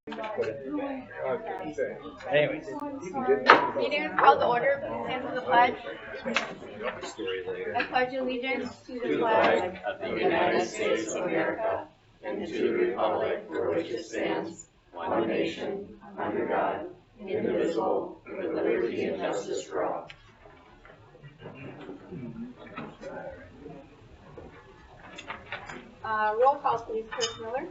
Anyways. Meeting is called to order. Please stand for the pledge. I pledge allegiance to the flag of the United States of America and to the republic for which it stands, one nation, under God, indivisible, with liberty and justice for all. Roll call, please. Chris Miller.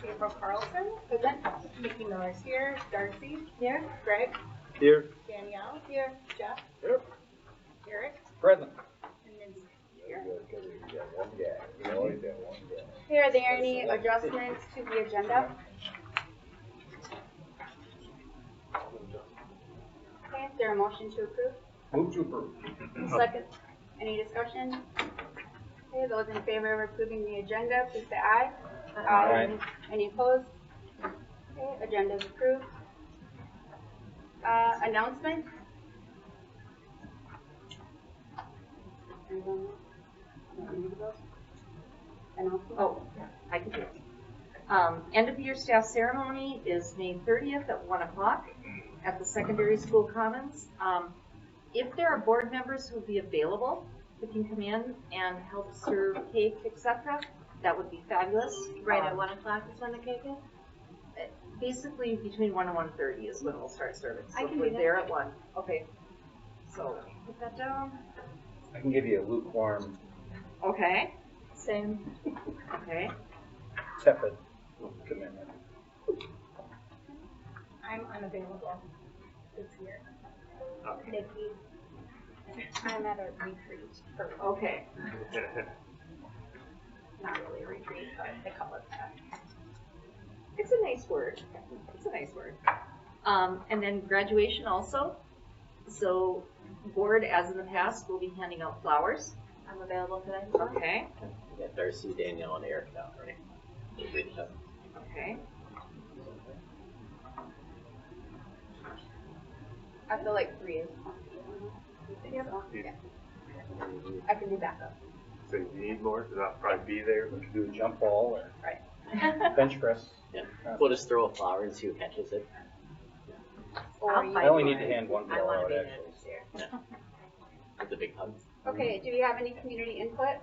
April Carlson. Present. Mickey Miller's here. Darcy. Here. Greg. Here. Danielle. Here. Jeff. Here. Eric. Present. And Mindy. Here. One guy. Hey, are there any adjustments to the agenda? Okay, is there a motion to approve? Move to approve. Second. Any discussion? Okay, those in favor of approving the agenda, please say aye. Aye. Any opposed? Okay, agenda is approved. Announcement? Announcement? Oh, yeah, I can do it. End of year staff ceremony is May 30th at 1 o'clock at the secondary school commons. If there are board members who would be available, who can come in and help serve cake, etc., that would be fabulous. Right at 1 o'clock is when the cake is? Basically, between 1 and 1:30 is when we'll start serving. So I can we're do that. there at 1. Okay. So put that down. I can give you a lukewarm, Okay. Same. Okay. tepid commitment. I'm unavailable this year. Nikki. I'm at a retreat for, Okay. not really a retreat, but they call it that. It's a nice word. It's a nice word. And then graduation also. So board, as in the past, will be handing out flowers. I'm available today. Okay. We got Darcy, Danielle, and Eric now, right? Okay. I feel like 3 is Yep. Yeah. I can do backup. So you need more, because I'll probably be there. We can do a jump ball or Right. bench press. Yeah. We'll just throw a flower and see who catches it. Or I'll you- I only need to hand one I ball wanna out be there actually. this year. With the big hugs. Okay, do we have any community input?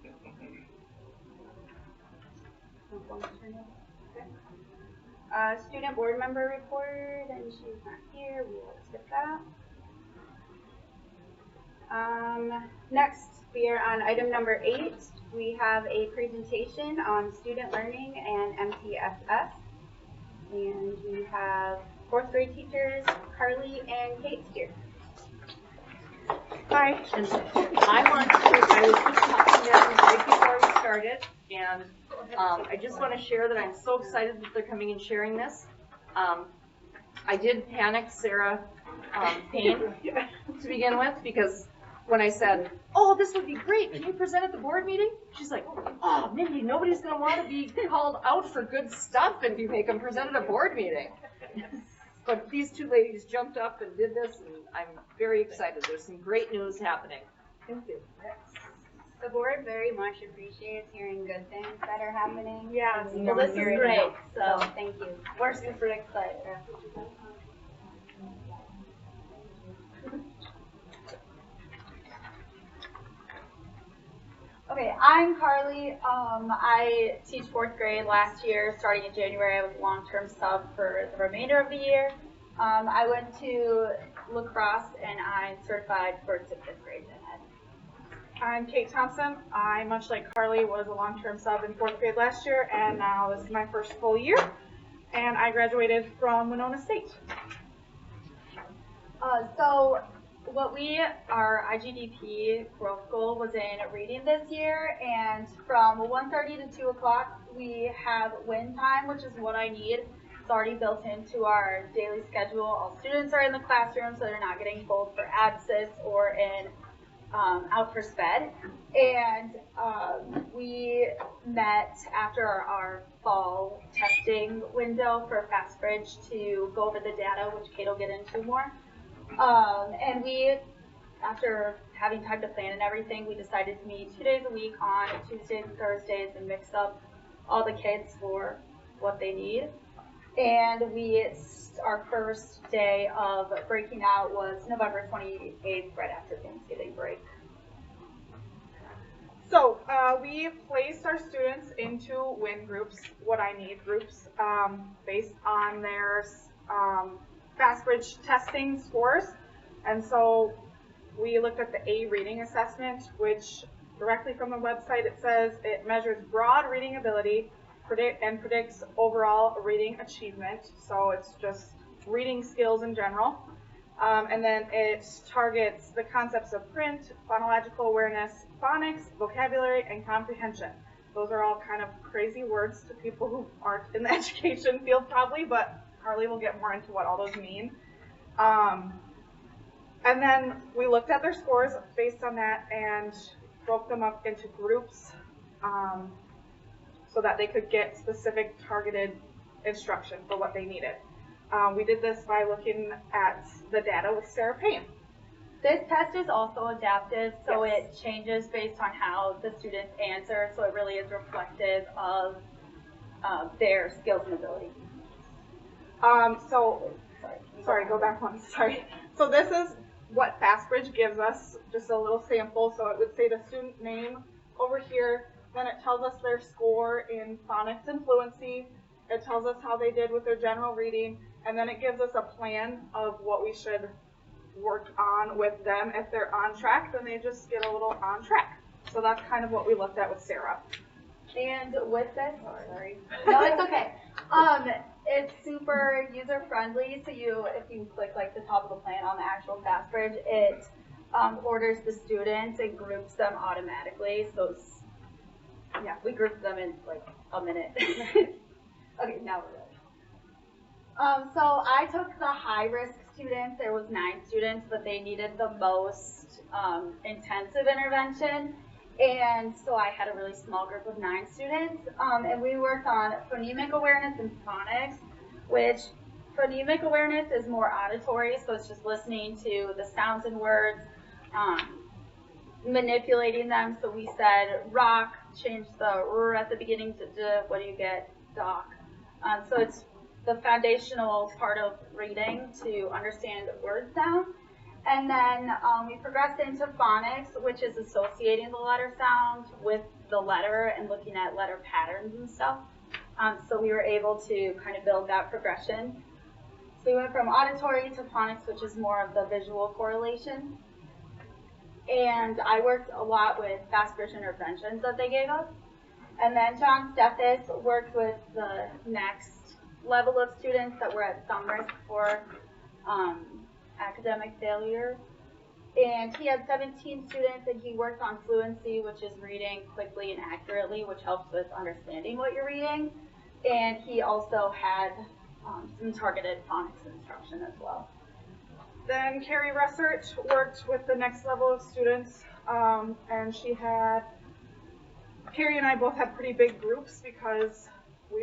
Okay. Student board member report, and she's not here, we will skip that. Next, we are on item number 8. We have a presentation on student learning and MTSS. And we have 4th grade teachers, Carly and Kate here. Hi. And I was just talking to them right before we started, and I just want to share that I'm so excited that they're coming and sharing this. I did panic Sarah Payne to begin with, because when I said, oh, this would be great, can you present at the board meeting? She's like, oh, Mindy, nobody's going to want to be called out for good stuff if you make them present at a board meeting. But these two ladies jumped up and did this, and I'm very excited. There's some great news happening. Thank you. The board very much appreciates hearing good things that are happening. Yeah, And we well, don't this hear is it great, enough, so thank you. we're super excited. Okay, I'm Carly. I teach 4th grade. Last year, starting in January, I was a long-term sub for the remainder of the year. I went to lacrosse and I'm certified 1st to 5th grade gen ed. I'm Kate Thompson. I, much like Carly, was a long-term sub in 4th grade last year, and now this is my first full year, and I graduated from Winona State. So what our IGDP growth goal was in reading this year, and from 1:30 to 2 o'clock, we have win time, which is what I need. It's already built into our daily schedule. All students are in the classroom, so they're not getting pulled for abscess or in out for sped. And we met after our fall testing window for FastBridge to go over the data, which Kate will get into more. And we, after having time to plan and everything, we decided to meet 2 days a week on Tuesdays and Thursdays and mix up all the kids for what they need. And our first day of breaking out was November 28th, right after Thanksgiving break. So we placed our students into WIN groups, what I need groups, based on their FastBridge testing scores. And so we looked at the A reading assessment, which directly from the website it says it measures broad reading ability and predicts overall reading achievement. So it's just reading skills in general. And then it targets the concepts of print, phonological awareness, phonics, vocabulary, and comprehension. Those are all kind of crazy words to people who aren't in the education field probably, but Carly will get more into what all those mean. And then we looked at their scores based on that and broke them up into groups so that they could get specific targeted instruction for what they needed. We did this by looking at the data with Sarah Payne. This test is also adaptive, so Yes. it changes based on how the students answer, so it really is reflective of their skills and ability. Sorry, go back one, sorry. So this is what FastBridge gives us, just a little sample. So it would say the student name over here, then it tells us their score in phonics and fluency, it tells us how they did with their general reading, and then it gives us a plan of what we should work on with them. If they're on track, then they just get a little on track. So that's kind of what we looked at with Sarah. And with this, sorry, no, it's okay. It's super user friendly. So if you click like the top of the plan on the actual FastBridge, it orders the students and groups them automatically. So we grouped them in like a minute. Okay, now we're ready. So I took the high risk students. There was 9 students, but they needed the most intensive intervention. And so I had a really small group of 9 students, and we worked on phonemic awareness and phonics, which phonemic awareness is more auditory, so it's just listening to the sounds and words, manipulating them. So we said rock, change the r at the beginning to d, what do you get, doc. So it's the foundational part of reading to understand word sound. And then we progressed into phonics, which is associating the letter sound with the letter and looking at letter patterns and stuff. So we were able to kind of build that progression. So we went from auditory to phonics, which is more of the visual correlation. And I worked a lot with FastBridge interventions that they gave us. And then John Steffes worked with the next level of students that were at some risk for academic failure. And he had 17 students, and he worked on fluency, which is reading quickly and accurately, which helps with understanding what you're reading. And he also had some targeted phonics instruction as well. Then Carrie Russert worked with the next level of students, and Carrie and I both had pretty big groups because we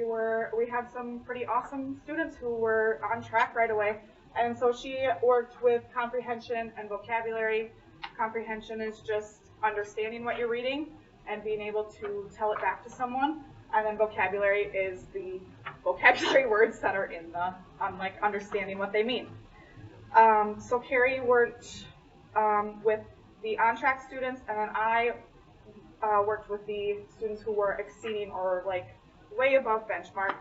had some pretty awesome students who were on track right away. And so she worked with comprehension and vocabulary. Comprehension is just understanding what you're reading and being able to tell it back to someone. And then vocabulary is the vocabulary words that are in like understanding what they mean. So Carrie worked with the on-track students, and then I worked with the students who were exceeding or like way above benchmark.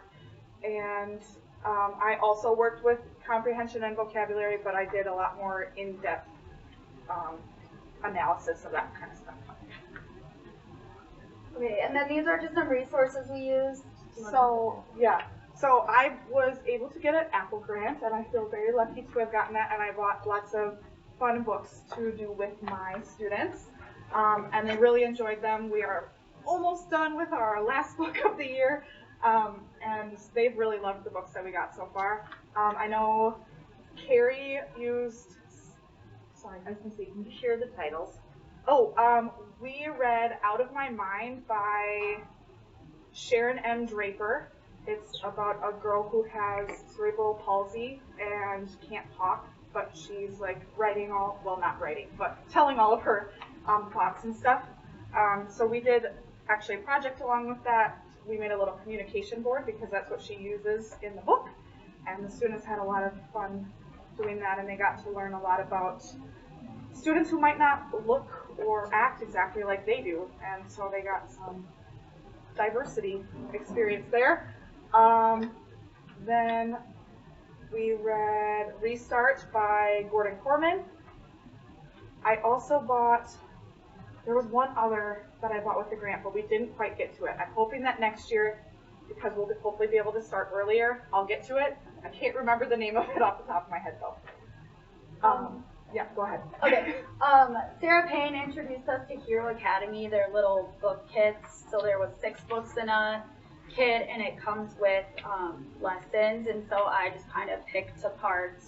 And I also worked with comprehension and vocabulary, but I did a lot more in-depth analysis of that kind of stuff. Okay, and then these are just some resources we used. So I was able to get an Apple grant, and I feel very lucky to have gotten that, and I bought lots of fun books to do with my students, and they really enjoyed them. We are almost done with our last book of the year, and they've really loved the books that we got so far. I know Carrie used, sorry, I was going to say, can you share the titles? We read Out of My Mind by Sharon M. Draper. It's about a girl who has cerebral palsy and can't talk, but she's like telling all of her thoughts and stuff. So we did actually a project along with that we made a little communication board because that's what she uses in the book. And the students had a lot of fun doing that, and they got to learn a lot about students who might not look or act exactly like they do. And so they got some diversity experience there. Then we read Restart by Gordon Corman. I also bought, there was one other that I bought with the grant, but we didn't quite get to it. I'm hoping that next year, because we'll hopefully be able to start earlier, I'll get to it. I can't remember the name of it off the top of my head though. Yeah, go ahead. Okay. Sarah Payne introduced us to Hero Academy, their little book kits. So there was 6 books in a kit, and it comes with lessons. And so I just kind of picked apart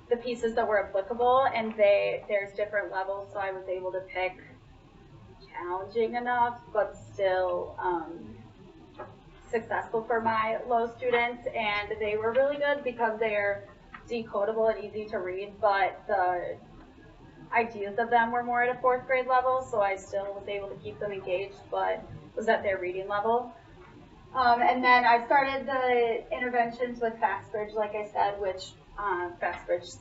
the pieces that were applicable, and there's different levels. So I was able to pick challenging enough, but still successful for my low students. And they were really good because they're decodable and easy to read, but the ideas of them were more at a 4th grade level, so I still was able to keep them engaged, but was at their reading level. And then I started the interventions with FastBridge, like I said, which FastBridge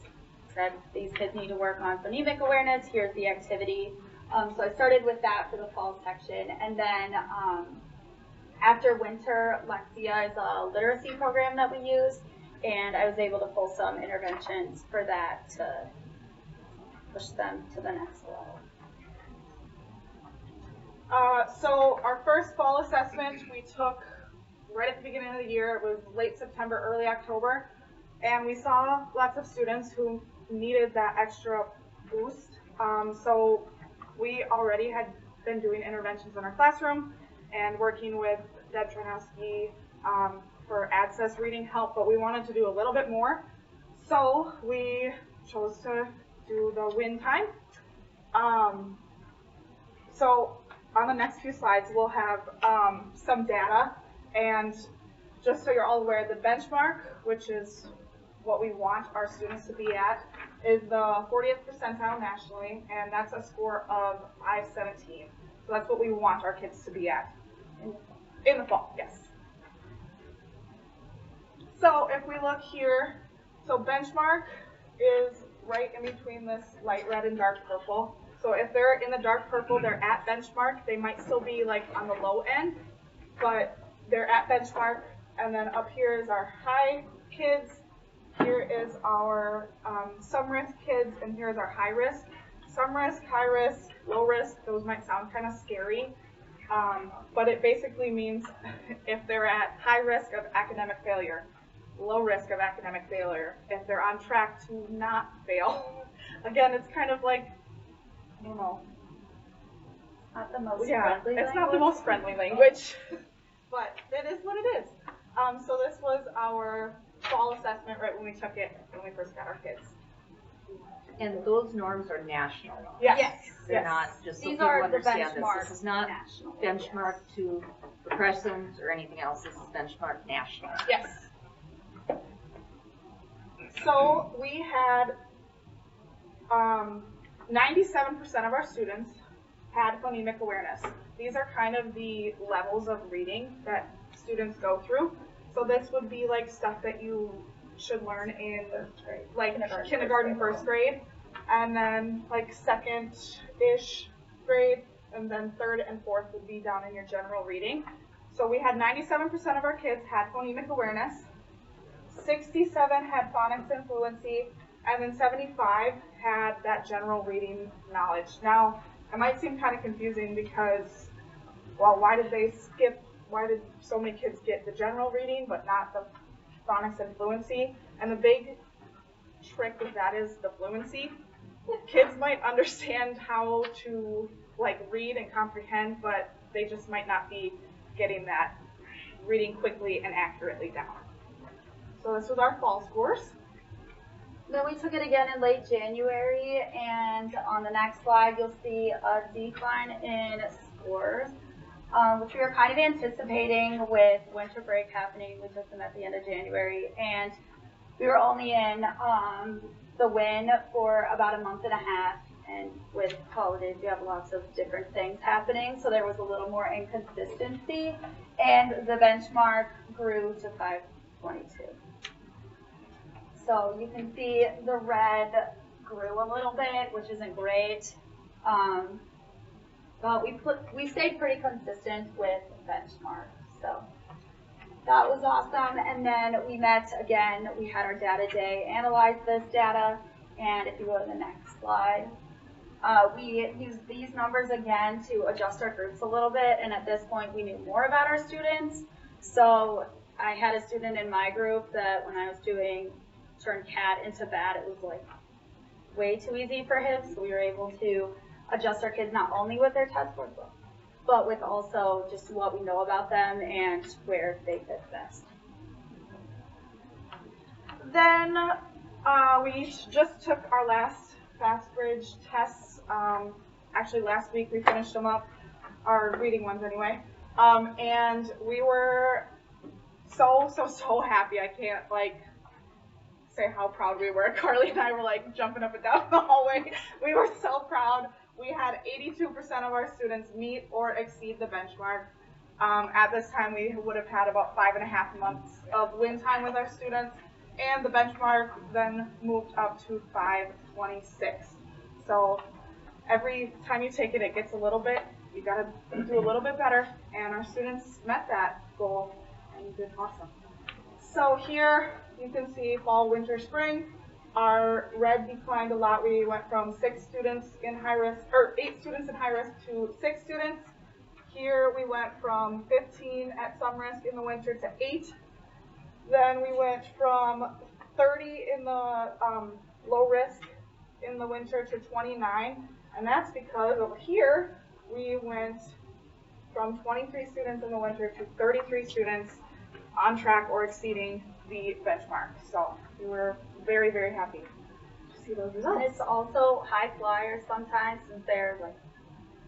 said these kids need to work on phonemic awareness. Here's the activity. So I started with that for the fall section, and then after winter, Lexia is a literacy program that we use. And I was able to pull some interventions for that to push them to the next level. So our first fall assessment we took right at the beginning of the year. It was late September, early October. And we saw lots of students who needed that extra boost. So we already had been doing interventions in our classroom and working with Deb Tranowski for access reading help, but we wanted to do a little bit more. So we chose to do the win time. So on the next few slides, we'll have some data. And just so you're all aware, the benchmark, which is what we want our students to be at, is the 40th percentile nationally, and that's a score of 517. So that's what we want our kids to be at in the fall, yes. So if we look here, so benchmark is right in between this light red and dark purple. So if they're in the dark purple, they're at benchmark. They might still be like on the low end, but they're at benchmark. And then up here is our high kids. Here is our some risk kids, and here's our high risk. Some risk, high risk, low risk, those might sound kind of scary. But it basically means if they're at high risk of academic failure, low risk of academic failure, if they're on track to not fail. Again, it's kind of like, I don't know. Not the most Yeah, friendly it's not the most friendly language, but it is what it is. So this was our fall assessment right when we took it, when we first got our kids. And those norms are national. Yes. They're not, just so These people are the understand this. benchmarks. This is not national. benchmark to the Crescent or anything else. This is benchmark national. Yes. So we had 97% of our students had phonemic awareness. These are kind of the levels of reading that students go through. So this would be like stuff that you should learn in like kindergarten, first grade, and then like second-ish grade, and then 3rd and 4th would be down in your general reading. So we had 97% of our kids had phonemic awareness, 67 had phonics and fluency, and then 75 had that general reading knowledge. Now, it might seem kind of confusing because, well, why did so many kids get the general reading but not the phonics and fluency? And the big trick with that is the fluency. Kids might understand how to like read and comprehend, but they just might not be getting that reading quickly and accurately down. So this was our fall scores. Then we took it again in late January, and on the next slide you'll see a decline in scores, which we were kind of anticipating with winter break happening. We took them at the end of January, and we were only in the win for about a month and a half, And with holidays, we have lots of different things happening, so there was a little more inconsistency, and the benchmark grew to 522. So you can see the red grew a little bit, which isn't great. But we stayed pretty consistent with benchmark. So that was awesome. And then we met again. We had our data day, analyzed this data, and if you go to the next slide, we used these numbers again to adjust our groups a little bit. And at this point, we knew more about our students. So I had a student in my group that when I was doing turn CAT into BAT, it was like way too easy for him. So we were able to adjust our kids not only with their test scores, but with also just what we know about them and where they fit best. Then we each just took our last FastBridge tests. Actually, last week we finished them up, our reading ones anyway. And we were so happy. I can't say how proud we were. Carly and I were jumping up and down the hallway. We were so proud. We had 82% of our students meet or exceed the benchmark. At this time, we would have had about 5.5 months of win time with our students, and the benchmark then moved up to 526. So every time you take it, it gets a little bit, you gotta do a little bit better, and our students met that goal and did awesome. So here you can see fall, winter, spring. Our red declined a lot. We went from 8 students in high risk to 6 students. Here we went from 15 at some risk in the winter to 8. Then we went from 30 in the low risk in the winter to 29. And that's because over here we went from 23 students in the winter to 33 students on track or exceeding the benchmark. So we were very, very happy to see those results. And it's also high flyers sometimes, since they're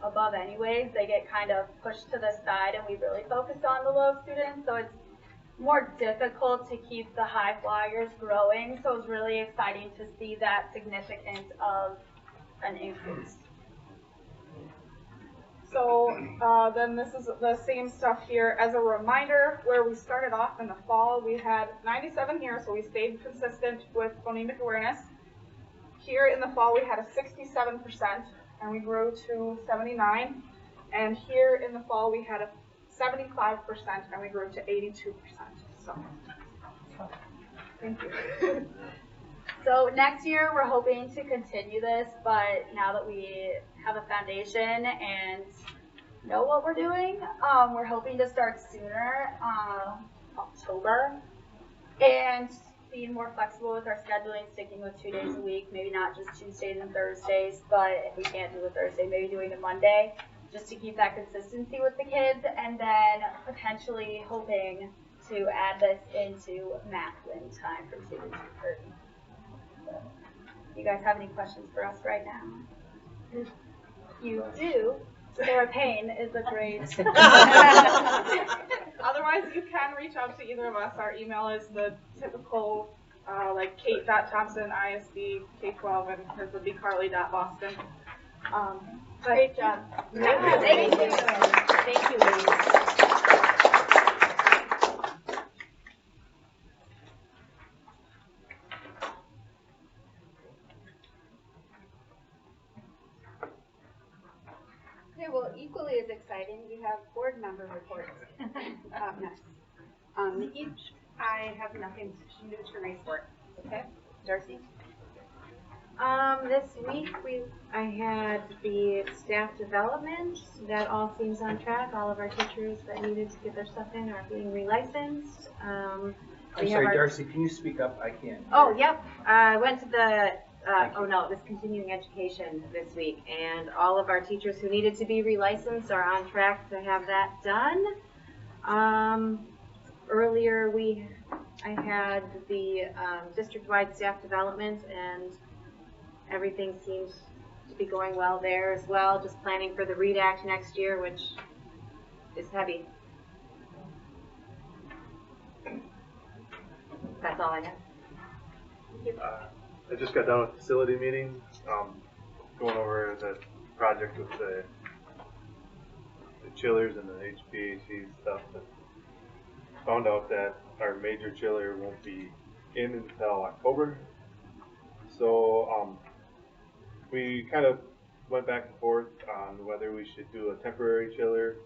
above anyways, they get kind of pushed to the side, and we really focus on the low students, so it's more difficult to keep the high flyers growing. So it's really exciting to see that significance of an increase. So then this is the same stuff here. As a reminder, where we started off in the fall, we had 97 here, so we stayed consistent with phonemic awareness. Here in the fall, we had a 67%, and we grew to 79. And here in the fall, we had a 75%, and we grew to 82%. So, thank you. So next year, we're hoping to continue this, but now that we have a foundation and know what we're doing, we're hoping to start sooner, October, and being more flexible with our scheduling, sticking with 2 days a week, maybe not just Tuesdays and Thursdays, but if we can't do a Thursday, maybe doing a Monday, just to keep that consistency with the kids, and then potentially hoping to add this into math win time from 2 to 2:30. You guys have any questions for us right now? You do. Sarah Payne is a great. Otherwise, you can reach out to either of us. Our email is the typical, Kate.Thompson, ISD, K-12, and hers would be Carly.Boston. Great job. Yeah, thank you. Thank you, ladies. Okay, well, equally as exciting, we have board member reports up next. Each, I have nothing new to report. Okay, Darcy? This week I had the staff development. That all seems on track. All of our teachers that needed to get their stuff in are being relicensed. I'm sorry, Darcy, can you speak up? I can't. Oh, yep. I went to the it was continuing education this week, and all of our teachers who needed to be relicensed are on track to have that done. Earlier I had the district-wide staff development, and everything seems to be going well there as well. Just planning for the READ Act next year, which is heavy. That's all I have. I just got done with facility meeting. going over the project with the chillers and the HVAC stuff, and found out that our major chiller won't be in until October. So we kind of went back and forth on whether we should do a temporary chiller.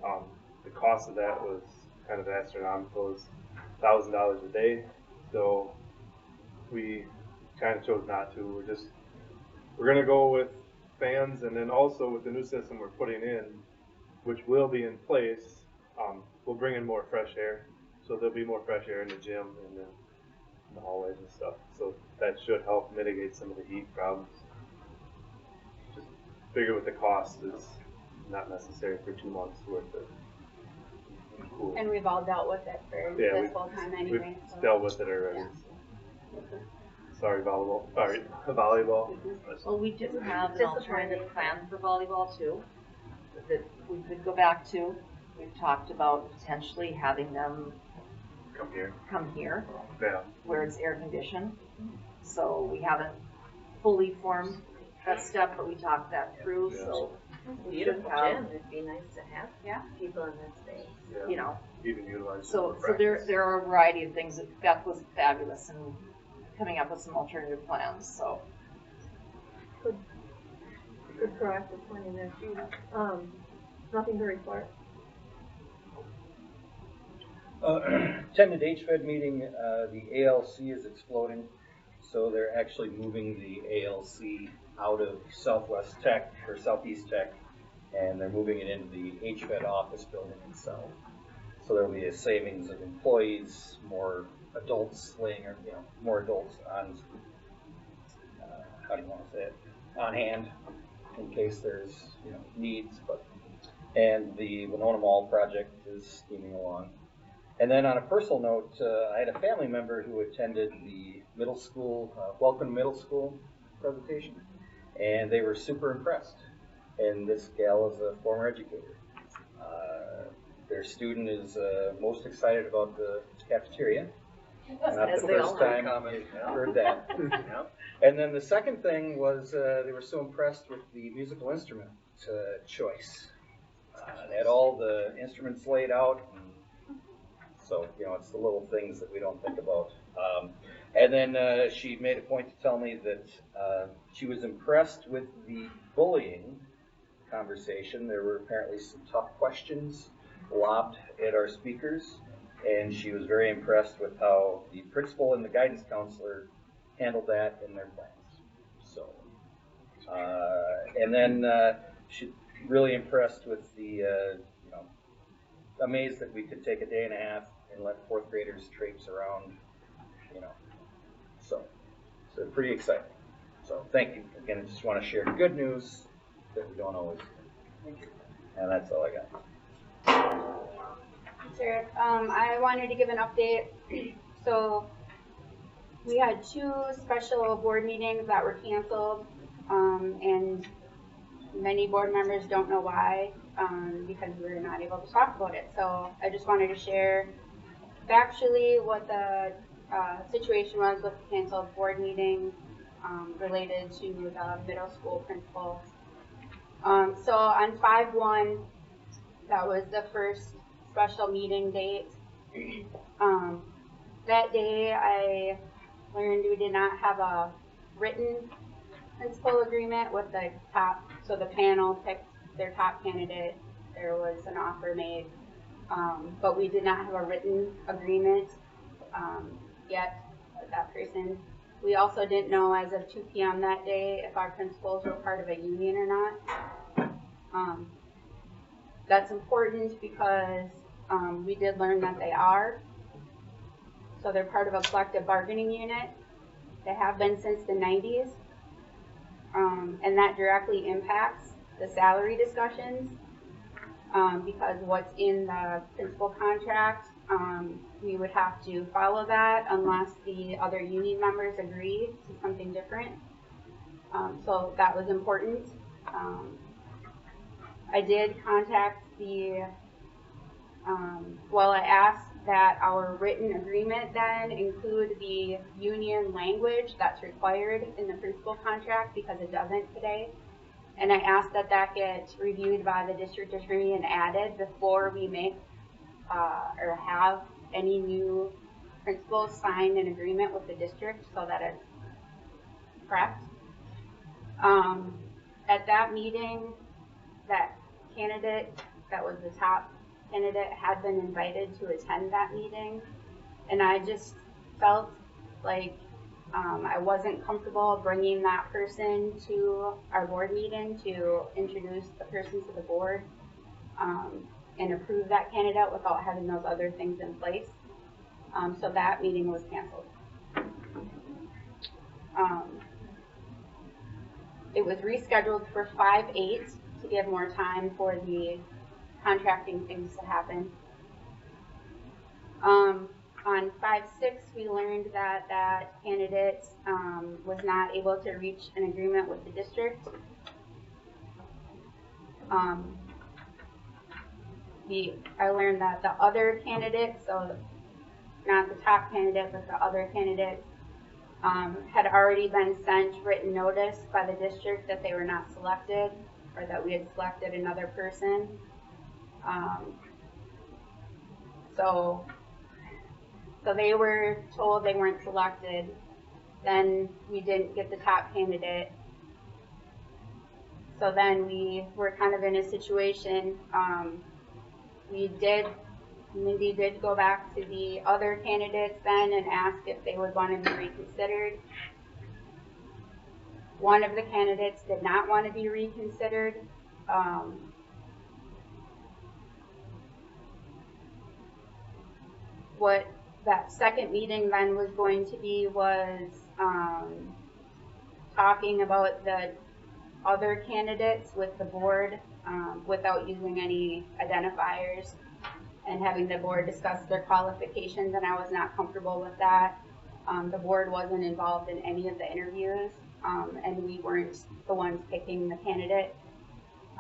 The cost of that was kind of astronomical, it was $1,000 a day. So we kind of chose not to. We're gonna go with fans, and then also with the new system we're putting in, which will be in place, we'll bring in more fresh air. So there'll be more fresh air in the gym and in the hallways and stuff. So that should help mitigate some of the heat problems. Just figure with the cost is not necessary for 2 months worth of cool. And we've all dealt with it for this whole time anyway. We've dealt with it already. Yeah. So. Sorry, volleyball. Well, we do have an alternative plan for volleyball too, that we could go back to. We've talked about potentially having them come here, Yeah. where it's air conditioned. So we haven't fully formed that step, but we talked that through, so we should Beautiful have, gym, it'd be nice to have people in that space. Yeah. you know, Even utilize. so there are a variety of things. That Beth was fabulous in coming up with some alternative plans, so. Good proactive planning there too. Nothing to report. Attended HFED meeting, the ALC is exploding, so they're actually moving the ALC out of Southwest Tech, or Southeast Tech, and they're moving it into the HFED office building itself. So there'll be a savings of employees, more adults more adults on, how do you want to say it, on hand in case there's, needs, and the Winona Mall project is steaming along. And then on a personal note, I had a family member who attended the middle school, Welcome Middle School presentation, and they were super impressed. And this gal is a former educator. Their student is most excited about the cafeteria. Not the first time I've heard that. And then the second thing was they were so impressed with the musical instrument choice. They had all the instruments laid out. So, it's the little things that we don't think about. And then she made a point to tell me that she was impressed with the bullying conversation. There were apparently some tough questions lobbed at our speakers, and she was very impressed with how the principal and the guidance counselor handled that in their plans. So, and then she really impressed with the, amazed that we could take a day and a half and let fourth graders traipse around, so pretty exciting. So thank you again. I just want to share good news that we don't always do. And that's all I got. Sure. I wanted to give an update. So we had 2 special board meetings that were canceled, and many board members don't know why, because we were not able to talk about it. So I just wanted to share factually what the situation was with the canceled board meetings related to the middle school principal. So on 5/1, that was the first special meeting date. That day I learned we did not have a written principal agreement with the top, so the panel picked their top candidate. There was an offer made, but we did not have a written agreement yet with that person. We also didn't know as of 2 p.m. that day if our principals were part of a union or not. That's important because we did learn that they are. So they're part of a collective bargaining unit. They have been since the 90s. And that directly impacts the salary discussions because what's in the principal contract, we would have to follow that unless the other union members agree to something different. So that was important. I did contact I asked that our written agreement then include the union language that's required in the principal contract because it doesn't today. And I asked that that get reviewed by the district attorney and added before we make or have any new principals sign an agreement with the district so that it's correct. At that meeting, that candidate that was the top candidate had been invited to attend that meeting, and I just felt like I wasn't comfortable bringing that person to our board meeting to introduce the person to the board and approve that candidate without having those other things in place. So that meeting was canceled. It was rescheduled for 5/8 to give more time for the contracting things to happen. On 5/6, we learned that that candidate was not able to reach an agreement with the district. I learned that the other candidate, so not the top candidate, but the other candidate, had already been sent written notice by the district that they were not selected, or that we had selected another person. So they were told they weren't selected. Then we didn't get the top candidate. So then we were kind of in a situation, Mindy did go back to the other candidates then and ask if they would want to be reconsidered. One of the candidates did not want to be reconsidered. What that second meeting then was going to be was talking about the other candidates with the board without using any identifiers and having the board discuss their qualifications, and I was not comfortable with that. The board wasn't involved in any of the interviews, and we weren't the ones picking the candidate.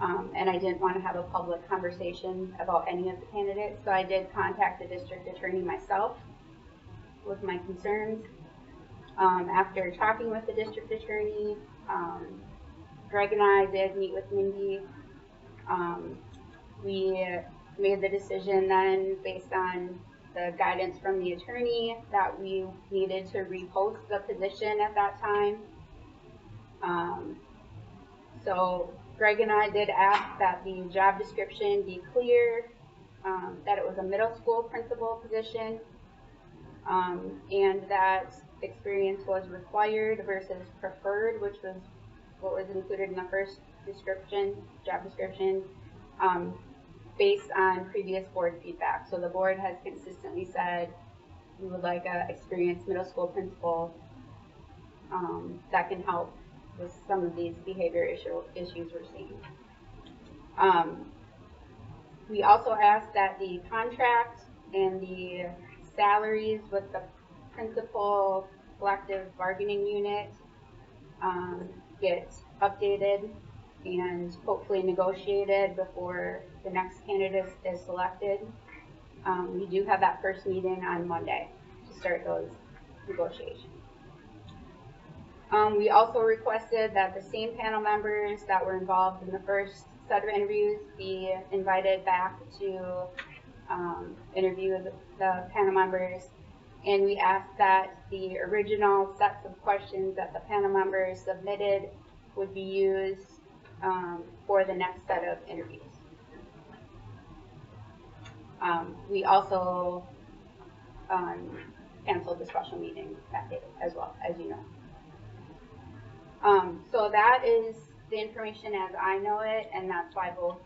And I didn't want to have a public conversation about any of the candidates, so I did contact the district attorney myself with my concerns. After talking with the district attorney, Greg and I did meet with Mindy. We made the decision then, based on the guidance from the attorney, that we needed to repost the position at that time. So Greg and I did ask that the job description be clear, that it was a middle school principal position, and that experience was required versus preferred, which was what was included in the first job description, based on previous board feedback. So the board has consistently said we would like an experienced middle school principal that can help with some of these behavior issues we're seeing. We also asked that the contract and the salaries with the principal collective bargaining unit get updated and hopefully negotiated before the next candidate is selected. We do have that first meeting on Monday to start those negotiations. We also requested that the same panel members that were involved in the first set of interviews be invited back to interview the panel members, and we asked that the original sets of questions that the panel members submitted would be used for the next set of interviews. We also canceled the special meeting that day as well, as you know. So that is the information as I know it, and that's why both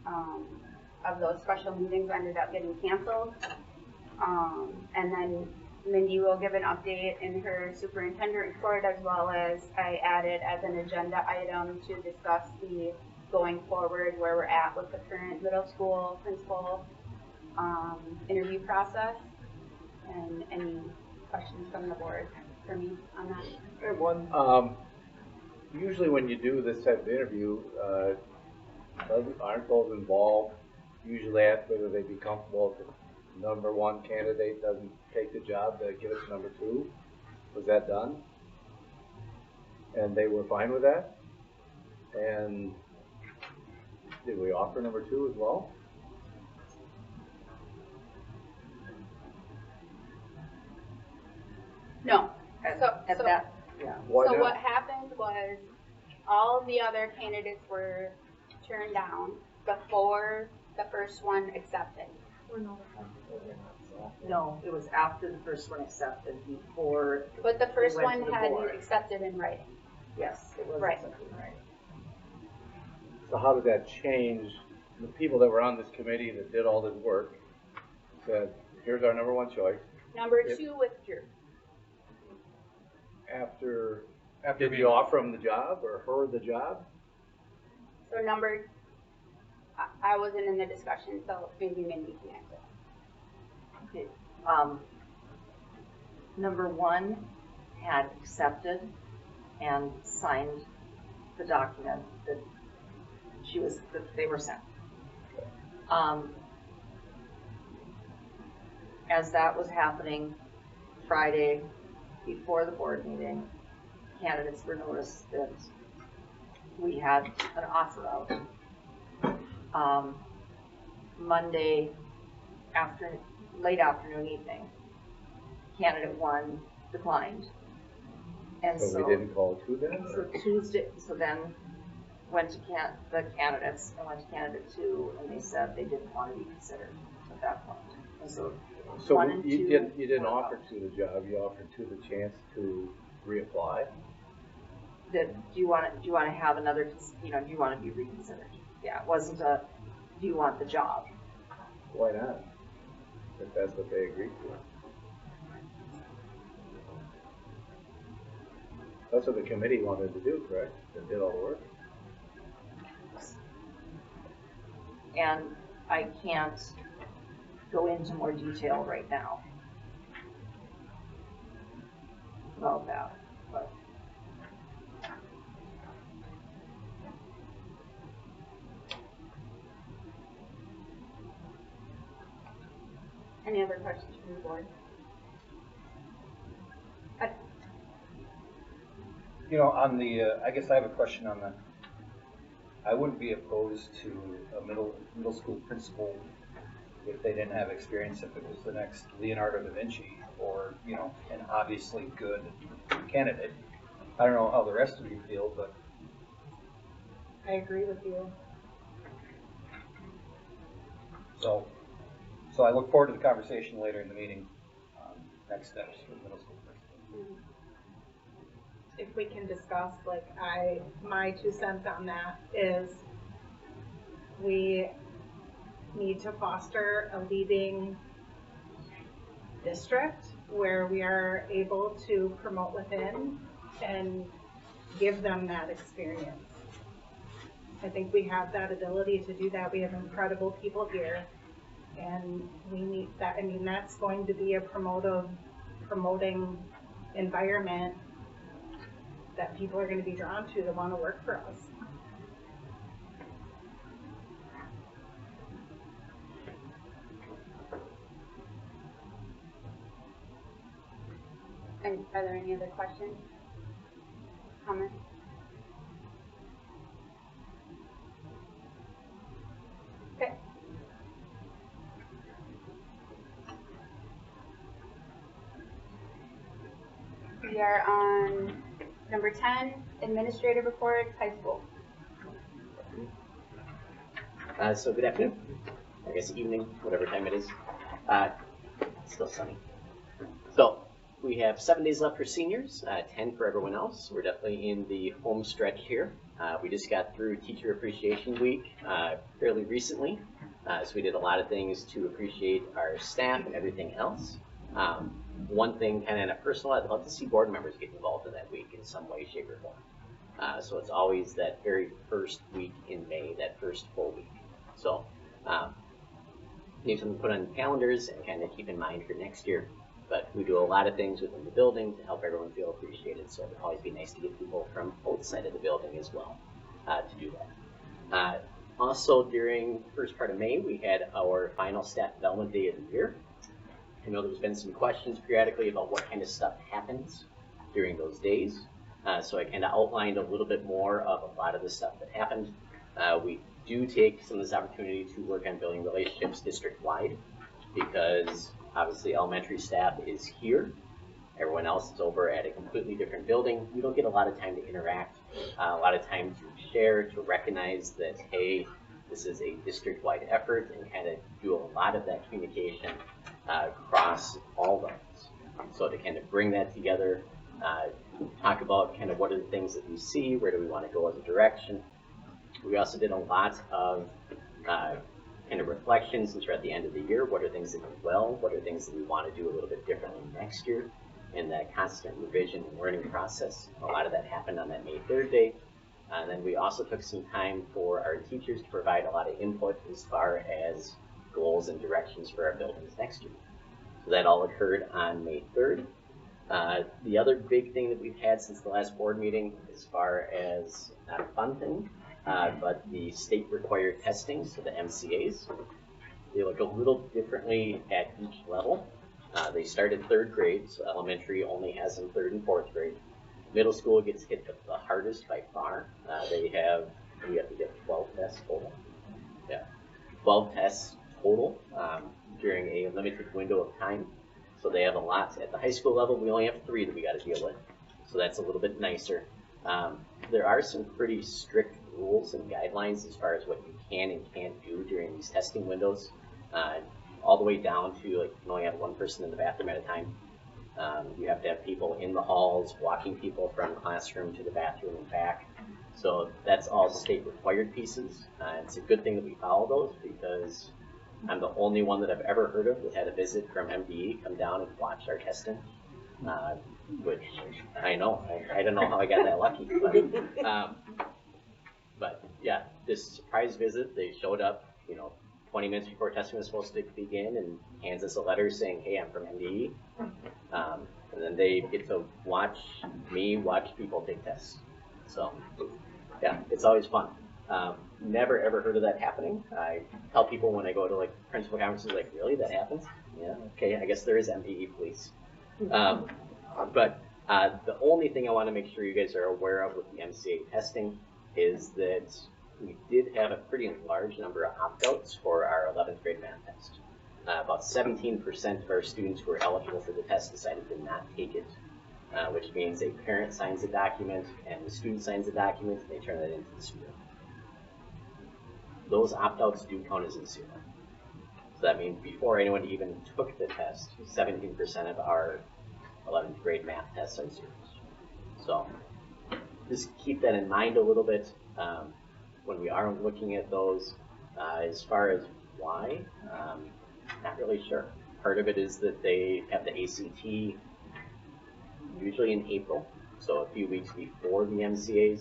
of those special meetings ended up getting canceled. And then Mindy will give an update in her superintendent report, as well as I added as an agenda item to discuss the going forward where we're at with the current middle school principal interview process, and any questions from the board for me on that. I have one. Usually when you do this type of interview, aren't those involved usually ask whether they'd be comfortable if number one candidate doesn't take the job, to give it to number two? Was that done? And they were fine with that? And did we offer number two as well? No. At So that, yeah. Why So not? what happened was all the other candidates were turned down before the first one accepted. We're notified that they're not selected. No, it was after the first one accepted, before, But the first went one to the hadn't board. accepted in writing. yes, it was Right. accepted, right? So how did that change? The people that were on this committee that did all this work said, here's our number one choice. Number Yep. two withdrew. After After did you offer him the job or her the job? So I wasn't in the discussion, so maybe Mindy can answer. Okay, number one had accepted and signed the document that that they were sent. As that was happening Friday before the board meeting, candidates were noticed that we had an offer out. Monday late afternoon, evening, candidate one declined. And So we didn't call two then? so Tuesday, so then went to the candidates and went to candidate two, and they said they didn't want to be considered at that point. And so So one and you two didn't were offer out. two the job, you offered two the chance to reapply? That do you want to have another, do you want to be reconsidered? Yeah, it wasn't a, do you want the job? Why not? If that's what they agreed to. That's what the committee wanted to do, correct? That did all the work? And I can't go into more detail right now about that, but Any other questions from the board? On the, I guess I have a question on the, I wouldn't be opposed to a middle school principal if they didn't have experience, if it was the next Leonardo da Vinci or, an obviously good candidate. I don't know how the rest of you feel, but I agree with you. so I look forward to the conversation later in the meeting on next steps for the middle school principal. If we can discuss, my 2 cents on that is we need to foster a leading district where we are able to promote within and give them that experience. I think we have that ability to do that. We have incredible people here, and we need that. I mean, that's going to be a promoting environment that people are going to be drawn to want to work for us. And are there any other questions? Comments? Okay. We are on number 10, administrative reports, high school. So good afternoon, I guess evening, whatever time it is. It's still sunny. So we have 7 days left for seniors, 10 for everyone else. We're definitely in the home stretch here. We just got through Teacher Appreciation Week fairly recently. So we did a lot of things to appreciate our staff and everything else. One thing kind of on a personal, I'd love to see board members get involved in that week in some way, shape, or form. So it's always that very first week in May, that first full week. So need something to put on calendars and kind of keep in mind for next year. But we do a lot of things within the building to help everyone feel appreciated. So it would always be nice to get people from outside of the building as well to do that. Also, during the first part of May, we had our final staff development day of the year. I know there's been some questions periodically about what kind of stuff happens during those days. So I kind of outlined a little bit more of a lot of the stuff that happened. We do take some of this opportunity to work on building relationships district-wide, because obviously elementary staff is here. Everyone else is over at a completely different building. We don't get a lot of time to interact, a lot of time to share, to recognize that, hey, this is a district-wide effort, and kind of do a lot of that communication across all levels. So to kind of bring that together, talk about kind of what are the things that we see, where do we want to go as a direction. We also did a lot of kind of reflections since we're at the end of the year. What are things that went well? What are things that we want to do a little bit differently next year? In that constant revision and learning process. A lot of that happened on that May 3rd date. And then we also took some time for our teachers to provide a lot of input as far as goals and directions for our buildings next year. So that all occurred on May 3rd. The other big thing that we've had since the last board meeting, as far as not a fun thing, but the state required testing, so the MCAs, they look a little differently at each level. They start in 3rd grade, so elementary only has them 3rd and 4th grade. Middle school gets hit the hardest by far. We have to get 12 tests total. Yeah, 12 tests total during a limited window of time. So they have a lot. At the high school level, we only have 3 that we got to deal with. So that's a little bit nicer. There are some pretty strict rules and guidelines as far as what you can and can't do during these testing windows. All the way down to, like, you can only have 1 person in the bathroom at a time. You have to have people in the halls, walking people from classroom to the bathroom and back. So that's all state required pieces. It's a good thing that we follow those, because I'm the only one that I've ever heard of that had a visit from MDE come down and watch our testing. Which I know, I don't know how I got that lucky. But yeah, this surprise visit, they showed up, 20 minutes before testing was supposed to begin, and hands us a letter saying, hey, I'm from MDE. And then they get to watch me watch people take tests. So yeah, it's always fun. Never ever heard of that happening. I tell people when I go to like principal conferences, like, really, that happens? Yeah, okay, I guess there is MDE police. But the only thing I want to make sure you guys are aware of with the MCA testing is that we did have a pretty large number of opt-outs for our 11th grade math test. About 17% of our students who were eligible for the test decided to not take it, which means a parent signs a document and the student signs a document, and they turn that into the student. Those opt-outs do count as in zero. So that means before anyone even took the test, 17% of our 11th grade math tests are zeros. So just keep that in mind a little bit when we are looking at those. As far as why, not really sure. Part of it is that they have the ACT usually in April, so a few weeks before the MCAs.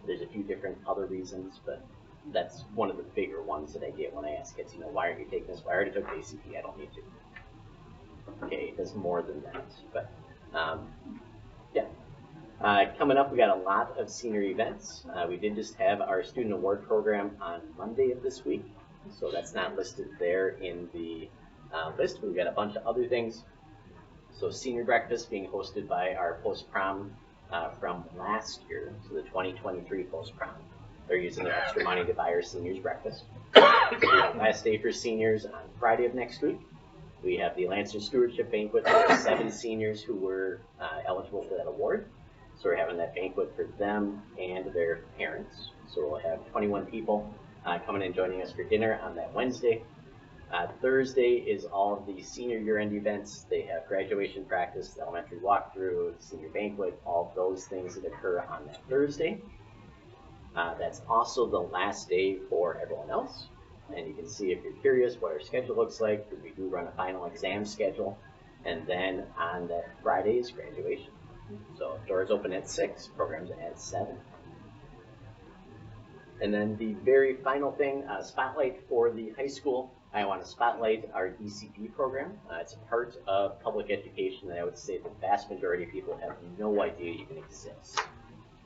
There's a few different other reasons, but that's one of the bigger ones that I get when I ask kids, why aren't you taking this? Well, I already took the ACT, I don't need to. Okay, it does more than that, but yeah. Coming up, we got a lot of senior events. We did just have our student award program on Monday of this week, so that's not listed there in the list. We've got a bunch of other things. So senior breakfast being hosted by our post-prom from last year, so the 2023 post-prom. They're using their extra money to buy our seniors breakfast. Last day for seniors on Friday of next week. We have the Lancer Stewardship Banquet for 7 seniors who were eligible for that award. So we're having that banquet for them and their parents. So we'll have 21 people coming and joining us for dinner on that Wednesday. Thursday is all of the senior year-end events. They have graduation practice, the elementary walkthrough, senior banquet, all of those things that occur on that Thursday. That's also the last day for everyone else. And you can see, if you're curious, what our schedule looks like, because we do run a final exam schedule. And then on that Friday is graduation. So doors open at 6, programs at 7. And then the very final thing, spotlight for the high school. I want to spotlight our DCP program. It's a part of public education that I would say the vast majority of people have no idea even exists.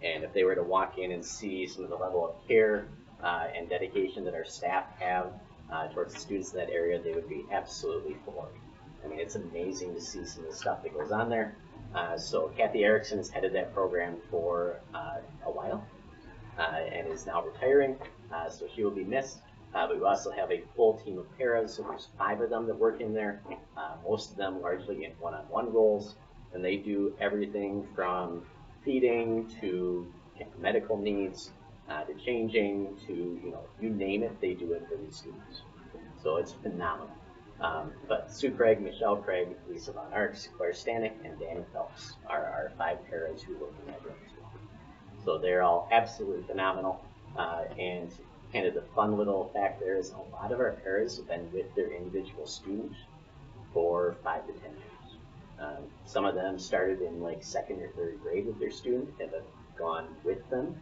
And if they were to walk in and see some of the level of care and dedication that our staff have towards the students in that area, they would be absolutely floored. I mean, it's amazing to see some of the stuff that goes on there. So Kathy Erickson has headed that program for a while and is now retiring, so she will be missed. But we also have a full team of paras, so there's 5 of them that work in there, most of them largely in one-on-one roles, and they do everything from feeding to medical needs, to changing, to, you name it, they do it for these students. So it's phenomenal. But Sue Craig, Michelle Craig, Lisa Von Arks, Claire Stanek, and Danny Phelps are our 5 paras who work in that room as well. So they're all absolutely phenomenal. And kind of the fun little fact there is a lot of our paras have been with their individual students for 5 to 10 years. Some of them started in like 2nd or 3rd grade with their student and have gone with them.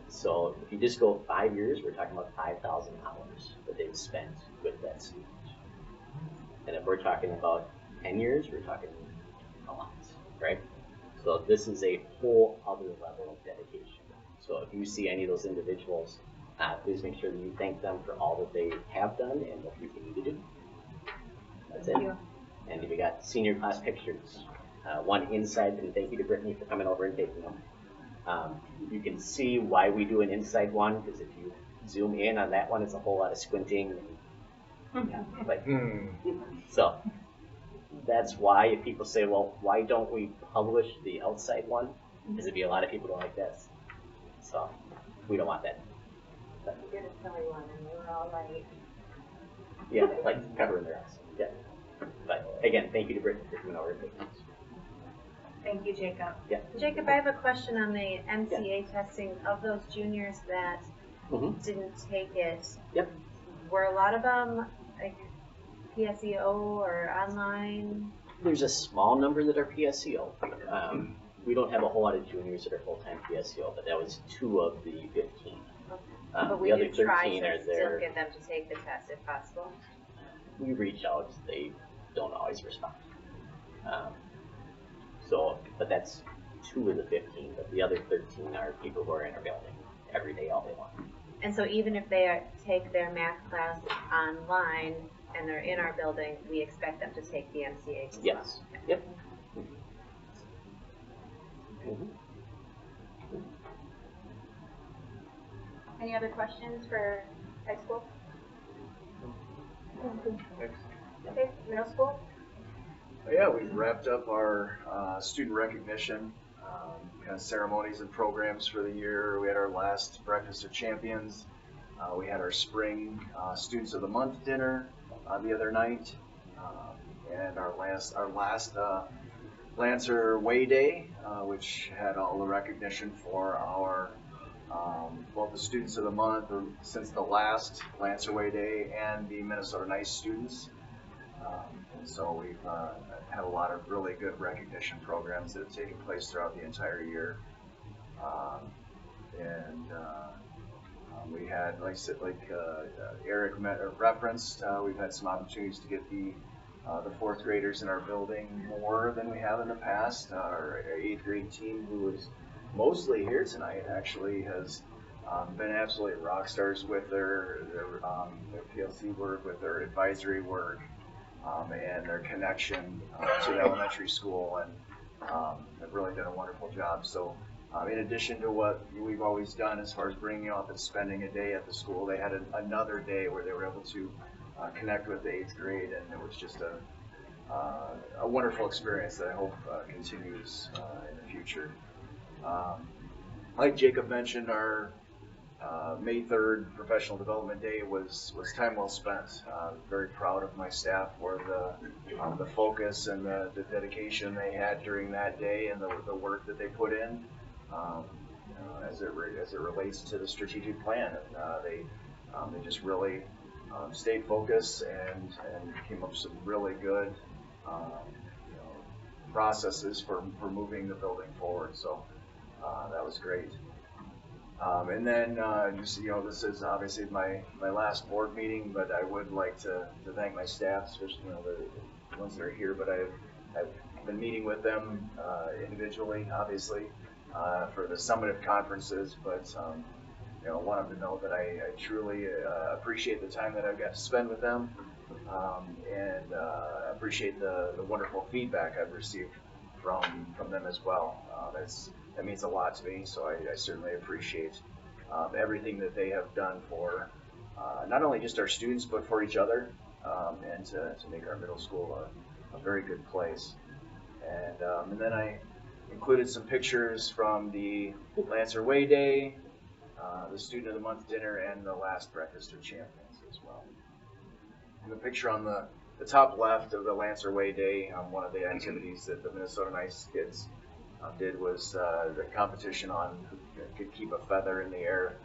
So if you just go 5 years, we're talking about 5,000 hours that they've spent with that student. And if we're talking about 10 years, we're talking a lot, right? So this is a whole other level of dedication. So if you see any of those individuals, please make sure that you thank them for all that they have done and what you continue to do. That's it. And we got senior class pictures. One inside, and thank you to Brittany for coming over and taking them. You can see why we do an inside one, because if you zoom in on that one, it's a whole lot of squinting. Yeah, so that's why if people say, well, why don't we publish the outside one? Because there'd be a lot of people who don't like this. So we don't want that. You did a silly one, and they were all right. Yeah, like covering their eyes. Yeah. But again, thank you to Brittany for coming over and taking this. Thank you, Jacob. Yeah. Jacob, I have a question on the MCA testing of those juniors that didn't take it. Yep. Were a lot of them like PSEO or online? There's a small number that are PSEO. We don't have a whole lot of juniors that are full-time PSEO, but that was 2 of the 15. But we the other do try 13 to are still there. get them to take the test if possible. We reach out, they don't always respond. But that's 2 of the 15, but the other 13 are people who are in our building every day, all day long. And so even if they take their math class online and they're in our building, we expect them to take the MCA as Yes. well. Yep. Any other questions for high school? Next. Okay, middle school? Yeah, we've wrapped up our student recognition kind of ceremonies and programs for the year. We had our last Breakfast of Champions. We had our spring Students of the Month dinner the other night, and our last Lancer Way Day, which had all the recognition for our both the Students of the Month since the last Lancer Way Day and the Minnesota Nice students. And so we've had a lot of really good recognition programs that have taken place throughout the entire year. We had, like Eric referenced, we've had some opportunities to get the 4th graders in our building more than we have in the past. Our 8th grade team, who is mostly here tonight, actually has been absolutely rock stars with their PLC work, with their advisory work, and their connection to the elementary school, and have really done a wonderful job. So in addition to what we've always done as far as bringing up and spending a day at the school, they had another day where they were able to connect with the 8th grade, and it was just a wonderful experience that I hope continues in the future. Like Jacob mentioned, our May 3rd Professional Development Day was time well spent. Very proud of my staff for the focus and the dedication they had during that day, and the work that they put in as it relates to the strategic plan. They just really stayed focused and came up with some really good processes for moving the building forward. So that was great. And then, this is obviously my last board meeting, but I would like to thank my staff, especially the ones that are here. But I've been meeting with them individually, obviously, for the summative conferences. But want them to know that I truly appreciate the time that I've got to spend with them, and appreciate the wonderful feedback I've received from them as well. That means a lot to me, so I certainly appreciate everything that they have done for not only just our students, but for each other, and to make our middle school a very good place. And then I included some pictures from the Lancer Way Day, the Student of the Month dinner, and the last Breakfast of Champions as well. And the picture on the top left of the Lancer Way Day, one of the activities that the Minnesota Nice kids did was the competition on who could keep a feather in the air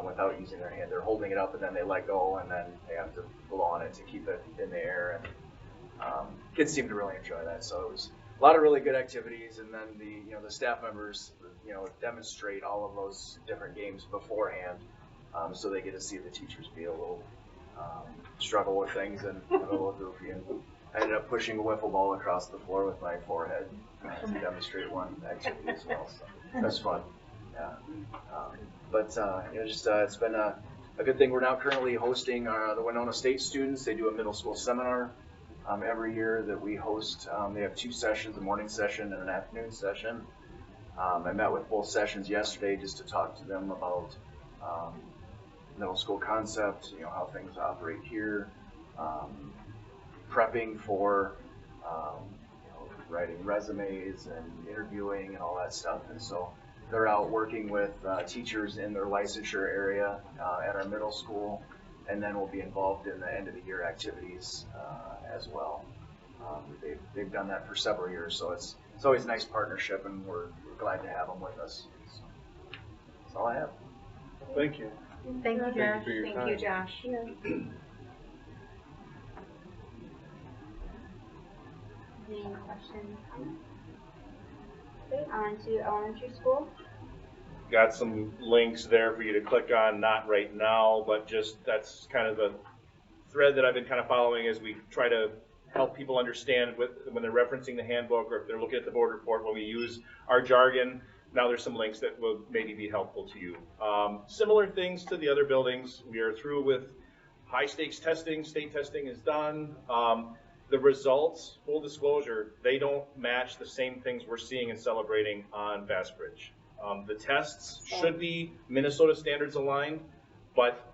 without using their hand. They're holding it up and then they let go, and then they have to blow on it to keep it in the air. And kids seem to really enjoy that. So it was a lot of really good activities, and then the staff members demonstrate all of those different games beforehand, so they get to see the teachers be a little struggle with things and a little goofy. And I ended up pushing a wiffle ball across the floor with my forehead to demonstrate one activity as well. So that's fun. Yeah. It's been a good thing. We're now currently hosting the Winona State students. They do a middle school seminar every year that we host. They have 2 sessions, a morning session and an afternoon session. I met with both sessions yesterday just to talk to them about middle school concept, how things operate here, prepping for writing resumes and interviewing and all that stuff. And so they're out working with teachers in their licensure area at our middle school, and then we'll be involved in the end of the year activities as well. They've done that for several years, so it's always a nice partnership, and we're glad to have them with us. So that's all I have. Thank you. Thank you, Josh. for your Thank time. you, Josh. Any questions? Okay, on to elementary school. Got some links there for you to click on, not right now, but just that's kind of the thread that I've been kind of following as we try to help people understand when they're referencing the handbook or if they're looking at the board report, when we use our jargon. Now there's some links that will maybe be helpful to you. Similar things to the other buildings. We are through with high stakes testing. State testing is done. The results, full disclosure, they don't match the same things we're seeing and celebrating on Bass Bridge. The tests should be Minnesota standards aligned, but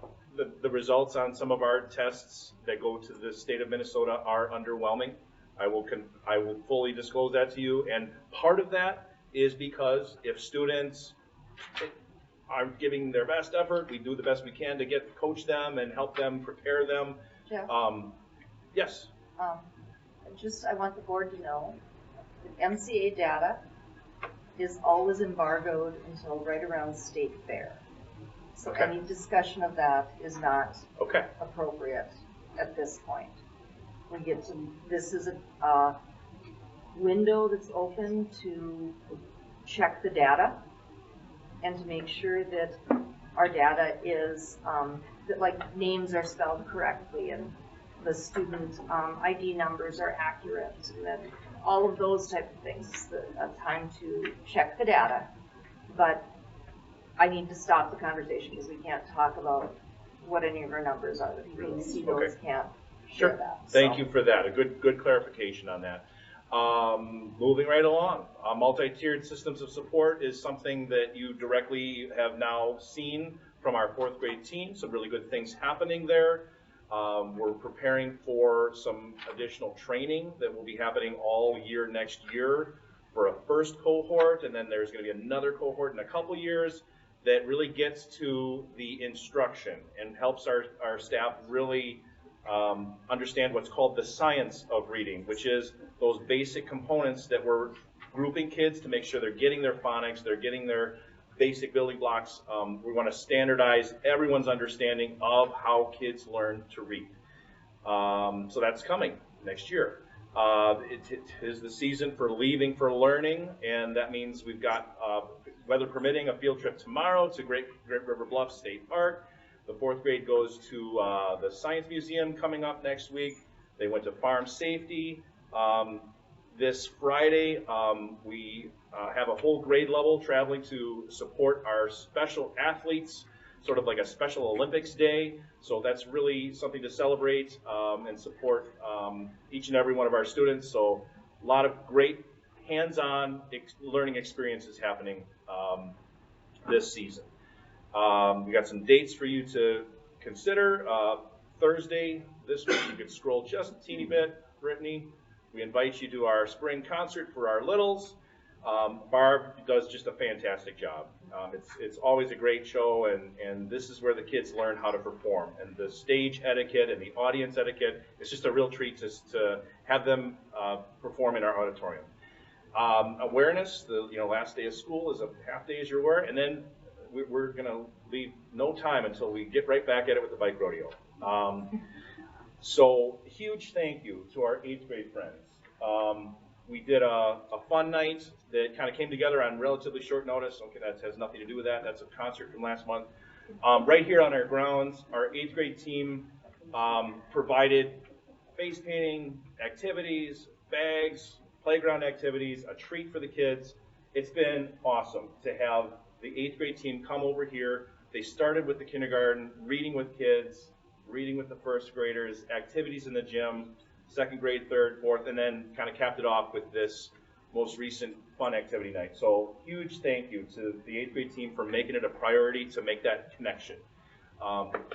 the results on some of our tests that go to the state of Minnesota are underwhelming. I will fully disclose that to you, and part of that is because if students are giving their best effort, we do the best we can to coach them and help them, prepare them. Jeff? Yes. I want the board to know that MCA data is always embargoed until right around state fair. So Okay. any discussion of that is not Okay. appropriate at this point. This is a window that's open to check the data and to make sure that our data is, that like names are spelled correctly and the student ID numbers are accurate, and then all of those type of things. It's a time to check the data, but I need to stop the conversation because we can't talk about what any of our numbers are. The people who see those can't share that. Thank you for that. A good clarification on that. Moving right along, multi-tiered systems of support is something that you directly have now seen from our 4th grade team. Some really good things happening there. We're preparing for some additional training that will be happening all year next year for a first cohort, and then there's going to be another cohort in a couple years that really gets to the instruction and helps our staff really understand what's called the science of reading, which is those basic components that we're grouping kids to make sure they're getting their phonics, they're getting their basic building blocks. We want to standardize everyone's understanding of how kids learn to read. So that's coming next year. It is the season for leaving for learning, and that means we've got, weather permitting, a field trip tomorrow to Great River Bluff State Park. The 4th grade goes to the Science Museum coming up next week. They went to Farm Safety. This Friday, we have a whole grade level traveling to support our special athletes sort of like a Special Olympics Day. So that's really something to celebrate and support each and every one of our students. So a lot of great hands-on learning experiences happening this season. We got some dates for you to consider. Thursday this week, you could scroll just a teeny bit, Brittany. We invite you to our spring concert for our littles. Barb does just a fantastic job. It's always a great show, and this is where the kids learn how to perform. And the stage etiquette and the audience etiquette, it's just a real treat to have them perform in our auditorium. Awareness, the last day of school is a half day as you were, and then we're going to leave no time until we get right back at it with the bike rodeo. So huge thank you to our 8th grade friends. We did a fun night that kind of came together on relatively short notice. Okay, that has nothing to do with that. That's a concert from last month. Right here on our grounds, our 8th grade team provided face painting activities, bags, playground activities, a treat for the kids. It's been awesome to have the 8th grade team come over here. They started with the kindergarten, reading with kids, reading with the first graders, activities in the gym, 2nd grade, 3rd, 4th, and then kind of capped it off with this most recent fun activity night. So huge thank you to the 8th grade team for making it a priority to make that connection.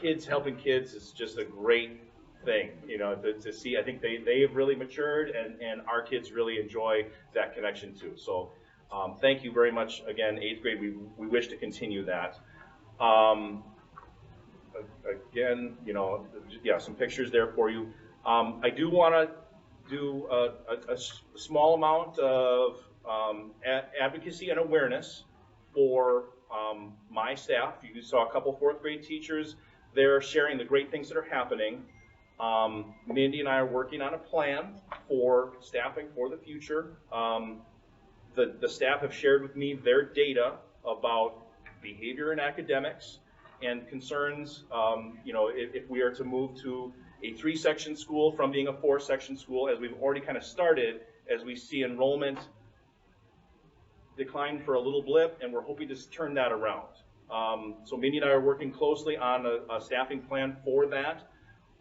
Kids helping kids is just a great thing, to see. I think they have really matured, and our kids really enjoy that connection too. So thank you very much again, 8th grade. We wish to continue that. Again, some pictures there for you. I do want to do a small amount of advocacy and awareness for my staff. You saw a couple 4th grade teachers there sharing the great things that are happening. Mindy and I are working on a plan for staffing for the future. The staff have shared with me their data about behavior in academics and concerns, if we are to move to a 3-section school from being a 4-section school, as we've already kind of started, as we see enrollment decline for a little blip, and we're hoping to turn that around. So Mindy and I are working closely on a staffing plan for that.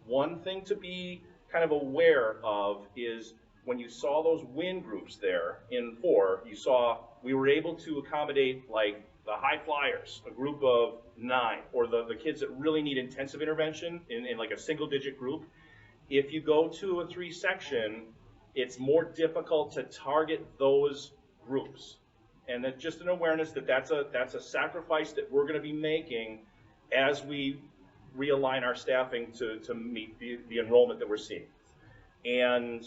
One thing to be kind of aware of is when you saw those WIN groups there in 4, you saw we were able to accommodate like the high flyers, a group of 9, or the kids that really need intensive intervention in like a single-digit group. If you go to a 3-section, it's more difficult to target those groups. And that's just an awareness that that's a sacrifice that we're going to be making as we realign our staffing to meet the enrollment that we're seeing. And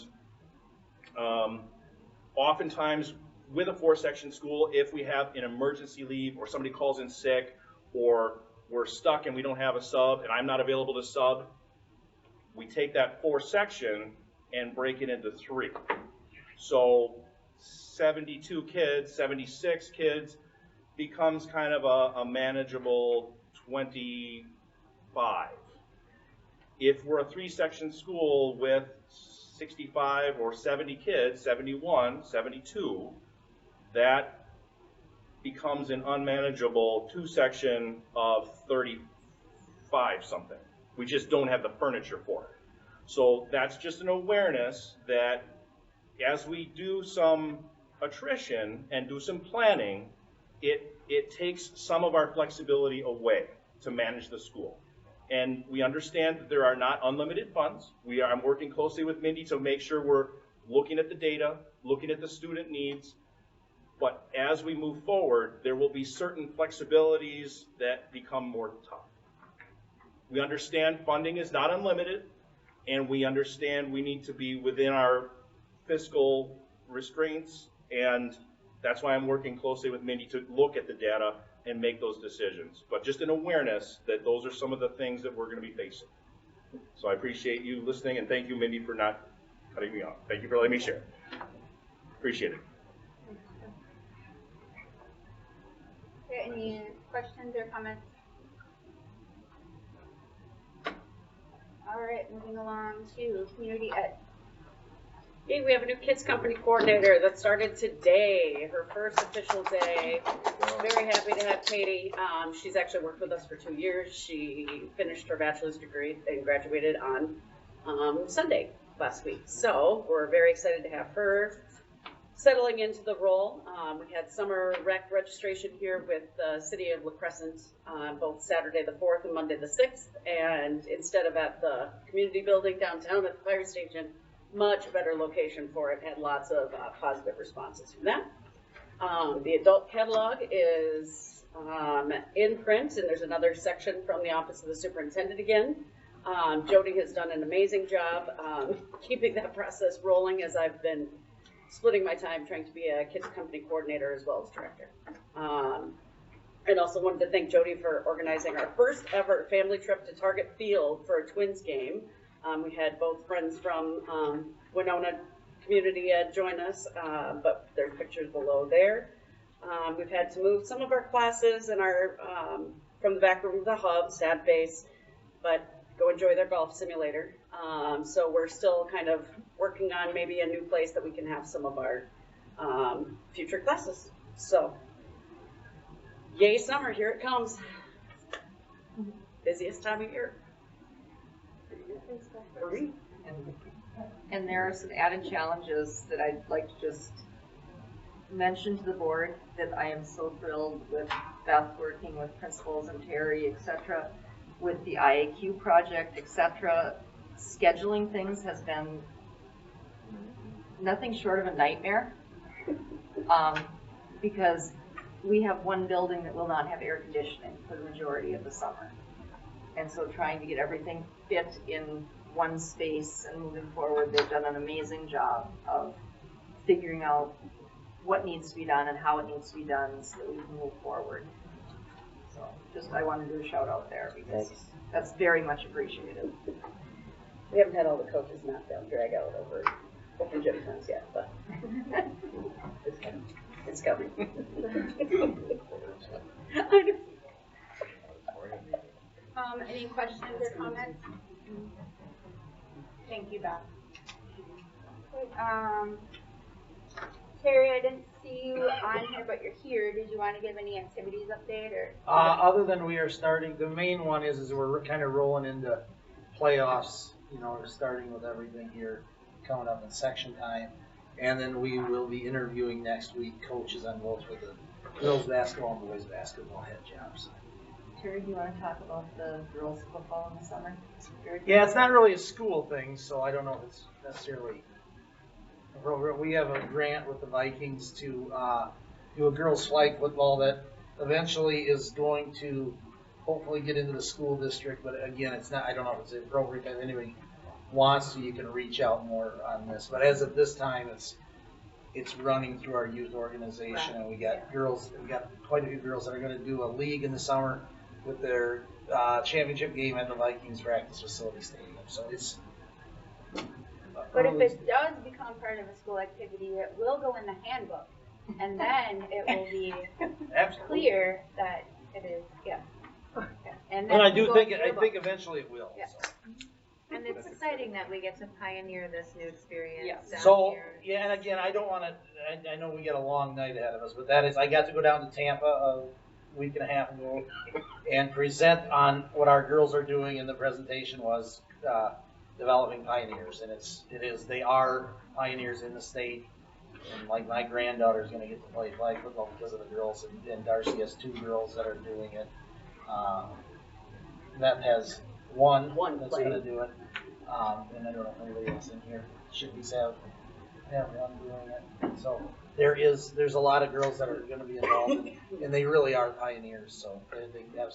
oftentimes with a 4-section school, if we have an emergency leave or somebody calls in sick or we're stuck and we don't have a sub and I'm not available to sub, we take that 4-section and break it into 3. So 72 kids, 76 kids becomes kind of a manageable 25. If we're a 3-section school with 65 or 70 kids, 71, 72, that becomes an unmanageable 2-section of 35 something. We just don't have the furniture for it. So that's just an awareness that as we do some attrition and do some planning, it takes some of our flexibility away to manage the school. And we understand that there are not unlimited funds. I'm working closely with Mindy to make sure we're looking at the data, looking at the student needs. But as we move forward, there will be certain flexibilities that become more tough. We understand funding is not unlimited, and we understand we need to be within our fiscal restraints, and that's why I'm working closely with Mindy to look at the data and make those decisions. But just an awareness that those are some of the things that we're going to be facing. So I appreciate you listening, and thank you, Mindy, for not cutting me off. Thank you for letting me share. Appreciate it. Any questions or comments? All right, moving along to community ed. Hey, we have a new kids company coordinator that started today, her first official day. Very happy to have Katie. She's actually worked with us for 2 years. She finished her bachelor's degree and graduated on Sunday last week. So we're very excited to have her settling into the role. We had summer rec registration here with the city of La Crescent on both Saturday the 4th and Monday the 6th. And instead of at the community building downtown at the fire station, much better location for it. Had lots of positive responses from that. The adult catalog is in print, and there's another section from the office of the superintendent again. Jody has done an amazing job keeping that process rolling as I've been splitting my time trying to be a kids company coordinator as well as director. And also wanted to thank Jody for organizing our first ever family trip to Target Field for a Twins game. We had both friends from Winona Community Ed join us, but there's pictures below there. We've had to move some of our classes and our from the back room of the hub, stat base, but go enjoy their golf simulator. So we're still kind of working on maybe a new place that we can have some of our future classes. So, yay summer, here it comes. Busiest time of year. And there are some added challenges that I'd like to just mention to the board that I am so thrilled with Beth working with principals and Terry, etc., with the IAQ project, etc. Scheduling things has been nothing short of a nightmare because we have one building that will not have air conditioning for the majority of the summer. And so trying to get everything fit in one space and moving forward, they've done an amazing job of figuring out what needs to be done and how it needs to be done so that we can move forward. So just, I want to do a shout out there because that's very much appreciated. We haven't had all the coaches knocked down, drag out over open gym times yet, but it's coming. It's coming. Any questions or comments? Thank you, Beth. Terry, I didn't see you on here, but you're here. Did you want to give any activities update or? Other than we are starting, the main one is we're kind of rolling into playoffs. You know, we're starting with everything here coming up in section time, and then we will be interviewing next week coaches on both with the girls basketball and boys basketball head jobs. Terry, do you want to talk about the girls football in the summer? Yeah, it's not really a school thing, so I don't know if it's necessarily. We have a grant with the Vikings to do a girls flag football that eventually is going to hopefully get into the school district, but again, it's not. I don't know if it's appropriate. If anybody wants to, you can reach out more on this. But as of this time, it's running through our youth organization, and we got girls. We got quite a few girls that are going to do a league in the summer with their championship game at the Vikings practice facility stadium. So it's. But if it does become part of a school activity, it will go in the handbook, and then it will be clear that it is. Yeah. And I do think eventually it will. Yeah. So. And it's exciting that we get to pioneer this new experience. Yeah. So, yeah, and again, I don't want to, I know we got a long night ahead of us, but that is, I got to go down to Tampa a week and a half ago and present on what our girls are doing, and the presentation was developing pioneers, and they are pioneers in the state. And like my granddaughter is going to get to play flag football because of the girls, and Darcy has 2 girls that are doing it. Beth has one that's going to do it, and I don't know if anybody else in here should be have one doing it. So there's a lot of girls that are going to be involved, and they really are pioneers. So they have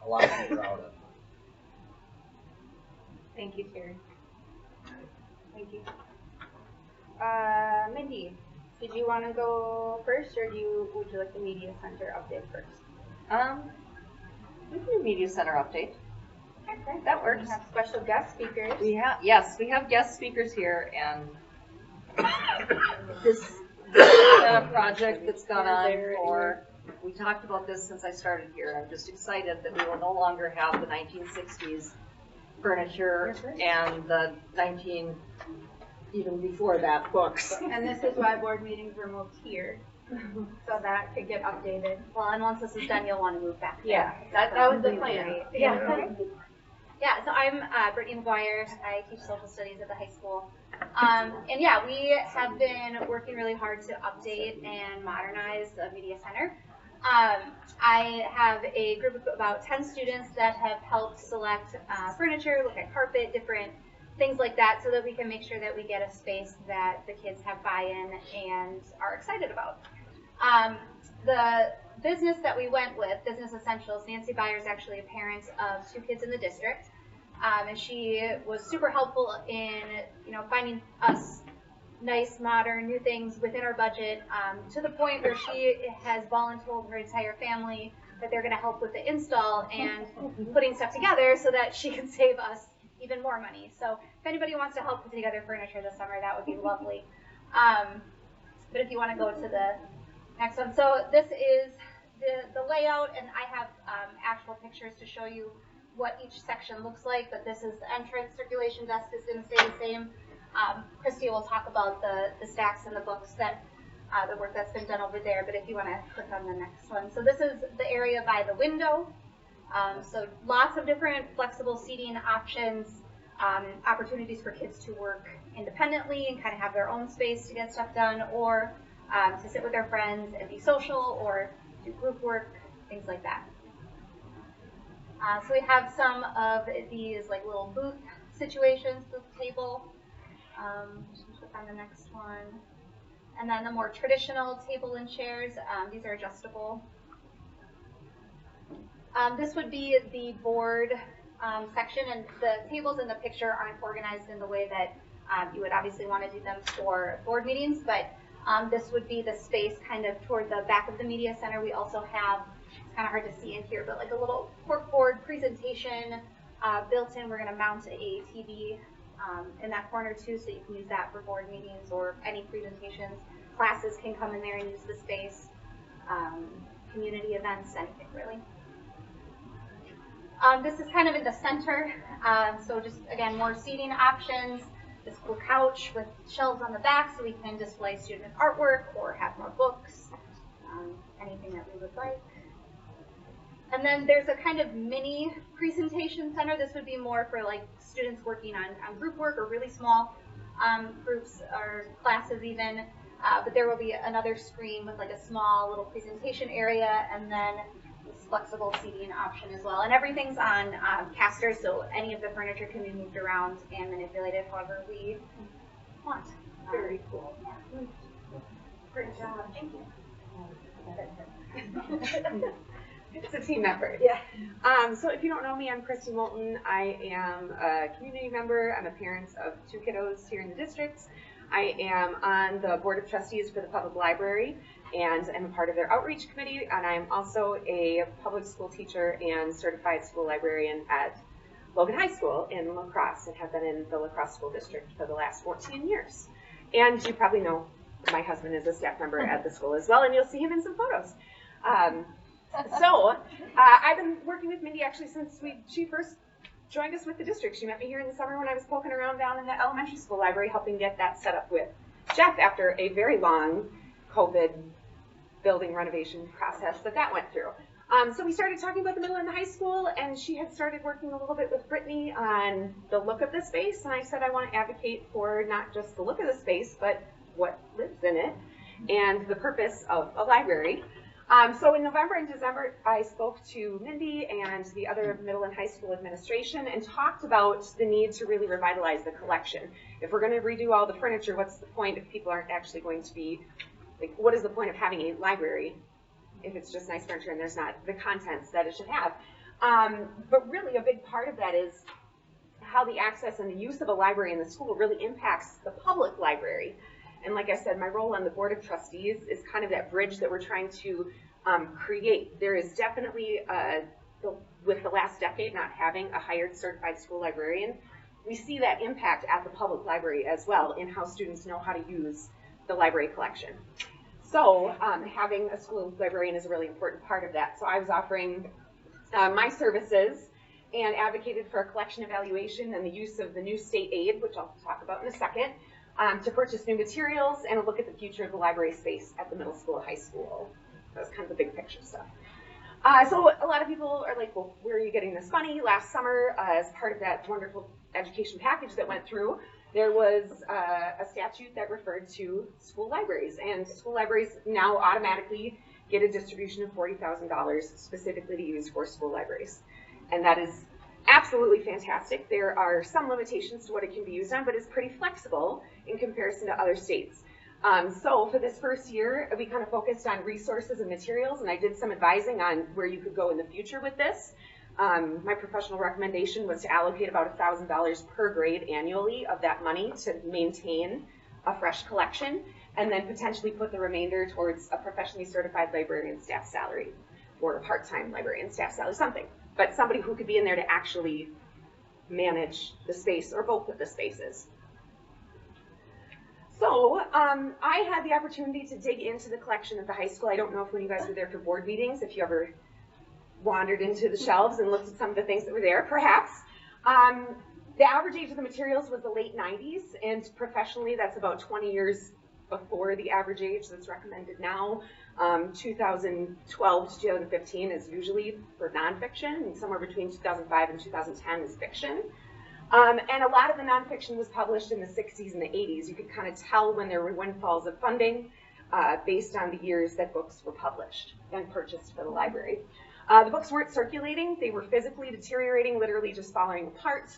a lot to be proud of. Thank you, Terry. Thank you. Mindy, did you want to go first, or would you like the media center update first? We can do media center update. Okay, that works. We have special guest speakers. We have guest speakers here, and this is a project that's gone on for. We talked about this since I started here. I'm just excited that we will no longer have the 1960s furniture and the even before that, books. And this is why board meetings were moved here, so that could get updated. Well, and once this is done, you'll want to move back. Yeah, that was the plan. Yeah. Yeah, so I'm Brittany McGuire. I teach social studies at the high school. And yeah, we have been working really hard to update and modernize the media center. I have a group of about 10 students that have helped select furniture, look at carpet, different things like that, so that we can make sure that we get a space that the kids have buy-in and are excited about. The business that we went with, Business Essentials, Nancy Byers is actually a parent of 2 kids in the district, and she was super helpful in finding us nice, modern, new things within our budget, to the point where she has volunteered her entire family that they're going to help with the install and putting stuff together so that she can save us even more money. So if anybody wants to help put together furniture this summer, that would be lovely. But if you want to go to the next one. So this is the layout, and I have actual pictures to show you what each section looks like, but this is the entrance. Circulation desk is going to stay the same. Christy will talk about the stacks and the books that the work that's been done over there, but if you want to click on the next one. So this is the area by the window. So lots of different flexible seating options, opportunities for kids to work independently and kind of have their own space to get stuff done, or to sit with their friends and be social, or do group work, things like that. So we have some of these like little booth situations, booth table. Click on the next one. And then the more traditional table and chairs, these are adjustable. This would be the board section, and the tables in the picture aren't organized in the way that you would obviously want to do them for board meetings, but this would be the space kind of toward the back of the media center. We also have, it's kind of hard to see in here, but like a little corkboard presentation built in. We're going to mount a TV in that corner too, so you can use that for board meetings or any presentations. Classes can come in there and use the space. Community events, anything really. This is kind of in the center, so just again more seating options. This cool couch with shelves on the back, so we can display student artwork or have more books, anything that we would like. And then there's a kind of mini presentation center. This would be more for like students working on group work or really small groups or classes even. But there will be another screen with like a small little presentation area, and then this flexible seating option as well. And everything's on casters, so any of the furniture can be moved around and manipulated however we want. Very cool. Yeah. Great job. Thank you. It's a team effort. Yeah. So if you don't know me, I'm Christy Moulton. I am a community member. I'm a parent of 2 kiddos here in the district. I am on the Board of Trustees for the Public Library, and I'm a part of their outreach committee, and I'm also a public school teacher and certified school librarian at Logan High School in La Crosse, and have been in the La Crosse School District for the last 14 years. And you probably know my husband is a staff member at the school as well, and you'll see him in some photos. I've been working with Mindy actually since she first joined us with the district. She met me here in the summer when I was poking around down in the elementary school library, helping get that set up with Jeff after a very long COVID building renovation process that went through. So we started talking about the middle and the high school, and she had started working a little bit with Brittany on the look of the space, and I said I want to advocate for not just the look of the space, but what lives in it, and the purpose of a library. So in November and December, I spoke to Mindy and the other middle and high school administration and talked about the need to really revitalize the collection. If we're going to redo all the furniture, what's the point if people aren't actually going to be, like, what is the point of having a library if it's just nice furniture and there's not the contents that it should have? But really a big part of that is how the access and the use of a library in the school really impacts the public library. And like I said, my role on the Board of Trustees is kind of that bridge that we're trying to create. There is definitely, with the last decade not having a hired certified school librarian, we see that impact at the public library as well in how students know how to use the library collection. So having a school librarian is a really important part of that. So I was offering my services and advocated for a collection evaluation and the use of the new state aid, which I'll talk about in a second, to purchase new materials and a look at the future of the library space at the middle school and high school. That was kind of the big picture stuff. So a lot of people are like, well, where are you getting this money? Last summer, as part of that wonderful education package that went through, there was a statute that referred to school libraries, and school libraries now automatically get a distribution of $40,000 specifically to use for school libraries. And that is absolutely fantastic. There are some limitations to what it can be used on, but it's pretty flexible in comparison to other states. So for this first year, we kind of focused on resources and materials, and I did some advising on where you could go in the future with this. My professional recommendation was to allocate about $1,000 per grade annually of that money to maintain a fresh collection, and then potentially put the remainder towards a professionally certified librarian staff salary or a part-time librarian staff salary, something. But somebody who could be in there to actually manage the space or both of the spaces. So I had the opportunity to dig into the collection at the high school. I don't know if when you guys were there for board meetings, if you ever wandered into the shelves and looked at some of the things that were there, perhaps. The average age of the materials was the late 90s, and professionally that's about 20 years before the average age that's recommended now. 2012 to 2015 is usually for nonfiction, and somewhere between 2005 and 2010 is fiction. And a lot of the nonfiction was published in the 60s and the 80s. You could kind of tell when there were windfalls of funding based on the years that books were published and purchased for the library. The books weren't circulating. They were physically deteriorating, literally just falling apart.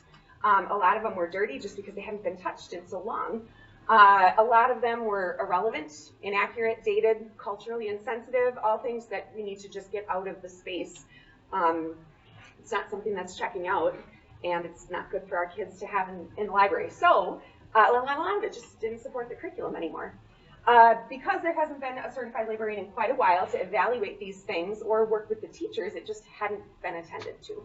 A lot of them were dirty just because they hadn't been touched in so long. A lot of them were irrelevant, inaccurate, dated, culturally insensitive, all things that we need to just get out of the space. It's not something that's checking out, and it's not good for our kids to have in the library. So a lot of it just didn't support the curriculum anymore. Because there hasn't been a certified librarian in quite a while to evaluate these things or work with the teachers, it just hadn't been attended to.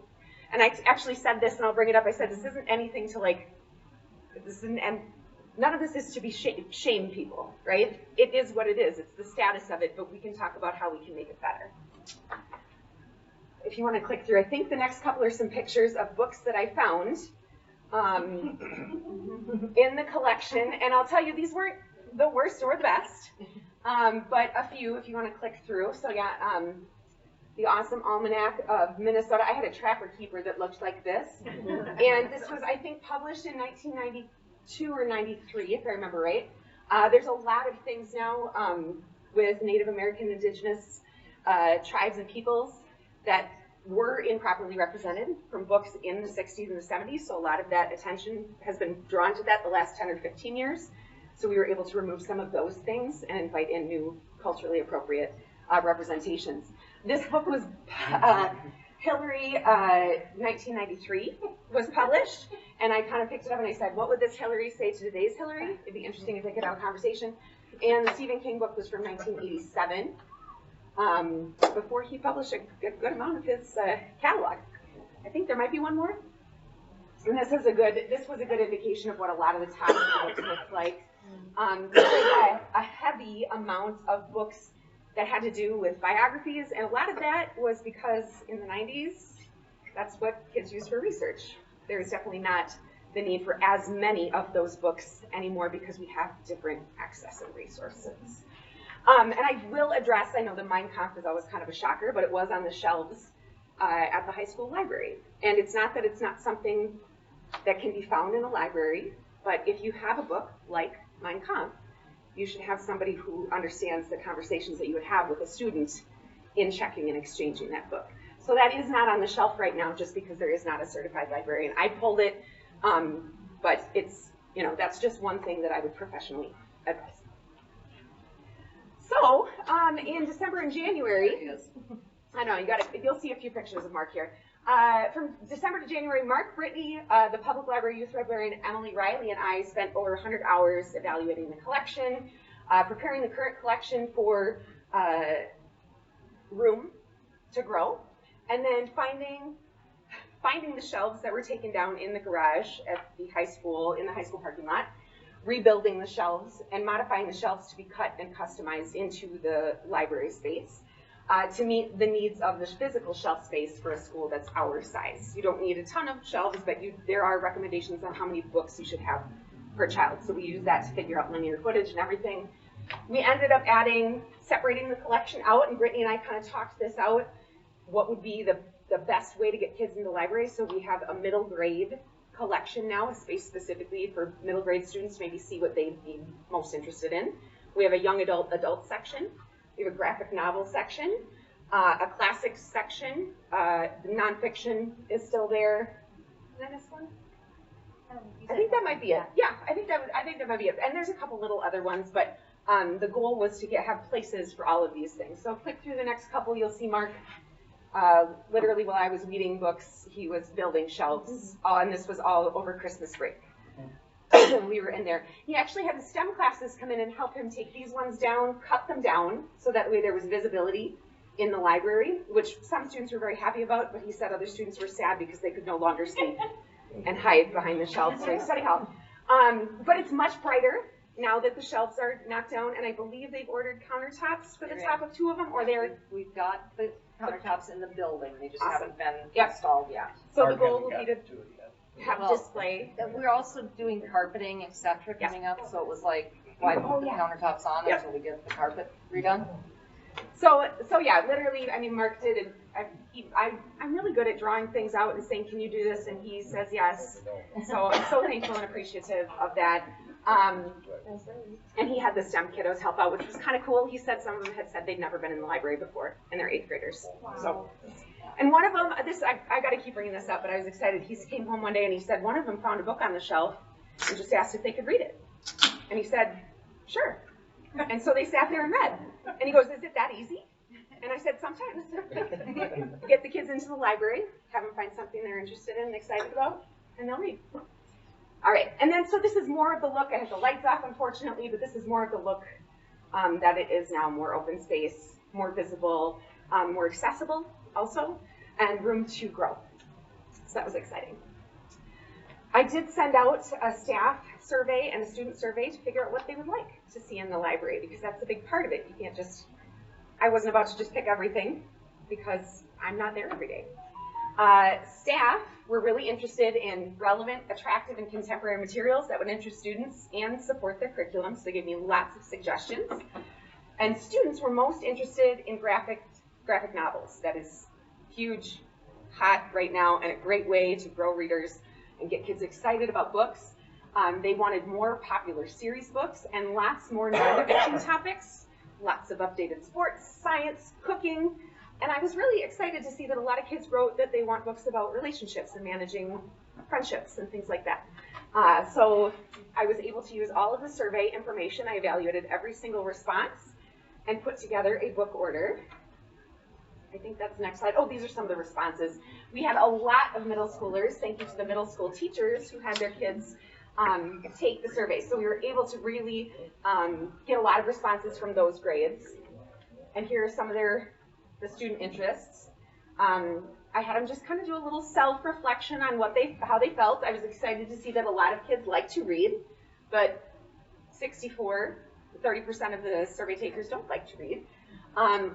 And I actually said this, and I'll bring it up. I said, this isn't anything to and none of this is to be shame people, right? It is what it is. It's the status of it, but we can talk about how we can make it better. If you want to click through, I think the next couple are some pictures of books that I found in the collection. And I'll tell you, these weren't the worst or the best, but a few if you want to click through. So yeah, the Awesome Almanac of Minnesota. I had a Trapper Keeper that looked like this. And this was, I think, published in 1992 or 93, if I remember right. There's a lot of things now with Native American, Indigenous tribes and peoples that were improperly represented from books in the 60s and the 70s. So a lot of that attention has been drawn to that the last 10 or 15 years. So we were able to remove some of those things and invite in new culturally appropriate representations. This book was Hillary 1993 was published, and I kind of picked it up and I said, what would this Hillary say to today's Hillary? It'd be interesting if they could have a conversation. And the Stephen King book was from 1987, before he published a good amount of his catalog. I think there might be one more. And this was a good indication of what a lot of the top books looked like. Really a heavy amount of books that had to do with biographies, and a lot of that was because in the 90s, that's what kids used for research. There's definitely not the need for as many of those books anymore because we have different access and resources. And I will address, I know the Mein Kampf is always kind of a shocker, but it was on the shelves at the high school library. And it's not that it's not something that can be found in a library, but if you have a book like Mein Kampf, you should have somebody who understands the conversations that you would have with a student in checking and exchanging that book. So that is not on the shelf right now just because there is not a certified librarian. I pulled it, but it's, that's just one thing that I would professionally advise. So in December and January, I know, you'll see a few pictures of Mark here. From December to January, Mark Brittany, the Public Library Youth Librarian, Emily Riley, and I spent over 100 hours evaluating the collection, preparing the current collection for room to grow, and then finding the shelves that were taken down in the garage at the high school, in the high school parking lot, rebuilding the shelves and modifying the shelves to be cut and customized into the library space. To meet the needs of the physical shelf space for a school that's our size. You don't need a ton of shelves, but there are recommendations on how many books you should have per child. So we use that to figure out linear footage and everything. We ended up separating the collection out, and Brittany and I kind of talked this out, what would be the best way to get kids in the library. So we have a middle grade collection now, a space specifically for middle grade students to maybe see what they'd be most interested in. We have a young adult section. We have a graphic novel section, a classics section. Nonfiction is still there. Did I miss one? I think that might be it. Yeah, I think that might be it. And there's a couple little other ones, but the goal was to have places for all of these things. So click through the next couple, you'll see Mark. Literally, while I was reading books, he was building shelves, and this was all over Christmas break. We were in there. He actually had the STEM classes come in and help him take these ones down, cut them down, so that way there was visibility in the library, which some students were very happy about, but he said other students were sad because they could no longer sleep and hide behind the shelves during study hall. But it's much brighter now that the shelves are knocked down, and I believe they've ordered countertops for the top of 2 of them, or they're... We've got the countertops in the building, they just Awesome. haven't been Yep. installed yet. So the goal will be to have Well, display. We're also doing carpeting, et cetera, coming up, so it was like, why put the countertops on Yep. until we get the carpet redone? So yeah, literally, I mean, Mark did, and I'm really good at drawing things out and saying, can you do this? And he says yes. So I'm so thankful and appreciative of that. And he had the STEM kiddos help out, which was kind of cool. He said some of them had said they'd never been in the library before, and they're 8th graders. So, and one of them, I got to keep bringing this up, but I was excited. He came home one day and he said one of them found a book on the shelf and just asked if they could read it. And he said, sure. And so they sat there and read. And he goes, is it that easy? And I said, sometimes. Get the kids into the library, have them find something they're interested in and excited about, and they'll read. All right, and then so this is more of the look. I have the lights off, unfortunately, but this is more of the look that it is now. More open space, more visible, more accessible also, and room to grow. So that was exciting. I did send out a staff survey and a student survey to figure out what they would like to see in the library, because that's a big part of it. You can't just, I wasn't about to just pick everything because I'm not there every day. Staff were really interested in relevant, attractive, and contemporary materials that would interest students and support their curriculum, so they gave me lots of suggestions. And students were most interested in graphic novels. That is huge, hot right now, and a great way to grow readers and get kids excited about books. They wanted more popular series books and lots more non-fiction topics, lots of updated sports, science, cooking. And I was really excited to see that a lot of kids wrote that they want books about relationships and managing friendships and things like that. So I was able to use all of the survey information. I evaluated every single response and put together a book order. I think that's the next slide. Oh, these are some of the responses. We had a lot of middle schoolers. Thank you to the middle school teachers who had their kids take the survey. So we were able to really get a lot of responses from those grades. And here are some of the student interests. I had them just kind of do a little self-reflection on how they felt. I was excited to see that a lot of kids like to read, but 30% of the survey takers don't like to read.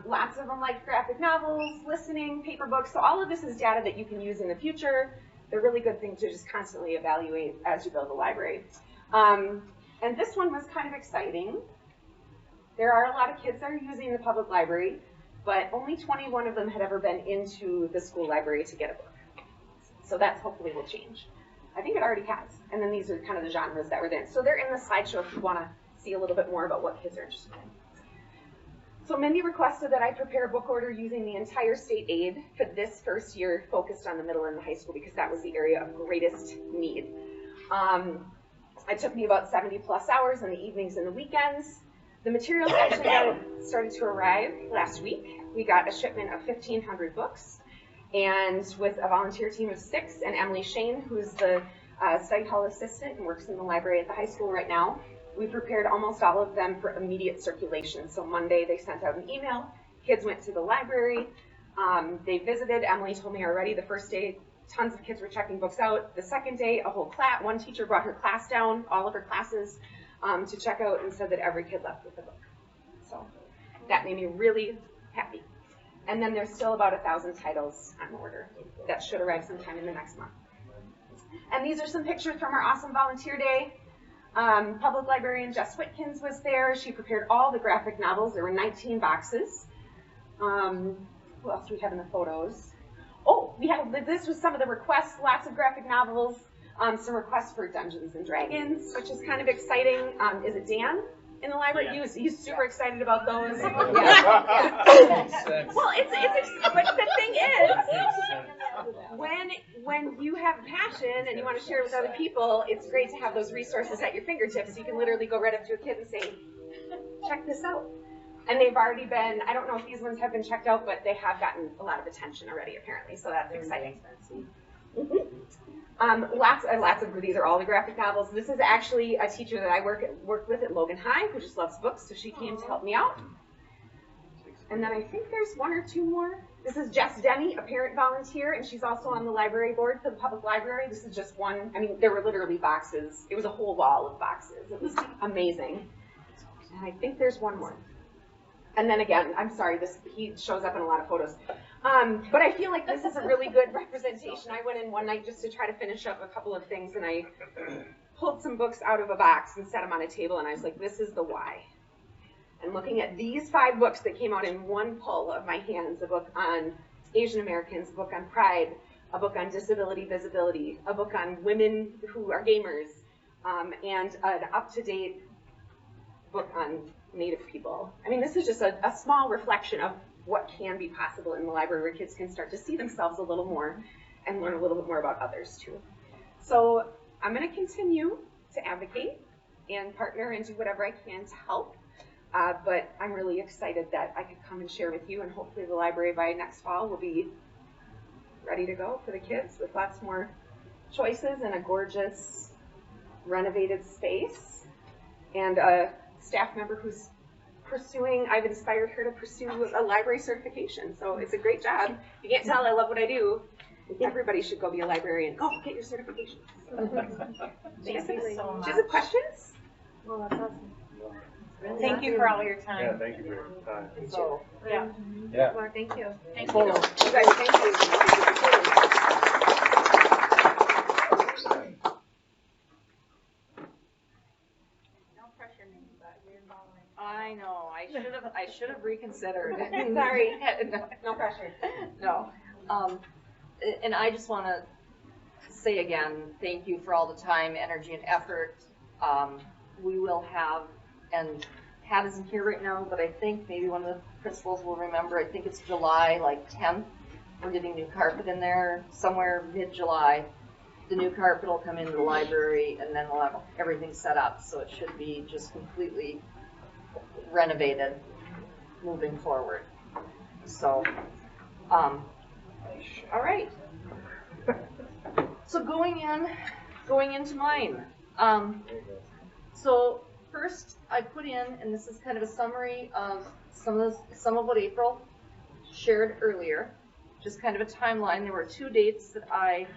Lots of them like graphic novels, listening, paper books. So all of this is data that you can use in the future. They're really good things to just constantly evaluate as you build a library. And this one was kind of exciting. There are a lot of kids that are using the public library, but only 21 of them had ever been into the school library to get a book. So that hopefully will change. I think it already has. And then these are kind of the genres that were there. So they're in the slideshow if you want to see a little bit more about what kids are interested in. So Mindy requested that I prepare a book order using the entire state aid for this first year, focused on the middle and the high school, because that was the area of greatest need. It took me about 70 plus hours in the evenings and the weekends. The materials actually started to arrive last week. We got a shipment of 1,500 books, and with a volunteer team of 6, and Emily Shane, who's the study hall assistant and works in the library at the high school right now, we prepared almost all of them for immediate circulation. So Monday they sent out an email, kids went to the library, they visited. Emily told me already the first day tons of kids were checking books out. The second day, a whole class, one teacher brought her class down, all of her classes, to check out, and said that every kid left with a book. So that made me really happy. And then there's still about 1,000 titles on order that should arrive sometime in the next month. And these are some pictures from our awesome volunteer day. Public librarian Jess Whitkins was there. She prepared all the graphic novels. There were 19 boxes. Who else do we have in the photos? Oh, this was some of the requests, lots of graphic novels, some requests for Dungeons and Dragons, which is kind of exciting. Is it Dan in the library? Yeah. He's super excited about those. Yeah. Well, but the thing is, when you have a passion and you want to share it with other people, it's great to have those resources at your fingertips. You can literally go right up to a kid and say, check this out. And they've already been, I don't know if these ones have been checked out, but they have gotten a lot of attention already, apparently, so that's exciting. Lots of these are all the graphic novels. This is actually a teacher that I worked with at Logan High who just loves books, so she came to help me out. And then I think there's one or two more. This is Jess Demi, a parent volunteer, and she's also on the library board for the public library. This is just one, I mean, there were literally boxes. It was a whole wall of boxes. It was amazing. And I think there's one more. And then again, I'm sorry, he shows up in a lot of photos. But I feel like this is a really good representation. I went in one night just to try to finish up a couple of things, and I pulled some books out of a box and set them on a table, and I was like, this is the why. And looking at these 5 books that came out in one pull of my hands, a book on Asian Americans, a book on pride, a book on disability visibility, a book on women who are gamers, and an up-to-date book on Native people. I mean, this is just a small reflection of what can be possible in the library where kids can start to see themselves a little more and learn a little bit more about others too. So I'm going to continue to advocate and partner and do whatever I can to help. But I'm really excited that I could come and share with you, and hopefully the library by next fall will be ready to go for the kids with lots more choices and a gorgeous renovated space. And a staff member who's I've inspired her to pursue a library certification. So it's a great job. If you can't tell, I love what I do. Everybody should go be a librarian. Go get your certification. Thank you so much. Do you have questions? Well, that's awesome. Thank you for all your time. Yeah, thank you for your time. So, yeah. Yeah. Well, thank you. Thank You guys, thank you. I know, I should have reconsidered. Sorry. No pressure. No. And I just want to say again, thank you for all the time, energy, and effort. We will have, and Pat isn't here right now, but I think maybe one of the principals will remember, I think it's July, like 10th. We're getting new carpet in there, somewhere mid-July. The new carpet will come into the library, and then we'll have everything set up. So it should be just completely renovated moving forward. So, all right. So going into mine. So first I put in, and this is kind of a summary of some of what April shared earlier, just kind of a timeline. There were 2 dates that I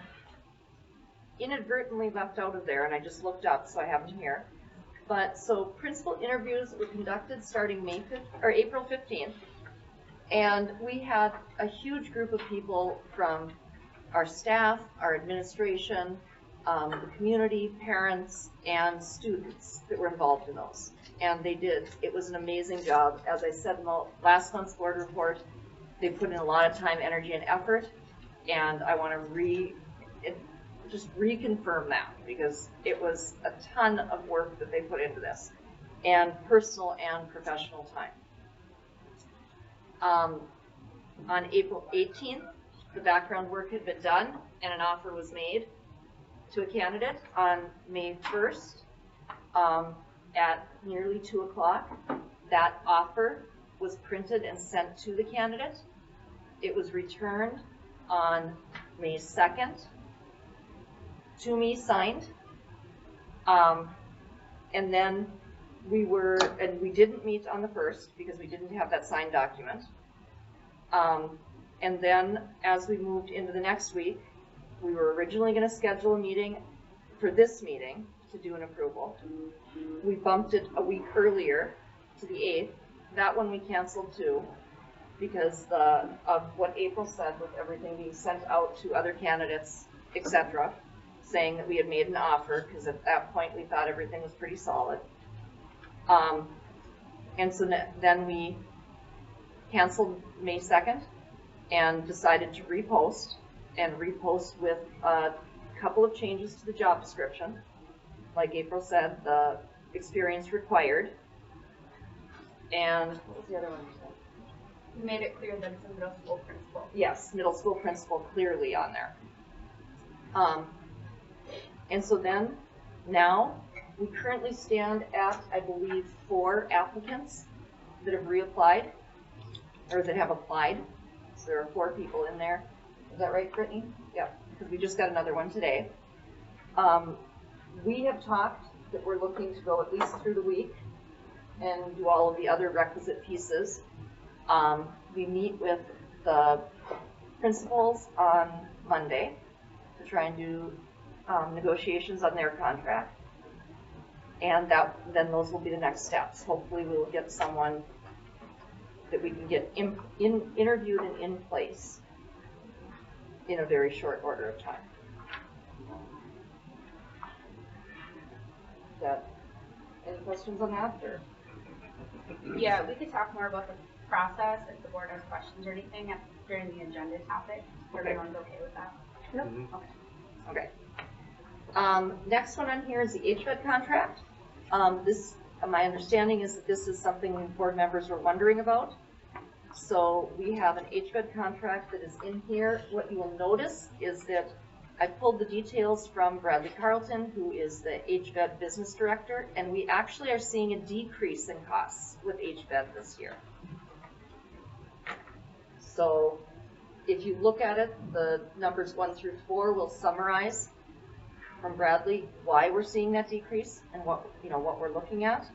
inadvertently left out of there, and I just looked up, so I have them here. But so principal interviews were conducted starting April 15th, and we had a huge group of people from our staff, our administration, the community, parents, and students that were involved in those. And it was an amazing job. As I said in the last month's board report, they put in a lot of time, energy, and effort, and I want to just reconfirm that, because it was a ton of work that they put into this, and personal and professional time. On April 18th, the background work had been done, and an offer was made to a candidate. On May 1st, at nearly 2 o'clock, that offer was printed and sent to the candidate. It was returned on May 2nd to me, signed. And then we didn't meet on the 1st because we didn't have that signed document. And then as we moved into the next week, we were originally going to schedule a meeting for this meeting to do an approval. We bumped it a week earlier to the 8th. That one we canceled too, because of what April said with everything being sent out to other candidates, etc. saying that we had made an offer, because at that point we thought everything was pretty solid. And so then we canceled May 2nd and decided to repost with a couple of changes to the job description. Like April said, the experience required. And what was the other one? We made it clear that it's a middle school principal. Yes, middle school principal clearly on there. And so then, now, we currently stand at, I believe, 4 applicants that have reapplied, or that have applied. So there are 4 people in there. Is that right, Brittany? Yep, because we just got another one today. We have talked that we're looking to go at least through the week and do all of the other requisite pieces. We meet with the principals on Monday to try and do negotiations on their contract. And then those will be the next steps. Hopefully we will get someone that we can get interviewed and in place in a very short order of time. Any questions on that? Or? Yeah, we could talk more about the process if the board has questions or anything during the agenda topic. Everyone's okay with that? Nope. Okay. Next one on here is the HVED contract. My understanding is that this is something board members were wondering about. So we have an HVED contract that is in here. What you will notice is that I pulled the details from Bradley Carlton, who is the HVED business director, and we actually are seeing a decrease in costs with HVED this year. So if you look at it, the numbers 1 through 4 will summarize from Bradley why we're seeing that decrease and what we're looking at.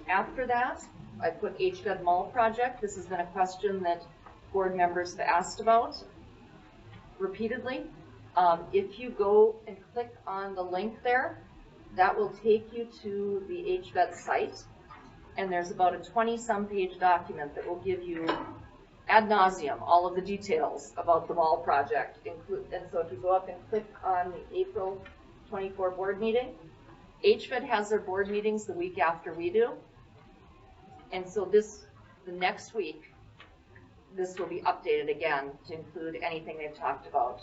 After that, I put HVED Mall project. This has been a question that board members have asked about repeatedly. If you go and click on the link there, that will take you to the HVED site, and there's about a 20-some page document that will give you ad nauseum all of the details about the mall project. And so if you go up and click on the April 24 board meeting, HVED has their board meetings the week after we do. And so the next week, this will be updated again to include anything they've talked about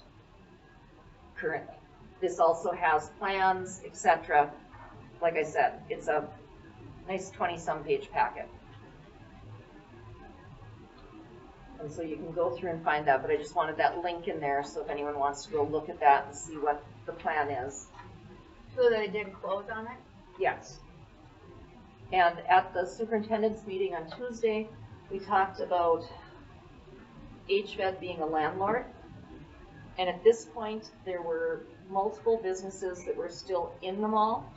currently. This also has plans, etc. Like I said, it's a nice 20-some page packet. And so you can go through and find that, but I just wanted that link in there so if anyone wants to go look at that and see what the plan is. So they did close on it? Yes. And at the superintendent's meeting on Tuesday, we talked about HVED being a landlord. And at this point, there were multiple businesses that were still in the mall,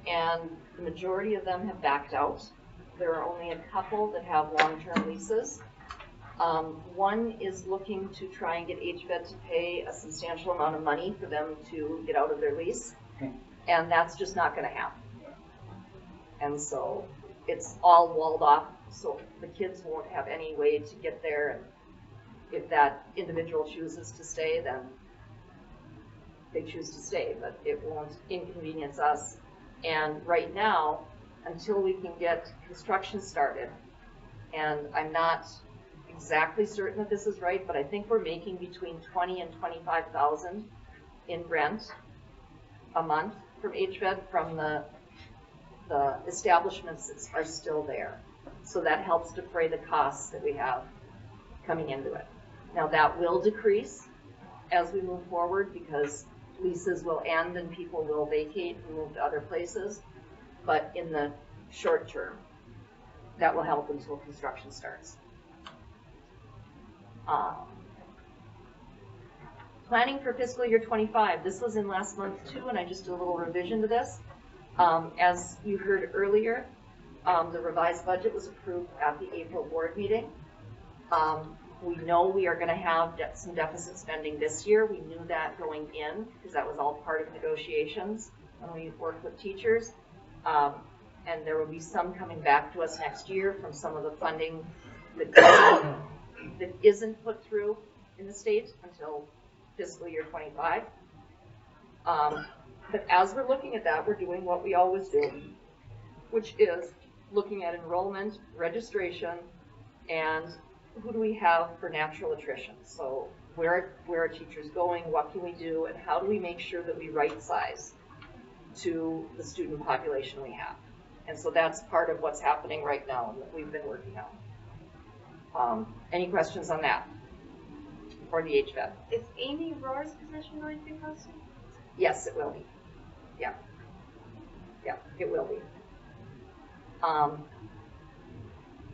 and the majority of them have backed out. There are only a couple that have long-term leases. One is looking to try and get HVED to pay a substantial amount of money for them to get out of their lease, and that's just not going to happen. And so it's all walled off, so the kids won't have any way to get there. And if that individual chooses to stay, then they choose to stay, but it won't inconvenience us. And right now, until we can get construction started, and I'm not exactly certain that this is right, but I think we're making between $20,000 and $25,000 in rent a month from HVED from the establishments that are still there. So that helps defray the costs that we have coming into it. Now that will decrease as we move forward because leases will end and people will vacate and move to other places. But in the short term, that will help until construction starts. Planning for fiscal year 25. This was in last month too, and I just did a little revision to this. As you heard earlier, the revised budget was approved at the April board meeting. We know we are going to have some deficit spending this year. We knew that going in because that was all part of negotiations when we worked with teachers. And there will be some coming back to us next year from some of the funding that that isn't put through in the state until fiscal year 25. But as we're looking at that, we're doing what we always do, which is looking at enrollment, registration, and who do we have for natural attrition. So where are teachers going, what can we do, and how do we make sure that we right size to the student population we have. And so that's part of what's happening right now and that we've been working on. Any questions on that? For the HVET? Is Amy Rohr's position going to be posted? Yes, it will be. Yeah. Yeah, it will be.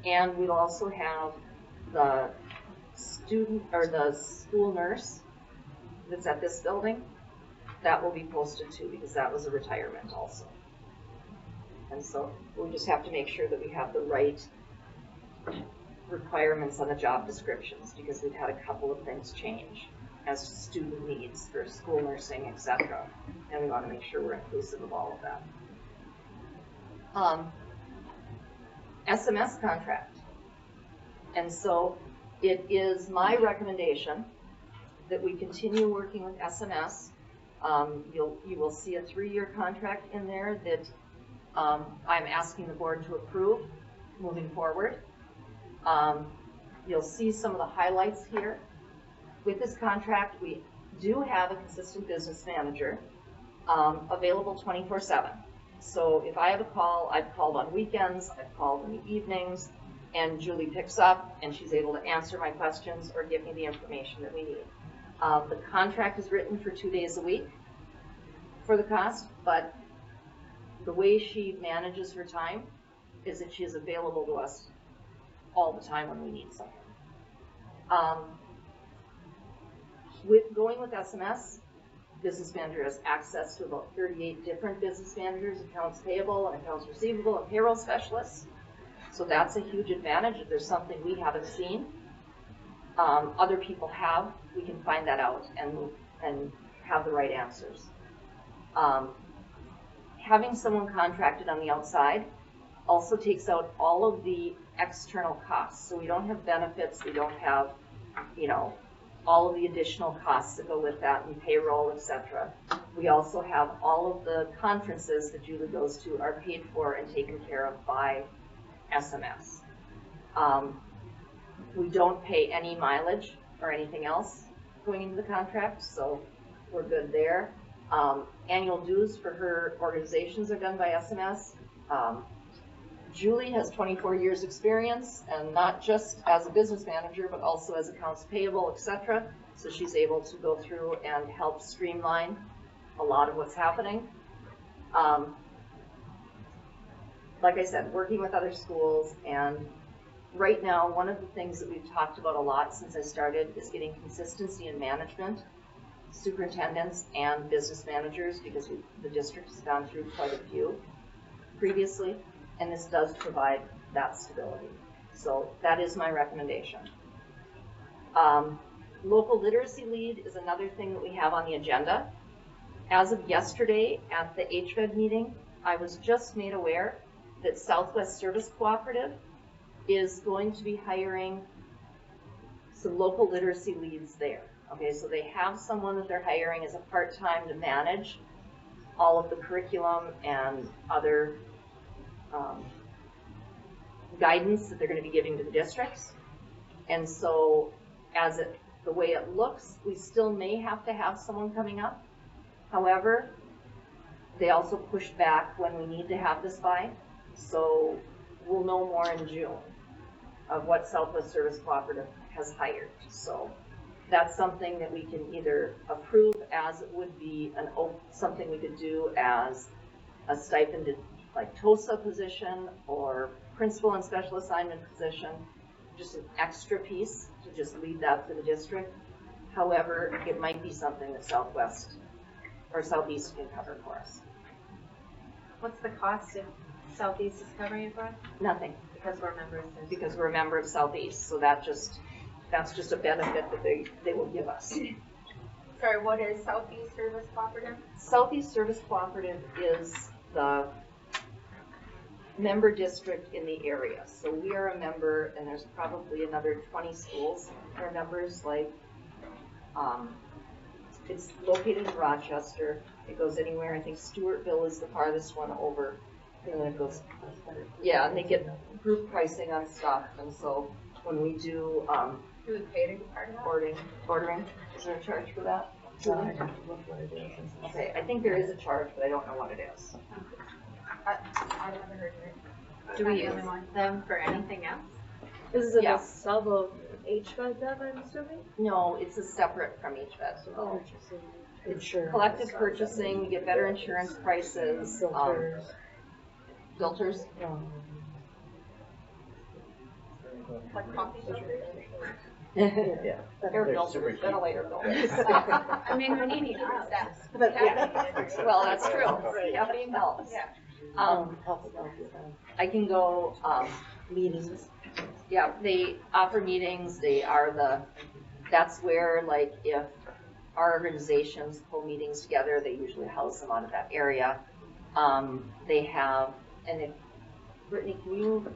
And we'll also have the student or the school nurse that's at this building. That will be posted too, because that was a retirement also. And so we just have to make sure that we have the right requirements on the job descriptions, because we've had a couple of things change as student needs for school nursing, etc. And we want to make sure we're inclusive of all of that. SMS contract. And so it is my recommendation that we continue working with SMS. You will see a 3-year contract in there that I'm asking the board to approve moving forward. You'll see some of the highlights here. With this contract, we do have a consistent business manager available 24/7. So if I have a call, I've called on weekends, I've called in the evenings, and Julie picks up and she's able to answer my questions or give me the information that we need. The contract is written for 2 days a week for the cost, but the way she manages her time is that she is available to us all the time when we need something. With going with SMS, business manager has access to about 38 different business managers, accounts payable and accounts receivable and payroll specialists. So that's a huge advantage. If there's something we haven't seen, other people have, we can find that out and have the right answers. Having someone contracted on the outside also takes out all of the external costs. So we don't have benefits, we don't have, all of the additional costs that go with that and payroll, etc. We also have all of the conferences that Julie goes to are paid for and taken care of by SMS. We don't pay any mileage or anything else going into the contract, so we're good there. Annual dues for her organizations are done by SMS. Julie has 24 years experience, and not just as a business manager, but also as accounts payable, etc. So she's able to go through and help streamline a lot of what's happening. Like I said, working with other schools, and right now, one of the things that we've talked about a lot since I started is getting consistency in management, superintendents and business managers, because the district has gone through quite a few previously. And this does provide that stability. So that is my recommendation. Local literacy lead is another thing that we have on the agenda. As of yesterday at the HVED meeting, I was just made aware that Southwest Service Cooperative is going to be hiring some local literacy leads there. Okay, so they have someone that they're hiring as a part-time to manage all of the curriculum and other guidance that they're going to be giving to the districts. And so the way it looks, we still may have to have someone coming up. However, they also pushed back when we need to have this by. So we'll know more in June of what Southwest Service Cooperative has hired. So that's something that we can either approve as it would be something we could do as a stipended like TOSA position or principal and special assignment position, just an extra piece to just lead that for the district. However, it might be something that Southwest or Southeast can cover for us. What's the cost if Southeast is covering it for us? Nothing. Because we're members. Because we're a member of Southeast, so that's just a benefit that they will give us. Sorry, what is Southeast Service Cooperative? Southeast Service Cooperative is member district in the area. So we are a member, and there's probably another 20 schools that are members, like, it's located in Rochester. It goes anywhere. I think Stewartville is the farthest one over. And then it goes, yeah, and they get group pricing on stuff. And so when we do, Do we pay to be part of that? ordering, is there a charge for that? Okay, I think there is a charge, but I don't know what it is. I've never heard of it. Do we use them for anything else? This is a sub of HVAC, I'm assuming? No, it's a separate from each vet. Oh, It's collective purchasing, you get better insurance prices, filters. Like coffee filters? Yeah. Air filters, ventilator filters. I mean, we need to keep steps. Well, that's true. Caffeine helps. I can go, meetings. Yeah, they offer meetings, that's where, like, if our organizations pull meetings together, they usually house them out of that area. They have, and if, Brittany, can you?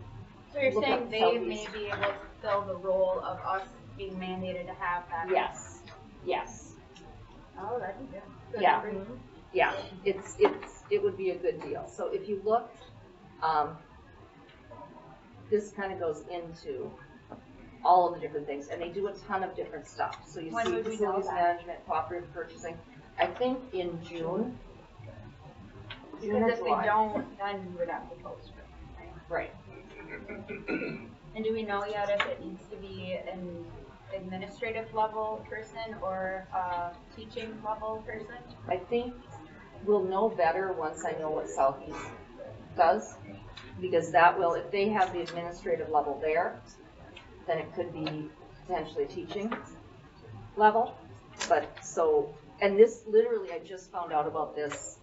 So you're look saying up they Southeast? may be able to fill the role of us being mandated to have that? Yes, yes, Oh, that'd be good. Good Yeah. for you. yeah, it would be a good deal. So if you look, this kind of goes into all of the different things, and they do a ton of different stuff. So you When see would we know facilities that? management, cooperative purchasing, I think in June. Because if we don't, then we would have to post it, right? Right. And do we know yet if it needs to be an administrative level person or a teaching level person? I think we'll know better once I know what Southeast does, because that will, if they have the administrative level there, then it could be potentially teaching level. But so, and this literally, I just found out about this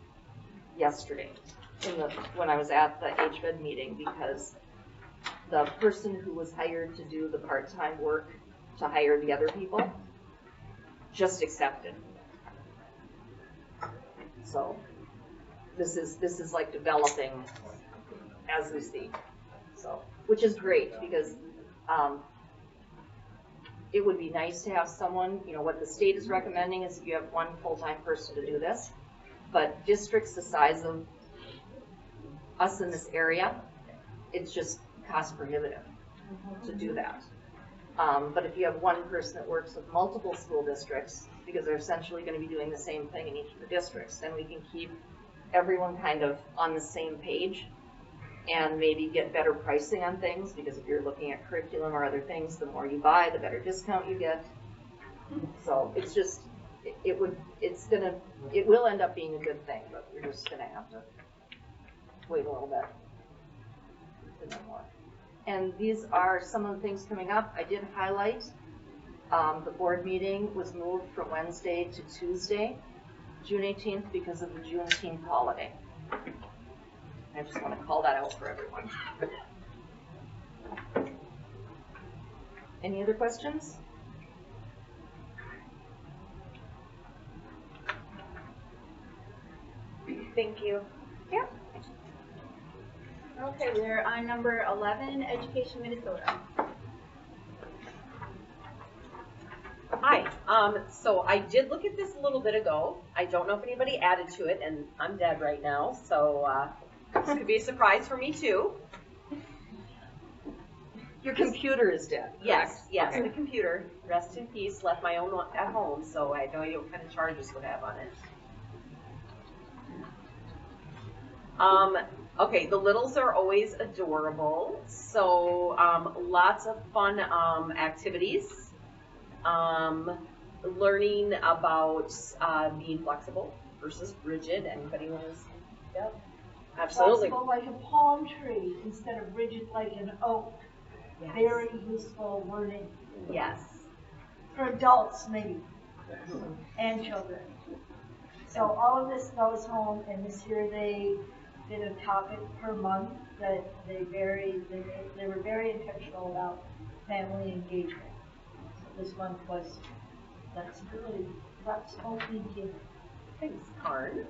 yesterday when I was at the HVED meeting, because the person who was hired to do the part-time work to hire the other people just accepted. So this is like developing as we speak. So, which is great, because it would be nice to have someone, what the state is recommending is you have one full-time person to do this, but districts the size of us in this area, it's just cost prohibitive to do that. But if you have one person that works with multiple school districts, because they're essentially going to be doing the same thing in each of the districts, then we can keep everyone kind of on the same page and maybe get better pricing on things, because if you're looking at curriculum or other things, the more you buy, the better discount you get. So it's just, it will end up being a good thing, but we're just going to have to wait a little bit to know more. And these are some of the things coming up. I did highlight, the board meeting was moved from Wednesday to Tuesday, June 18th, because of the Juneteenth holiday. I just want to call that out for everyone. Any other questions? Thank you. Yeah. Okay, we're on number 11, Education Minnesota. Hi, so I did look at this a little bit ago. I don't know if anybody added to it, and I'm dead right now, so this could be a surprise for me too. Your computer is dead. Yes, yes, Okay. the computer, rest in peace, left my own at home, so I have no idea what kind of charges would have on it. Okay, the littles are always adorable, so lots of fun activities. Learning about being flexible versus rigid. Anybody knows? Yep. Absolutely. Flexible like a palm tree instead of rigid like an oak. Yes. Very useful learning. Yes. For adults maybe, and children. So all of this goes home, and this year they did a topic per month that they were very intentional about family engagement. So this month was, that's opening you. Thanks, Karn.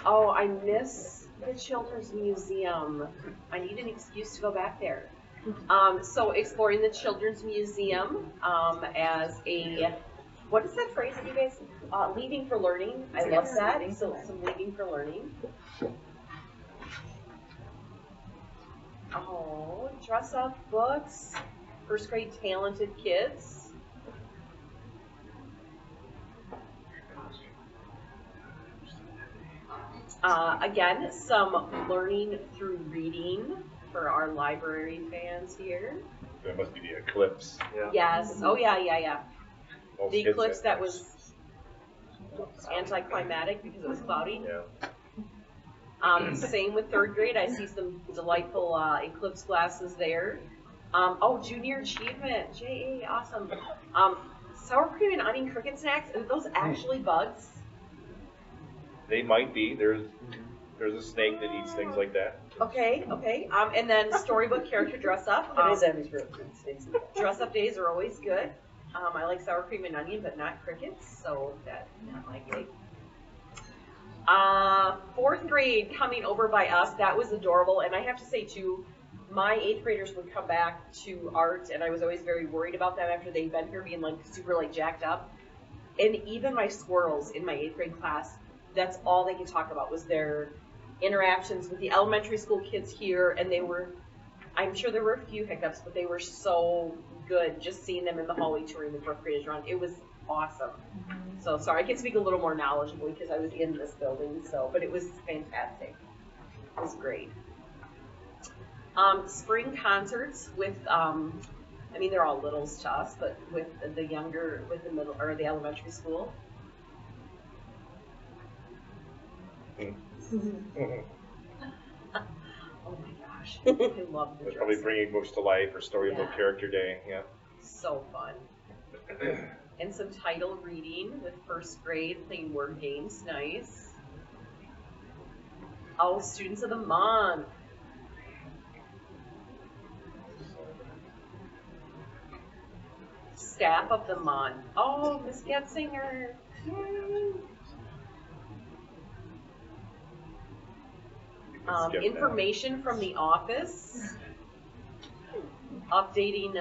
Oh, I miss The Children's Museum. I need an excuse to go back there. So exploring the Children's Museum as a, what is that phrase that you guys, leaving for learning? I love that. So some leaving for learning. Oh, dress up books, first grade talented kids. Again, some learning through reading for our library fans here. That must be the eclipse. Yeah. Yes. Oh yeah, yeah, yeah. Most The kids eclipse have that was anticlimactic because it was cloudy. Yeah. Same with third grade. I see some delightful eclipse glasses there. Oh, junior achievement. JA, awesome. Sour cream and onion cricket snacks. Are those actually bugs? They might be. There's a snake that eats things like that. Okay, okay. And then storybook character dress up. Dress up days are always good. I like sour cream and onion, but not crickets, so that's not likely. Fourth grade coming over by us, that was adorable. And I have to say too, my 8th graders would come back to art, and I was always very worried about them after they'd been here being like super like jacked up. And even my squirrels in my 8th grade class, that's all they could talk about was their interactions with the elementary school kids here, and they were, I'm sure there were a few hiccups, but they were so good just seeing them in the hallway touring the 4th graders around. It was awesome. So sorry, I can speak a little more knowledgeably because I was in this building, so, but it was fantastic. It was great. Spring concerts with, I mean, they're all littles to us, but with the younger, with the middle, or the elementary school. Oh my gosh, I love the They're probably bringing books to life or storybook Yeah. character day. Yeah. So fun. And some title reading with first grade, playing word games, nice. Oh, students of the month. Staff of the month. Oh, Miss Getzinger. Yay. Information from the office. Updating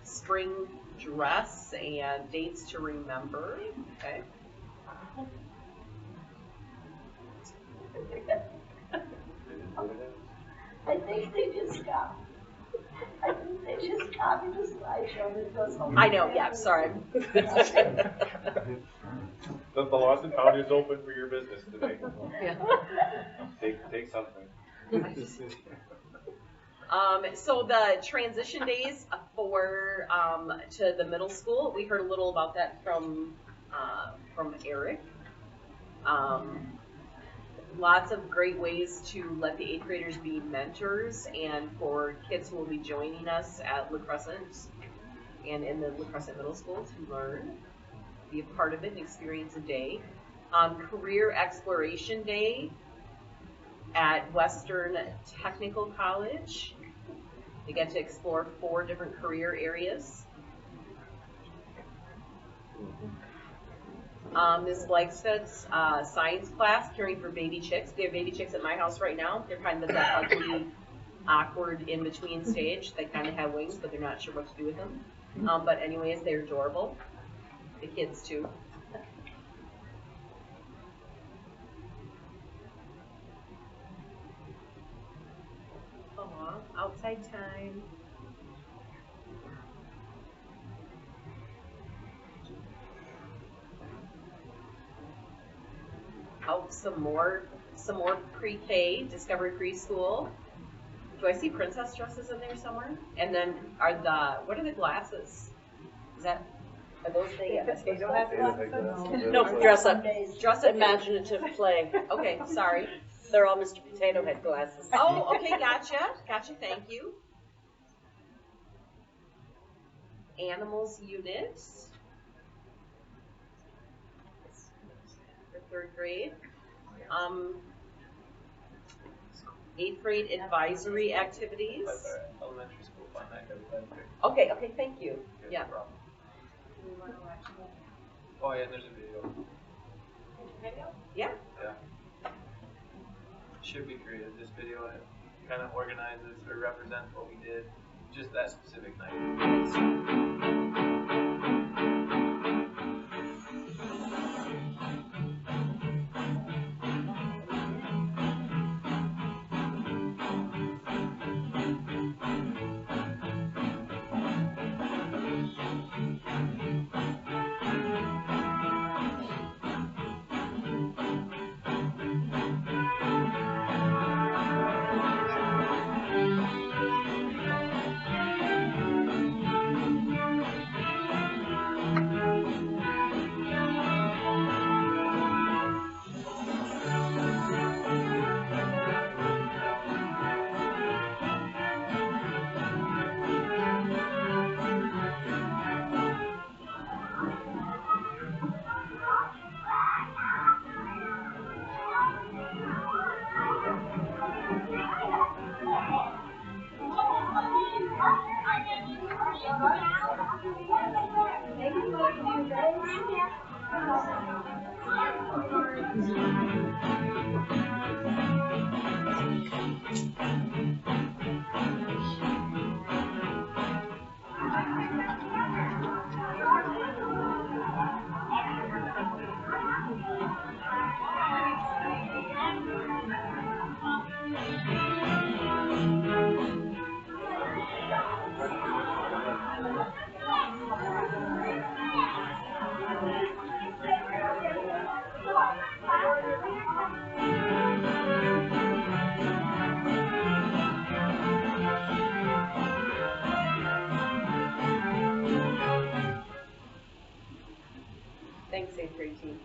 spring dress and dates to remember. Okay. I think they just got. I think they just copied the slideshow that goes home. I know, yeah, sorry. The Lawson County is open for your business today. Yeah. Take something. So the transition days for to the middle school, we heard a little about that from Eric. Lots of great ways to let the 8th graders be mentors, and for kids who will be joining us at La Crescent and in the La Crescent Middle School to learn, be a part of it and experience a day. Career Exploration Day at Western Technical College. They get to explore 4 different career areas. Ms. Blagsted's science class, caring for baby chicks. We have baby chicks at my house right now. They're kind of that ugly, awkward in-between stage. They kind of have wings, but they're not sure what to do with them. But anyways, they're adorable. The kids too. Aw, outside time. Oh, some more pre-K, Discovery Preschool. Do I see princess dresses in there somewhere? And then what are the glasses? Are those the? They don't have glasses? No, dress up. Imaginative play. Okay, sorry. They're all Mr. Potato Head glasses. Oh, okay, gotcha, thank you. Animals unit. For 3rd grade. 8th grade advisory activities. Elementary school fun night. Okay, thank you. Yeah. Oh yeah, there's a video. Yeah. Yeah. should be created. This video kind of organizes or represents what we did just that specific night. Thanks, 8th grade team.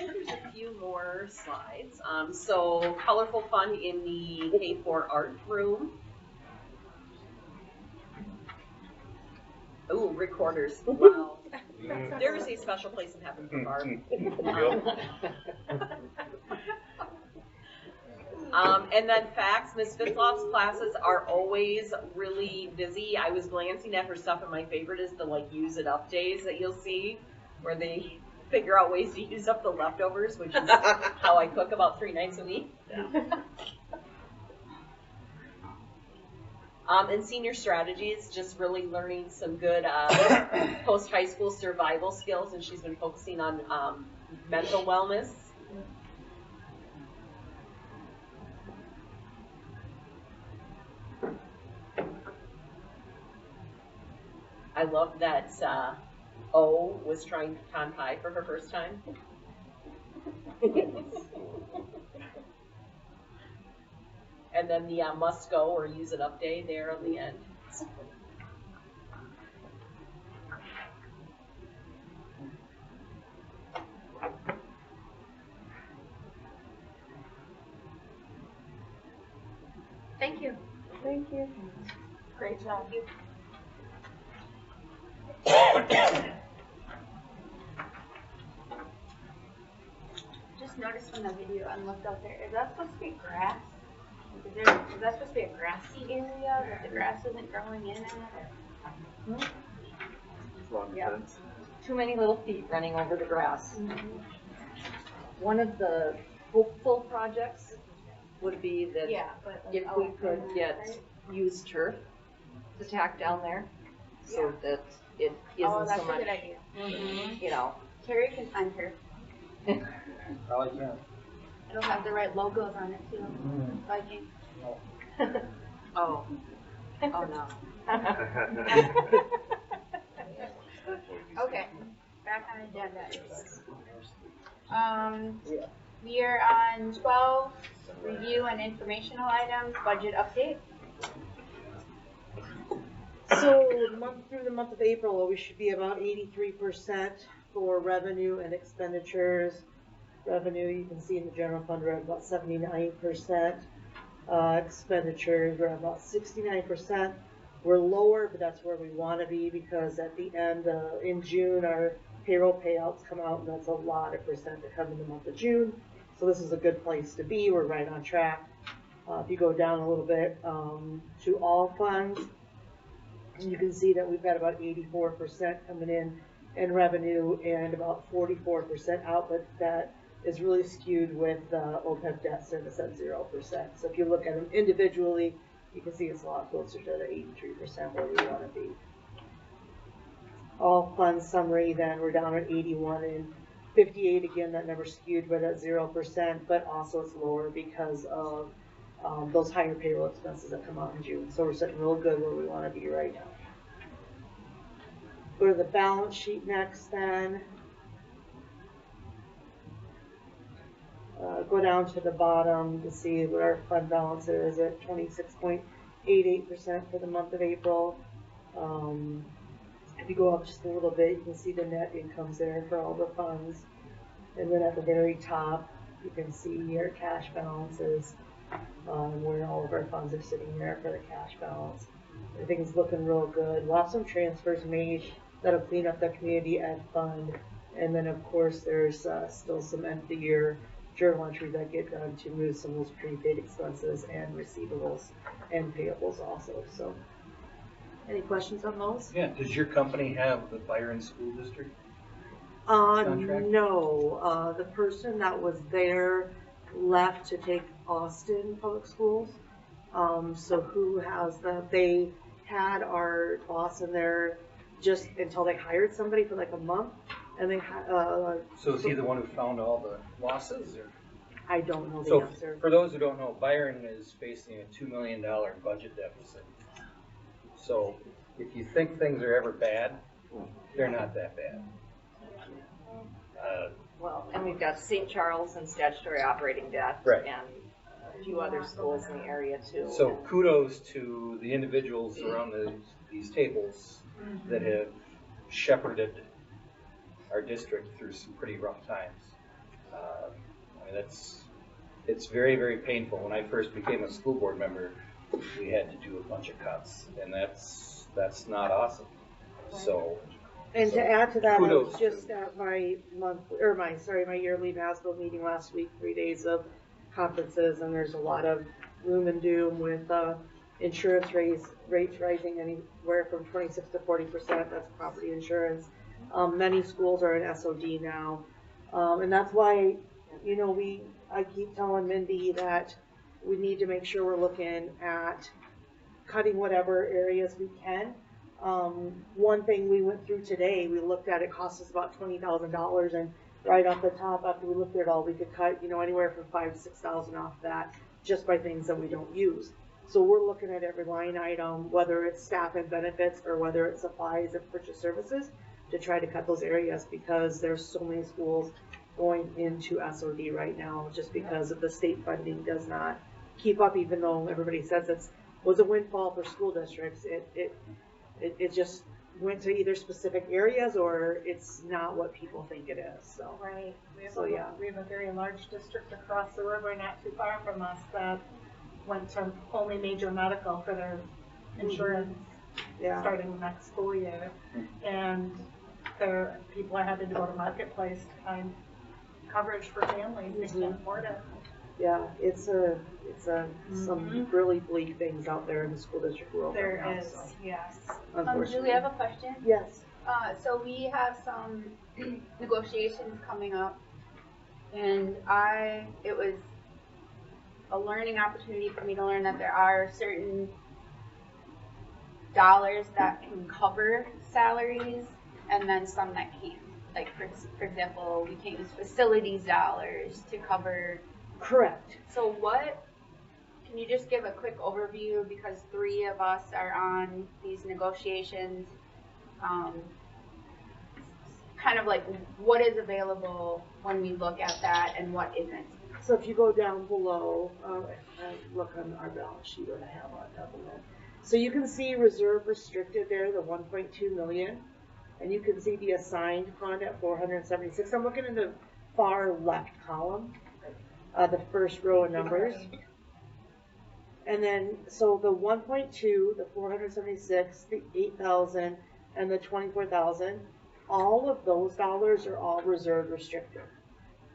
There's a few more slides. So colorful fun in the K4 art room. Ooh, recorders. Wow. There is a special place in heaven for Barb. And then facts, Ms. Fitzloff's classes are always really busy. I was glancing at her stuff, and my favorite is the like use it up days that you'll see, where they figure out ways to use up the leftovers, which is how I cook about 3 nights a week. And senior strategies, just really learning some good post-high school survival skills, and she's been focusing on mental wellness. I love that O was trying pecan pie for her first time. And then the must go or use it up day there on the end. Thank you. Thank you. Great job. Just noticed from the video and looked out there, is that supposed to be grass? Is that supposed to be a grassy area that the grass isn't growing in it? Yeah. Too many little feet running over the grass. One of the hopeful projects would be that if we could get used turf to tack down there, so that it isn't that's so much, a good idea. you know. Carrie can find her. Probably can. It'll have the right logos on it too. Viking. Oh. Oh no. Okay, back on agenda. We are on 12, review and informational items, budget update. So through the month of April, we should be about 83% for revenue and expenditures. Revenue, you can see in the general fund, we're at about 79%. Expenditures, we're at about 69%. We're lower, but that's where we want to be, because at the end, in June, our payroll payouts come out, and that's a lot of percent that come in the month of June. So this is a good place to be. We're right on track. If you go down a little bit to all funds, you can see that we've got about 84% coming in in revenue and about 44% out, but that is really skewed with OPEB debt service at 0%. So if you look at them individually, you can see it's a lot closer to the 83% where we want to be. All funds summary, then we're down at 81 and 58. Again, that number skewed, but at 0%, but also it's lower because of those higher payroll expenses that come out in June. So we're sitting real good where we want to be right now. Go to the balance sheet next then. Go down to the bottom to see what our fund balance is at 26.88% for the month of April. If you go up just a little bit, you can see the net incomes there for all the funds. And then at the very top, you can see our cash balances, where all of our funds are sitting there for the cash balance. Everything's looking real good. We'll have some transfers made that'll clean up the community ed fund. And then of course there's still some end of the year journal entries that get done to move some of those prepaid expenses and receivables and payables also. So any questions on those? Yeah, does your company have the Byron School District contract? No, the person that was there left to take Austin Public Schools. So who has they had our boss in there just until they hired somebody for like a month, and they had. So is he the one who found all the losses, or? I don't know the So answer. for those who don't know, Byron is facing a $2 million budget deficit. So if you think things are ever bad, they're not that bad. Well, and we've got St. Charles and statutory operating debt, Right. and a few other schools in the area too. So kudos to the individuals around these tables that have shepherded our district through some pretty rough times. I mean, it's very, very painful. When I first became a school board member, we had to do a bunch of cuts, and that's not awesome. So. And to add to that, I kudos was just at my my yearly NASBO meeting last week, 3 days of conferences, and there's a lot of gloom and doom with insurance rates rising anywhere from 26 to 40%. That's property insurance. Many schools are in SOD now, and that's why, I keep telling Mindy that we need to make sure we're looking at cutting whatever areas we can. One thing we went through today, we looked at, it cost us about $20,000, and right off the top, after we looked at it all, we could cut, anywhere from $5,000 to $6,000 off that just by things that we don't use. So we're looking at every line item, whether it's staff and benefits or whether it's supplies and purchase services, to try to cut those areas, because there's so many schools going into SOD right now just because of the state funding does not keep up, even though everybody says it was a windfall for school districts. It just went to either specific areas or it's not what people think it is. So right. We have a very large district across the river, not too far from us, that went to only major medical for their insurance starting next school year, and people are having to go to Marketplace to find coverage for families. They can't afford it. Yeah, it's some really bleak things out there in the school district world. There right now, is, so. yes. Unfortunately. Julie, I have a question. Yes. So we have some negotiations coming up, and it was a learning opportunity for me to learn that there are certain dollars that can cover salaries, and then some that can't. Like for example, we can't use facilities dollars to cover. Correct. So can you just give a quick overview, because 3 of us are on these negotiations, kind of like what is available when we look at that and what isn't? So if you go down below, look on our balance sheet, what I have on down below. So you can see reserve restricted there, the 1.2 million, and you can see the assigned fund at 476. I'm looking in the far left column, the first row of numbers. And then, so the 1.2, the 476, the 8,000, and the 24,000, all of those dollars are all reserve restricted.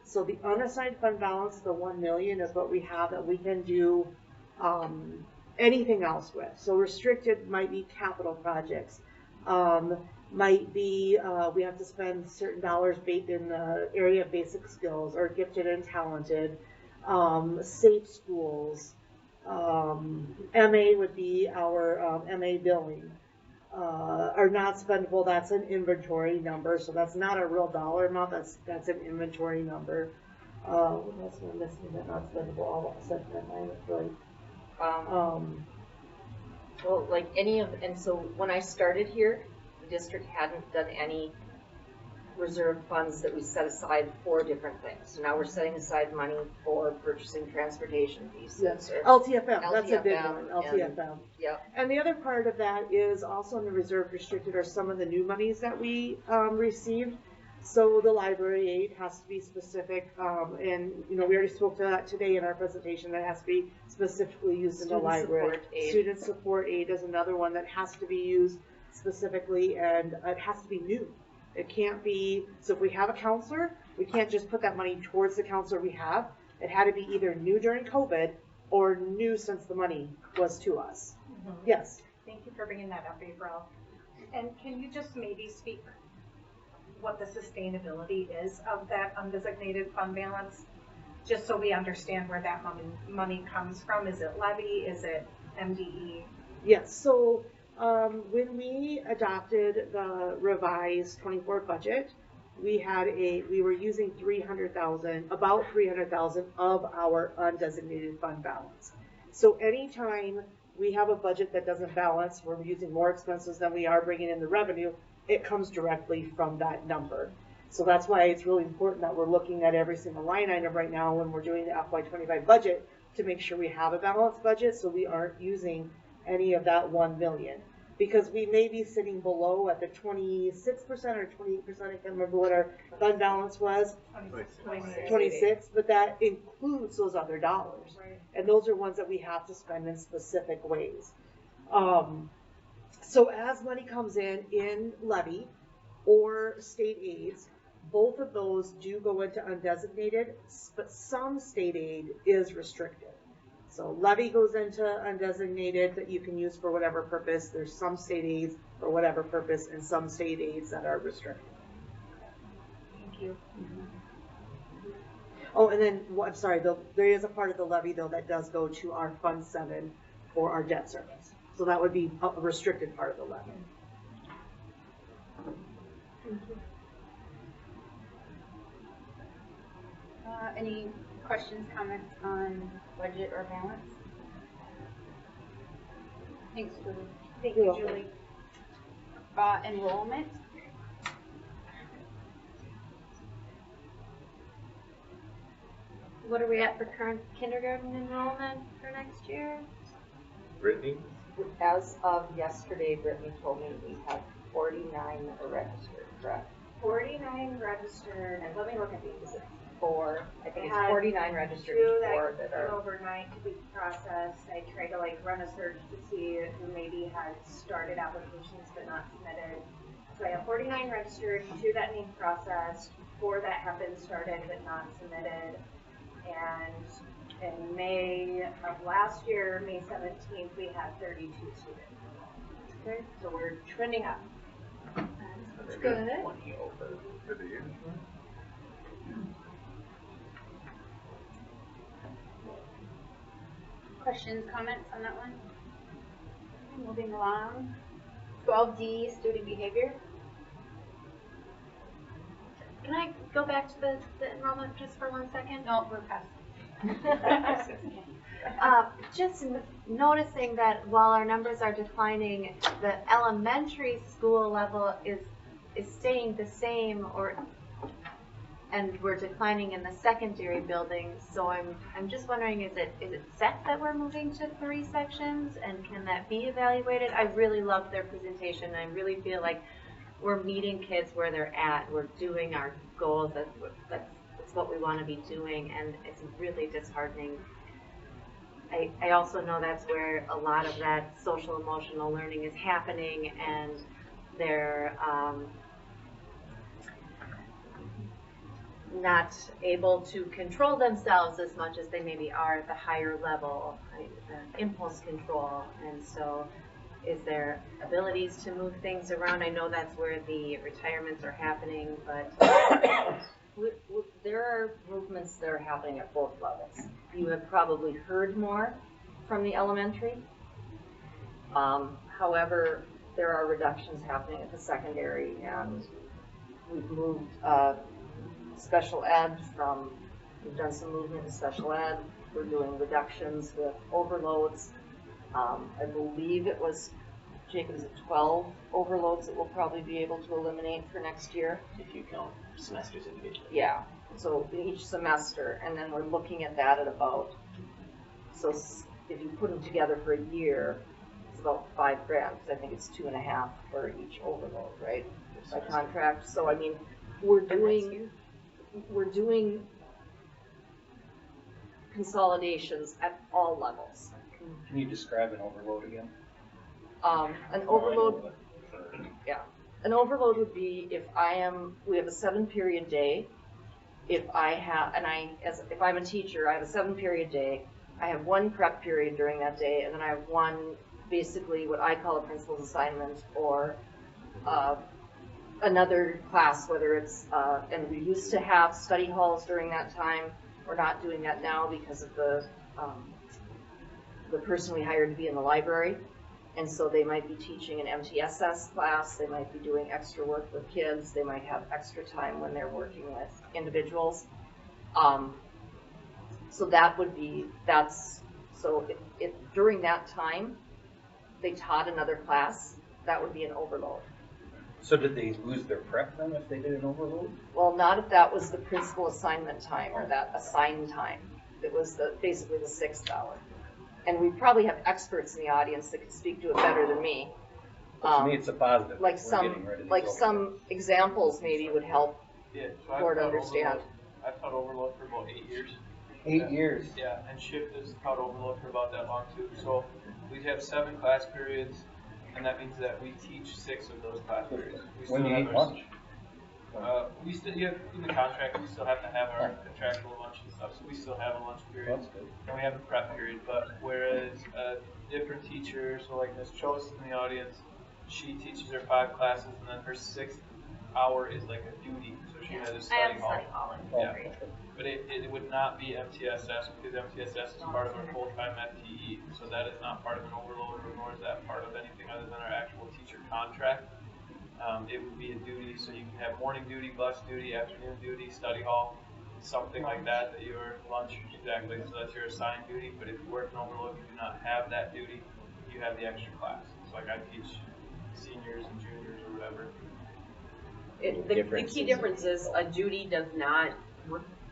So the unassigned fund balance, the 1 million, is what we have that we can do anything else with. So restricted might be capital projects, might be, we have to spend certain dollars in the area of basic skills or gifted and talented, safe schools, MA would be our MA billing. Are not spendable, that's an inventory number, so that's not a real dollar amount, that's an inventory number. What else am I missing that not spendable? All set that line right. Well, like and so when I started here, the district hadn't done any reserve funds that we set aside for different things. So now we're setting aside money for purchasing transportation pieces. Yes, or LTFM, that's a big one, LTFM. Yep. And the other part of that is also in the reserve restricted are some of the new monies that we received. So the library aid has to be specific, and we already spoke to that today in our presentation. That has to be specifically used in the library. Student support aid is another one that has to be used specifically, and it has to be new. It can't be, so if we have a counselor, we can't just put that money towards the counselor we have. It had to be either new during COVID or new since the money was to us. Yes? Thank you for bringing that up, April. And can you just maybe speak what the sustainability is of that undesignated fund balance? Just so we understand where that money comes from. Is it levy? Is it MDE? Yes, so when we adopted the revised 24 budget, we were using about 300,000 of our undesignated fund balance. So anytime we have a budget that doesn't balance, we're using more expenses than we are bringing in the revenue, it comes directly from that number. So that's why it's really important that we're looking at every single line item right now when we're doing the FY25 budget to make sure we have a balanced budget so we aren't using any of that 1 million. Because we may be sitting below at the 26% or 28%, I can't remember what our fund balance was. 26, but that includes those other dollars. Right. And those are ones that we have to spend in specific ways. So as money comes in levy or state aids, both of those do go into undesignated, but some state aid is restricted. So levy goes into undesignated that you can use for whatever purpose. There's some state aids for whatever purpose and some state aids that are restricted. Thank you. Oh, and then, I'm sorry, there is a part of the levy though that does go to our Fund 7 for our debt service. So that would be a restricted part of the levy. Thank you. Any questions, comments on budget or balance? Thanks, Julie. Thank you, Julie. Enrollment. What are we at for current kindergarten enrollment for next year? Brittany? As of yesterday, Brittany told me we have 49 registered, correct? 49 registered. And let me look at these. I think it's had 49 registered. Two Four that are came overnight to be processed. I tried to run a search to see who maybe had started applications but not submitted. So I have 49 registered, 2 that need processed, 4 that have been started but not submitted. And in May of last year, May 17th, we had 32 students. Okay, so we're trending up. That's good. 20 over for the year. Questions, comments on that one? Moving along. 12D, student behavior. Can I go back to the enrollment just for 1 second? No, we're past. Just noticing that while our numbers are declining, the elementary school level is staying the same, and we're declining in the secondary buildings. So I'm just wondering, is it set that we're moving to 3 sections, and can that be evaluated? I really loved their presentation. I really feel like we're meeting kids where they're at. We're doing our goals. That's what we want to be doing, and it's really disheartening. I also know that's where a lot of that social emotional learning is happening, and they're not able to control themselves as much as they maybe are at the higher level, impulse control. And so Is there abilities to move things around? I know that's where the retirements are happening, but There are movements that are happening at both levels. You have probably heard more from the elementary. However, there are reductions happening at the secondary, and we've moved special ed we've done some movement in special ed. We're doing reductions with overloads. I believe it was, Jacob, is it 12 overloads that we'll probably be able to eliminate for next year? If you count semesters individually. Yeah, so in each semester, and then we're looking at that at about, so if you put them together for a year, it's about $5,000, because I think it's 2.5 for each overload, right? By contract. So I mean, we're doing consolidations at all levels. Can you describe an overload again? An overload, yeah. An overload would be if we have a 7-period day. If I'm a teacher, I have a 7-period day. I have one prep period during that day, and then I have one, basically what I call a principal's assignment, or another class, whether it's, and we used to have study halls during that time. We're not doing that now because of the person we hired to be in the library. And so they might be teaching an MTSS class, they might be doing extra work with kids, they might have extra time when they're working with individuals. So that would be, if during that time they taught another class, that would be an overload. So did they lose their prep then if they did an overload? Well, not if that was the principal assignment time or that assigned time. It was basically the 6th hour. And we probably have experts in the audience that can speak to it better than me. To me, it's a positive. Like some examples maybe would help Lord understand. I've taught overload for about 8 years. 8 years? Yeah, and shift has taught overload for about that long too. So we have 7 class periods, and that means that we teach 6 of those class periods. When do you eat lunch? We still, in the contract, we still have to have our contractual lunch and stuff, so we still have a lunch period. That's good. And we have a prep period, but whereas a different teacher, so like Ms. Chose in the audience, she teaches her 5 classes, and then her 6th hour is like a duty, so she has a study hall. Yeah. But it would not be MTSS, because MTSS is part of our full-time FTE, so that is not part of an overload, nor is that part of anything other than our actual teacher contract. It would be a duty, so you can have morning duty, bus duty, afternoon duty, study hall, something like that your lunch, exactly, so that's your assigned duty. But if you work an overload, you do not have that duty, you have the extra class. It's like I teach seniors and juniors or whatever. The key difference is a duty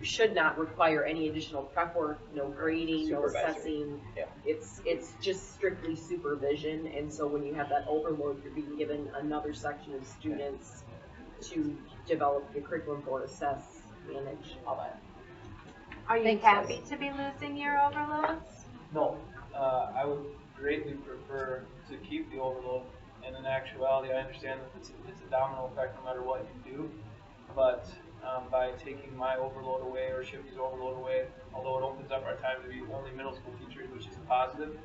should not require any additional prep work, no grading, no assessing. Yeah. It's just strictly supervision, and so when you have that overload, you're being given another section of students to develop the curriculum for, assess, manage, all that. Are you happy to be losing your overloads? No, I would greatly prefer to keep the overload, and in actuality, I understand that it's a domino effect no matter what you do, but by taking my overload away or Shifty's overload away, although it opens up our time to be only middle school teachers, which is positive,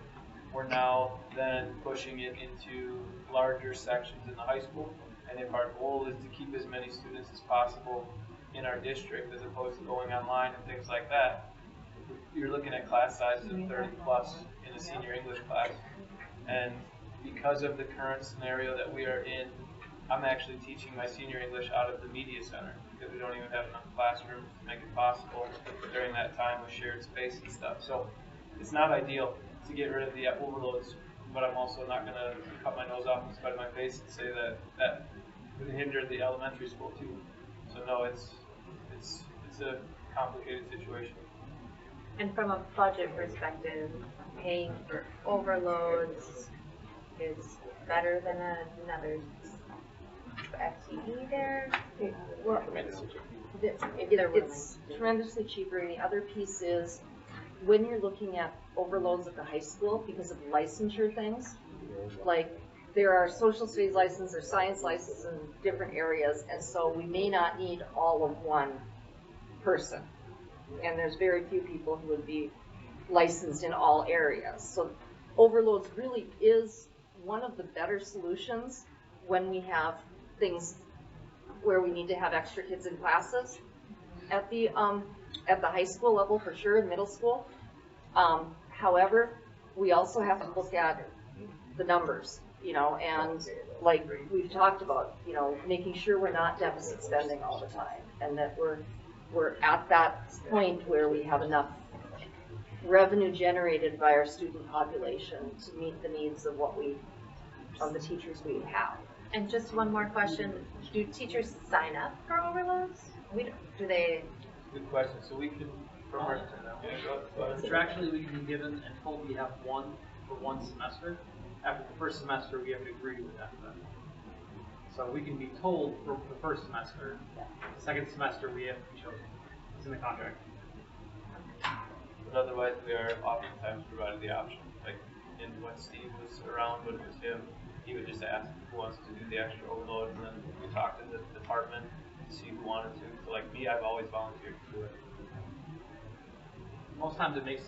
we're now then pushing it into larger sections in the high school. And if our goal is to keep as many students as possible in our district as opposed to going online and things like that, you're looking at class sizes of 30 plus in a senior English class. And because of the current scenario that we are in, I'm actually teaching my senior English out of the media center because we don't even have enough classrooms to make it possible during that time with shared space and stuff. So it's not ideal to get rid of the overloads, but I'm also not going to cut my nose off and spite my face and say that would hinder the elementary school too. So no, it's a complicated situation. And from a budget perspective, paying for overloads is better than another FTE there? Well, it's tremendously cheaper, and the other piece is when you're looking at overloads at the high school because of licensure things, like there are social studies licenses or science licenses in different areas, and so we may not need all of one person. And there's very few people who would be licensed in all areas. So overloads really is one of the better solutions when we have things where we need to have extra kids in classes at the high school level for sure, and middle school. However, we also have to look at the numbers, and like we've talked about, making sure we're not deficit spending all the time, and that we're at that point where we have enough revenue generated by our student population to meet the needs of the teachers we have. And just one more question, do teachers sign up for overloads? Do they? Good question. So we can, contractually we can be given and told we have one for one semester. After the first semester, we have to agree with that. So we can be told for the first semester. Second semester, we have to be chosen. It's in the contract. But otherwise, we are oftentimes provided the option. Like, when Steve was around, when it was him, he would just ask who wants to do the extra overload, and then we talked to the department to see who wanted to. So like me, I've always volunteered to do it. Most times it makes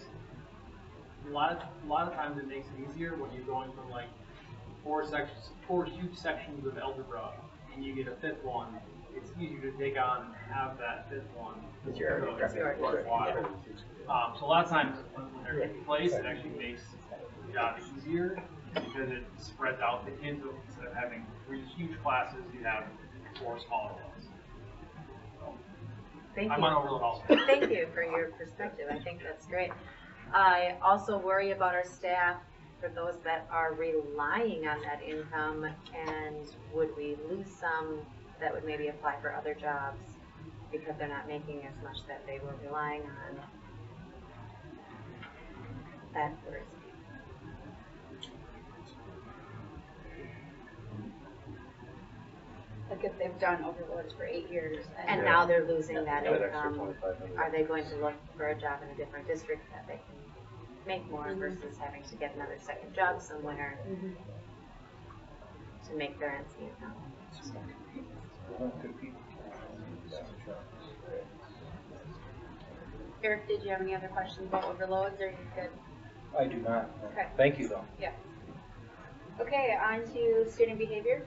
a lot of times it makes it easier when you're going from like four huge sections of algebra and you get a fifth one. It's easier to take on and have that fifth one. So a lot of times when they're taking place, it actually makes the job easier because it spreads out the kids. Instead of having 3 huge classes, you have 4 smaller ones. Thank I'm you. on overload also. Thank you for your perspective. I think that's great. I also worry about our staff, for those that are relying on that income, and would we lose some that would maybe apply for other jobs because they're not making as much that they were relying on. That worries me. Like if they've done overloads for 8 years. And now they're losing that income, are they going to look for a job in a different district that they can make more versus having to get another second job somewhere to make their ends meet now? Eric, did you have any other questions about overloads, or are you good? I do not. Okay. Thank you, though. Yeah. Okay, on to student behavior.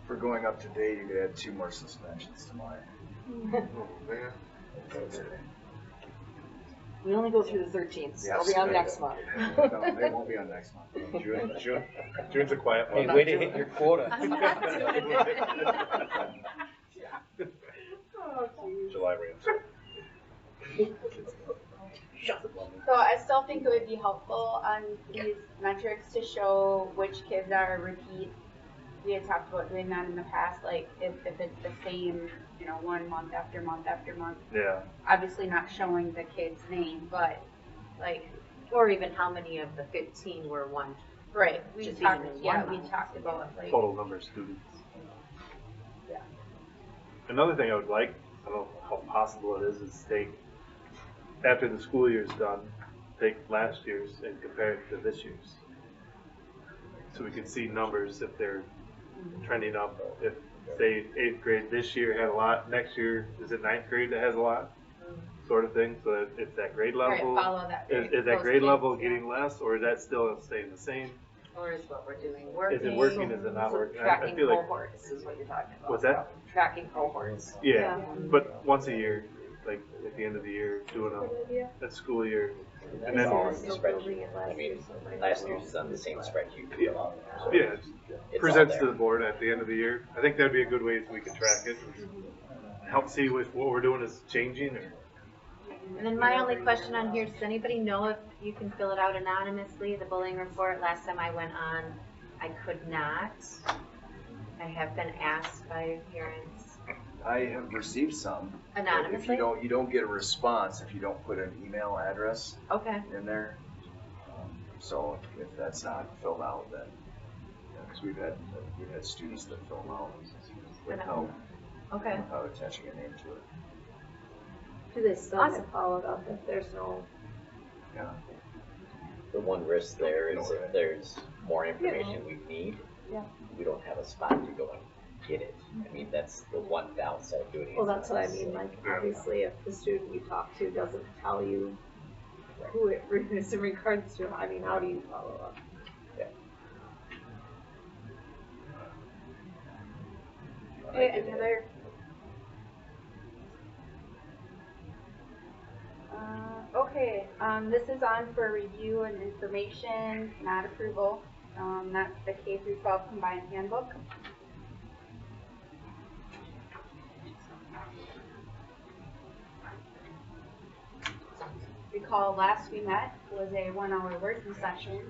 For going up to date, you could add 2 more suspensions to mine. We only go through the 13th, so Yes, I'll be on they next will. month. No, they won't be on next month. June's a quiet Hey, one. way to hit your quota. July rains. So I still think it would be helpful on these metrics to show which kids are repeat. We had talked about doing that in the past, like if it's the same, 1 month after month after month. Yeah. Obviously not showing the kid's name, but like. Or even how many of the 15 were one. Right, we Just talked, even in yeah, one we month. talked about like. Total number of students. Yeah. Another thing I would like, I don't know how possible it is take, after the school year's done, take last year's and compare it to this year's. So we can see numbers if they're trending up. If, say, 8th grade this year had a lot, next year, is it 9th grade that has a lot? Sort of thing, so that if that grade level, Right, follow that grade, is that those grade kids, level yeah. getting less, or is that still staying the same? Or is what we're doing working? Is it working, is it not working? I Tracking feel like, cohorts is what you're talking about. what's that? Tracking cohorts. Yeah, but once a year, like at the end of the year, doing a school year, and then It's all on the spreadsheet. I mean, last year's is on the same spreadsheet. yeah, It's presents all to there. the board at the end of the year. I think that'd be a good way so we can track it, help see if what we're doing is changing or. And then my only question on here, does anybody know if you can fill it out anonymously, the bullying report? Last time I went on, I could not. I have been asked by parents. I have received some. but Anonymously? If you don't get a response if you don't put an email address Okay. in there. So if that's not filled out, then, because we've had students that fill them out without attaching a name to it. Do they still get followed up if there's no? Yeah. The one risk there is if there's more information we need, Yeah. we don't have a spot to go and get it. I mean, that's the one downside of doing it. Well, that's what I mean, like, obviously, if the student you talk to doesn't tell you who it is in regards to, I mean, how do you follow up? Okay, another. Okay, this is on for review and information, not approval. That's the K through 12 combined handbook. Recall last we met was a 1-hour working session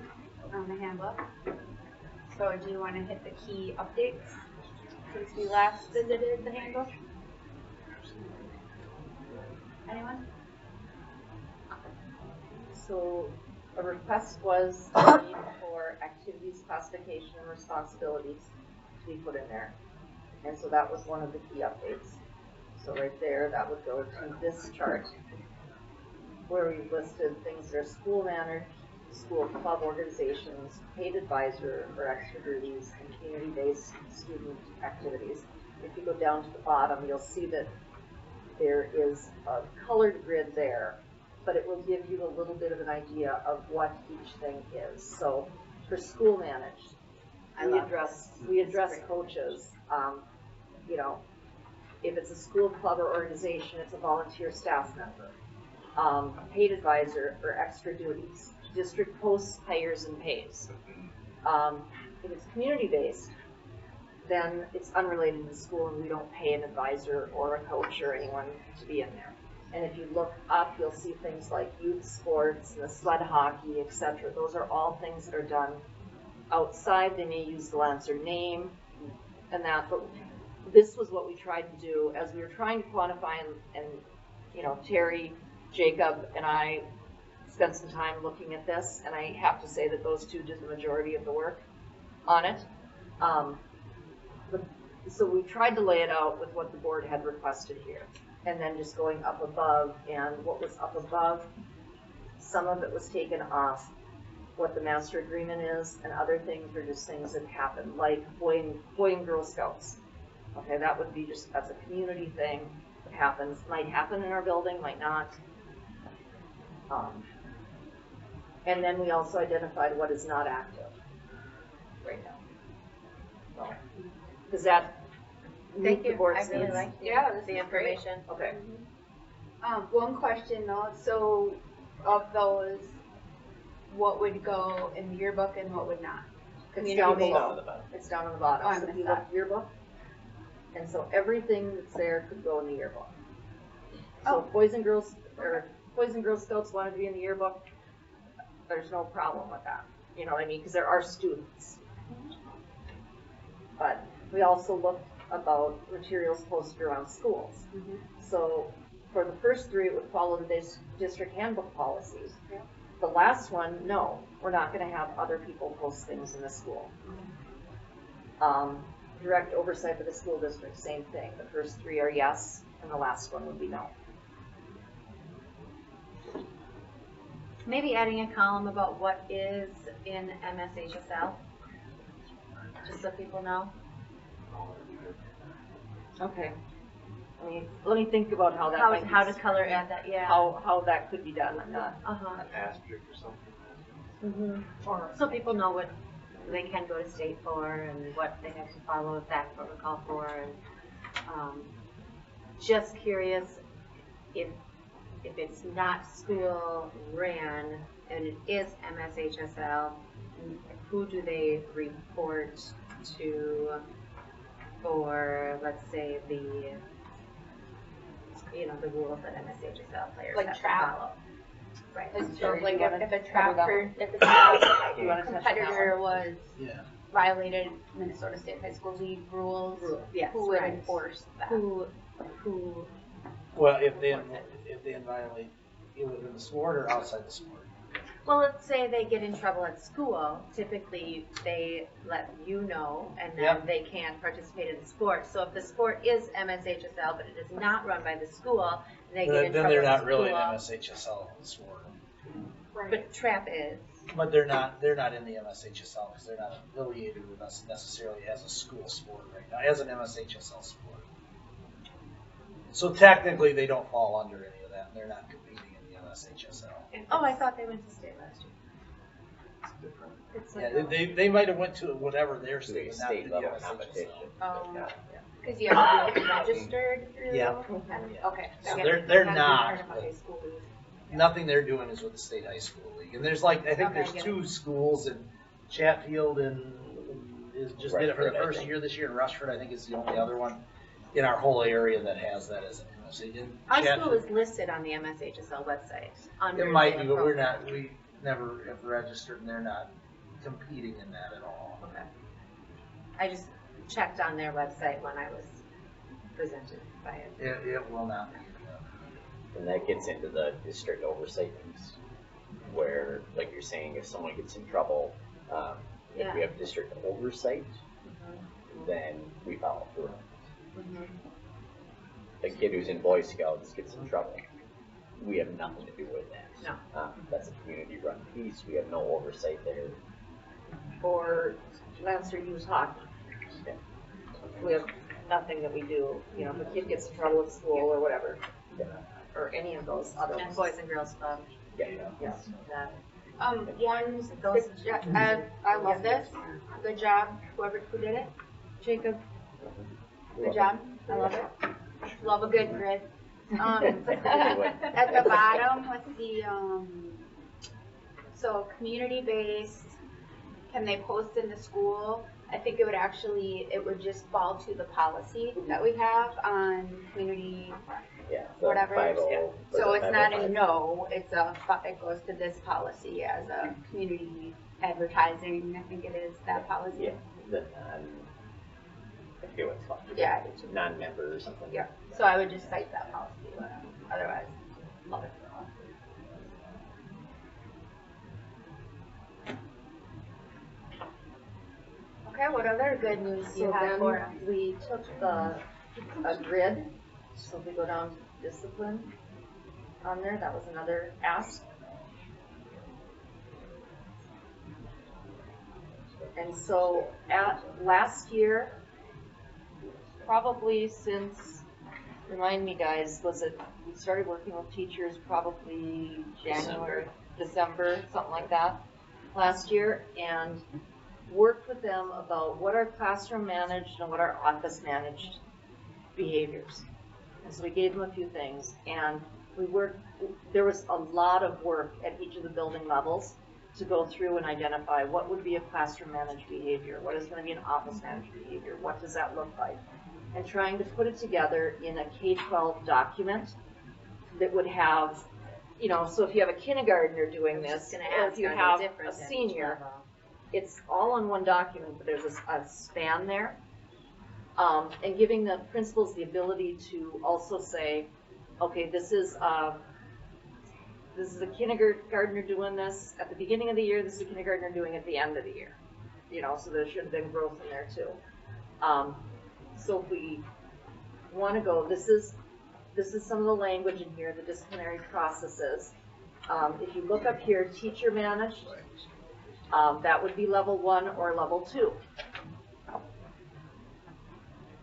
on the handbook. So do you want to hit the key updates since we last visited the handbook? Anyone? So a request was made for activities, classification, and responsibilities to be put in there. And so that was one of the key updates. So right there, that would go to this chart where we listed things that are school managed, school club organizations, paid advisor or extra duties, and community-based student activities. If you go down to the bottom, you'll see that there is a colored grid there, but it will give you a little bit of an idea of what each thing is. So for school managed, we address coaches. You know, if it's a school club or organization, it's a volunteer staff member. Paid advisor or extra duties. District posts, hires, and pays. If it's community-based, then it's unrelated to school and we don't pay an advisor or a coach or anyone to be in there. And if you look up, you'll see things like youth sports, and the sled hockey, etc. Those are all things that are done outside. They may use the Lancer name and that, but this was what we tried to do as we were trying to quantify and you know, Terry, Jacob, and I spent some time looking at this, and I have to say that those two did the majority of the work on it. So we tried to lay it out with what the board had requested here, and then just going up above, and what was up above, some of it was taken off what the master agreement is, and other things are just things that happen, like Boy and Girl Scouts. Okay, that would be just, that's a community thing that happens, might happen in our building, might not. And then we also identified what is not active right now. So, does that Thank meet you. the board's I really needs? like Yeah, this the is great. information. Okay. One question though, so of those, what would go in the yearbook and what would not? It's down Community-based? below. It's down on the bottom. Oh, I So if missed you that. look yearbook, and so everything that's there could go in the yearbook. So if Boys and Girl Scouts wanted to be in the yearbook, there's no problem with that. You know what I mean? Because there are students. But we also looked about materials posted around schools. So for the first three, it would follow the district handbook policies. The last one, no, we're not going to have other people post things in the school. Direct oversight of the school district, same thing. The first three are yes, and the last one would be no. Maybe adding a column about what is in MSHSL, just so people know. Okay. Let me think about how that might be. How to color add that, yeah. How that could be done. I'm not. Uh-huh. An asterisk or something. So people know what they can go to state for and what they have to follow that protocol for. And just curious if it's not school ran and it is MSHSL, who do they report to for, let's say, the rules that MSHSL players Like have to trap? follow? Right. So like if a competitor was violated Minnesota State High School League rules, Yes, who would right. enforce that? Who Well, if they violate either within the sport or outside the sport. Well, let's say they get in trouble at school. Typically, they let you know, and then Yep. they can't participate in the sport. So if the sport is MSHSL, but it is not run by the school, and they get in Then trouble they're at not really an school. MSHSL sport. But TRAP is. But they're not in the MSHSL because they're not affiliated with us necessarily as a school sport right now, as an MSHSL sport. So technically, they don't fall under any of that, and they're not competing in the MSHSL. Oh, I thought they went to state last year. It's like Yeah, they might have went to whatever their state, but not State to the level MSHSL. competition. because you have to be registered through. Yeah. Okay. So Yeah. they're Not not. part of a high school league. Nothing they're doing is with the state high school league, and there's like I think Okay, I there's get 2 schools in Chatfield and is just did it for the Rushford, I first think. year this year. And Rushford, I think, is the only other one in our whole area that has that as an MSHSL. Our school is listed on the MSHSL website. Under It might the be, but we're program. not. We never have registered, and they're not competing in that at all. Okay. I just checked on their website when I was presented by it. It will not be. And that gets into the district oversight piece, where, like you're saying, if someone gets in trouble, if we have district oversight, then we follow through. A kid who's in Boy Scouts gets in trouble, we have nothing to do with that. No. That's a community-run piece. We have no oversight there. Or Lancer Youth Hockey. Yeah. We have nothing that we do, you know, if a kid gets in trouble at school or whatever. Yeah. Or any of those other And ones. Boys and Girls Club. Yeah. Yes. That. I love this. Good job, who did it. Jacob. Good job. I love it. Love a good grid. At the bottom with the, so community-based, can they post in the school? I think it would just fall to the policy that we have on community, Yeah. whatever. 50, So it's not a 505. no, it goes to this policy as a community advertising, I think it is, that policy. Yeah. The I forget what it's called. Yeah. It's a non-member or something. Yeah, so I would just cite that policy, but otherwise, love it. Okay, what other good news do you So have then for us? we took a grid, so if we go down to discipline on there, that was another ask. And so last year, probably since, remind me guys, we started working with teachers probably December, something like that, last year, and worked with them about what are classroom managed and what are office managed behaviors. And so we gave them a few things, and there was a lot of work at each of the building levels to go through and identify what would be a classroom managed behavior, what is going to be an office managed behavior, what does that look like, and trying to put it together in a K-12 document that would have, so if you have a kindergartner doing this, or if you have a senior, it's all in one document, but there's a span there. And giving the principals the ability to also say, okay, this is a kindergartner doing this at the beginning of the year, this is a kindergartner doing it at the end of the year. So there should have been growth in there too. So if we want to go, this is some of the language in here, the disciplinary processes. If you look up here, teacher managed, that would be level 1 or level 2.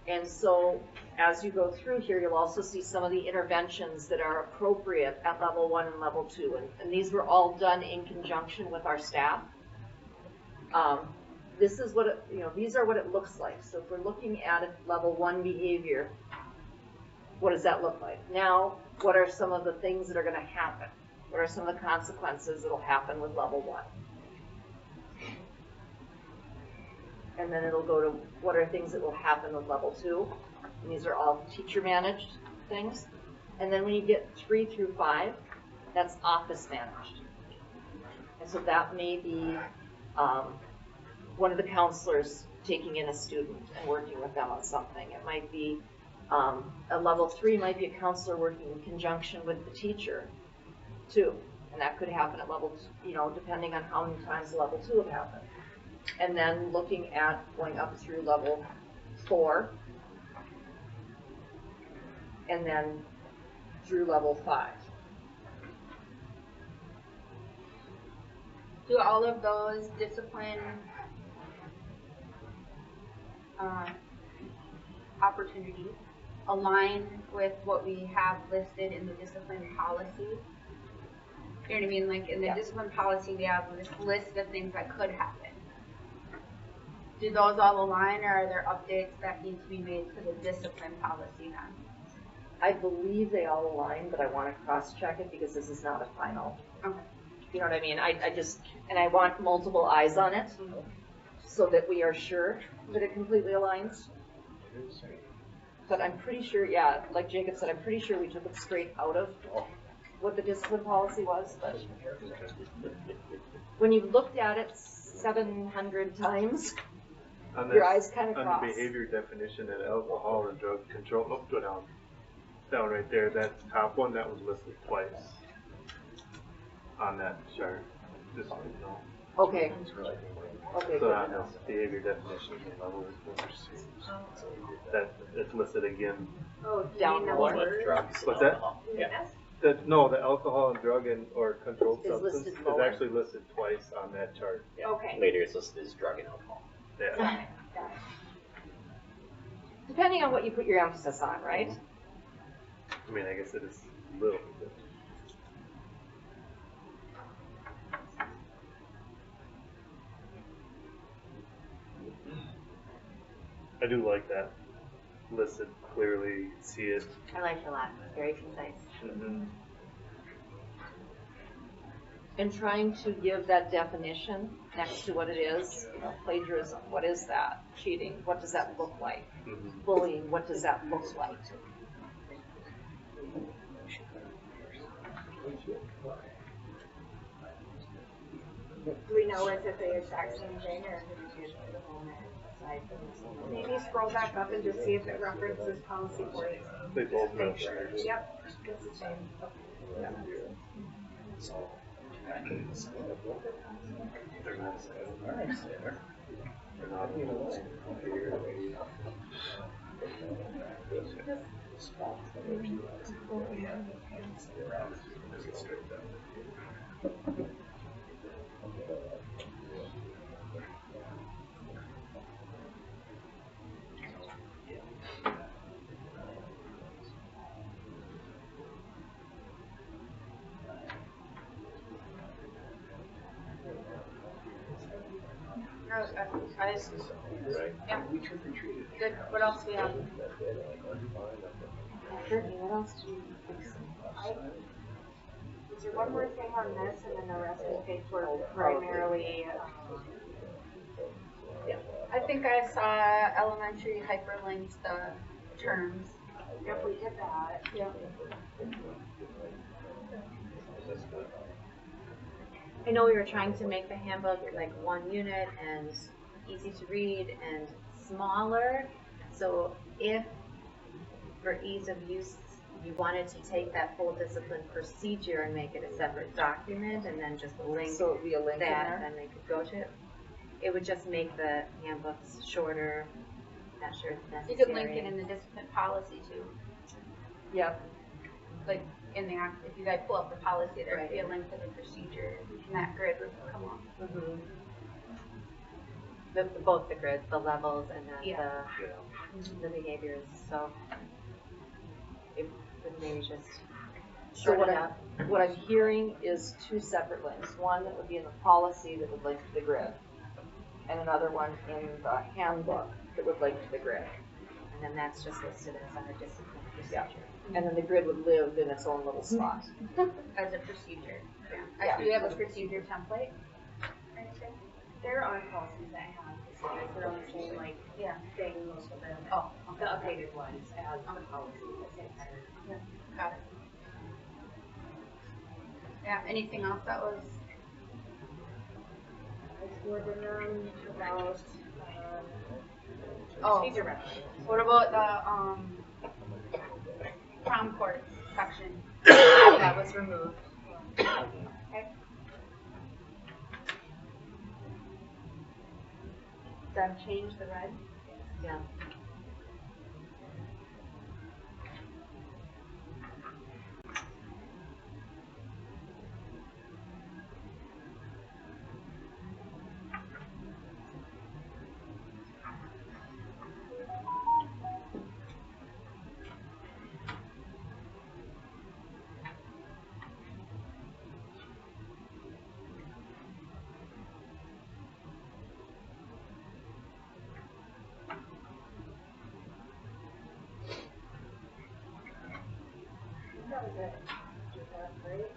And so as you go through here, you'll also see some of the interventions that are appropriate at level 1 and level 2. And these were all done in conjunction with our staff. This is what these are what it looks like. So if we're looking at a level 1 behavior, what does that look like? Now, what are some of the things that are going to happen? What are some of the consequences that will happen with level 1? And then it'll go to what are things that will happen with level 2. And these are all teacher managed things. And then when you get 3 through 5, that's office managed. And so that may be one of the counselors taking in a student and working with them on something. It might be a level 3 might be a counselor working in conjunction with the teacher too. And that could happen at level 2, depending on how many times level 2 have happened. And then looking at going up through level 4, and then through level 5. Do all of those discipline opportunities align with what we have listed in the discipline policy? You know what I mean? Like in the discipline policy, we have this list of things that could happen. Do those all align, or are there updates that need to be made to the discipline policy then? I believe they all align, but I want to cross-check it because this is not a final. Okay. You know what I mean? I just, and I want multiple eyes on it so that we are sure that it completely aligns. But I'm pretty sure, yeah, like Jacob said, I'm pretty sure we took it straight out of what the discipline policy was, but when you've looked at it 700 times, On your this- eyes kind of On cross. the behavior definition and alcohol and drug control, oh, go down, down right there, that top one, that was listed twice on that chart, just so you know. Okay. Okay, So good on to know. this behavior definition and levels, that, it's listed again. Oh, Down Along with drugs and What's that? alcohol. Yeah. No, the alcohol and drug and, or controlled Is substance listed is lower. actually listed twice on that chart. Yeah. Okay. Later it's listed as drug and alcohol. Yeah. Depending on what you put your emphasis on, right? I mean, I guess it is a little bit. I do like that listed clearly, you can see it. I like it a lot. It's very concise. And trying to give that definition next to what it is, you know, plagiarism, what is that? Cheating, what does that look like? Bullying, what does that look like? Do we know is it the exact same thing, or maybe scroll back up and just see if it references policy 40? They both Make mention sure. it. Yep, it's the same. Yeah. Good. What else do we have? Brittany, what else do you fix? Is there one more thing on this, and then the rest is paid for primarily? I think I saw elementary hyperlinked the terms. If we did that. Yeah. I know we were trying to make the handbook like one unit and easy to read and smaller. So if, for ease of use, you wanted to take that full discipline procedure and make it a separate document and then just link So it'd be a link in that, there? then they could go to it. It would just make the handbooks shorter. Not sure if necessary. You could link it in the discipline policy too. Yep. Like in the act, if you guys pull up the policy, there would be a link to the procedure, and that grid would come up. Mm-hmm. Both the grids, the levels, and then the behaviors. So it would maybe just So shorten it up. what I'm hearing is two separate links. One that would be in the policy that would link to the grid, and another one in the handbook that would link to the grid. And then that's just listed as our discipline procedure. Yeah. And then the grid would live in its own little spot. As a procedure. Yeah. Do you have a procedure template? There are policies that have procedures, but I'm saying like, thing most of them, the updated ones as the policy, the same pattern. Yeah, got it. Yeah, anything else that was? I scored them about, Oh, procedure references. what about the, prom court section? That was removed. Okay. Then change the red? Yeah. that was it. Right?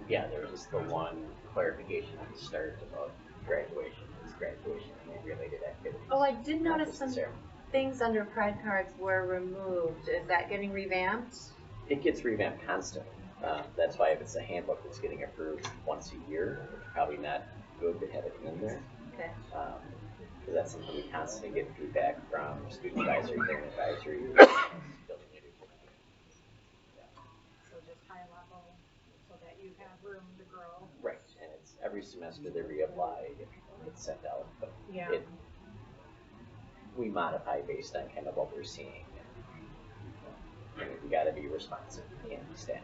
Yeah, there was just the one clarification at the start about graduation, is graduation and related activities. Oh, I did Not notice some necessarily. things under pride cards were removed. Is that getting revamped? It gets revamped constantly. That's why if it's a handbook that's getting approved once a year, it's probably not good to have it in there. Okay. Because that's something we constantly get feedback from student advisory, parent advisory. So just high level, so that you have room to grow. Right, and it's every semester they reapply, it's sent out, but Yeah. We modify based on kind of what we're seeing. And we gotta be responsive, we can't be static.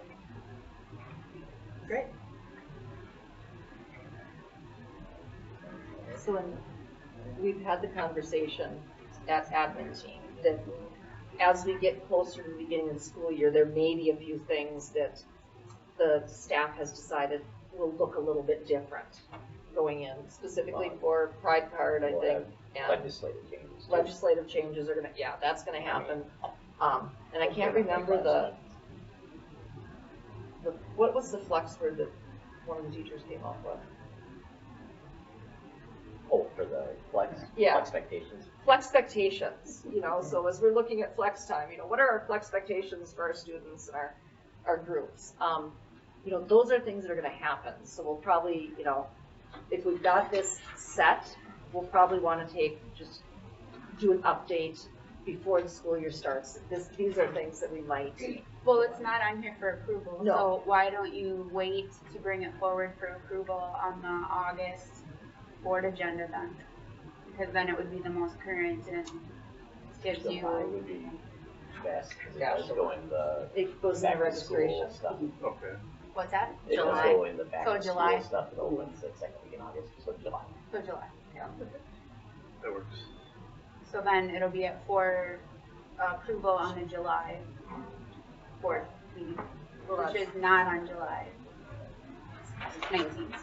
Great. So when we've had the conversation at admin team that as we get closer to the beginning of the school year, there may be a few things that the staff has decided will look a little bit different going in, specifically for Pride Card, I We'll think. have And legislative changes. too. legislative changes are gonna, yeah, that's gonna happen. And I can't remember what was the flex word that one of the teachers came up with? Oh, for the flex? Yeah. Expectations. Flexpectations, so as we're looking at flex time, what are our flexpectations for our students and our groups? Those are things that are gonna happen, so we'll probably, if we've got this set, we'll probably wanna do an update before the school year starts. These are things that we might. Well, it's not on here for approval, No. so why don't you wait to bring it forward for approval on the August board agenda then? Because then it would be the most current and gives July you, would be best, because it Yeah, does so go in the it goes in back the to school registration. stuff. Okay. what's that? It does July. go in the back So to school July. stuff, it opens the second week in August, so July. So July. That works. So then it'll be for approval on the July board meeting, which is not on July 19th.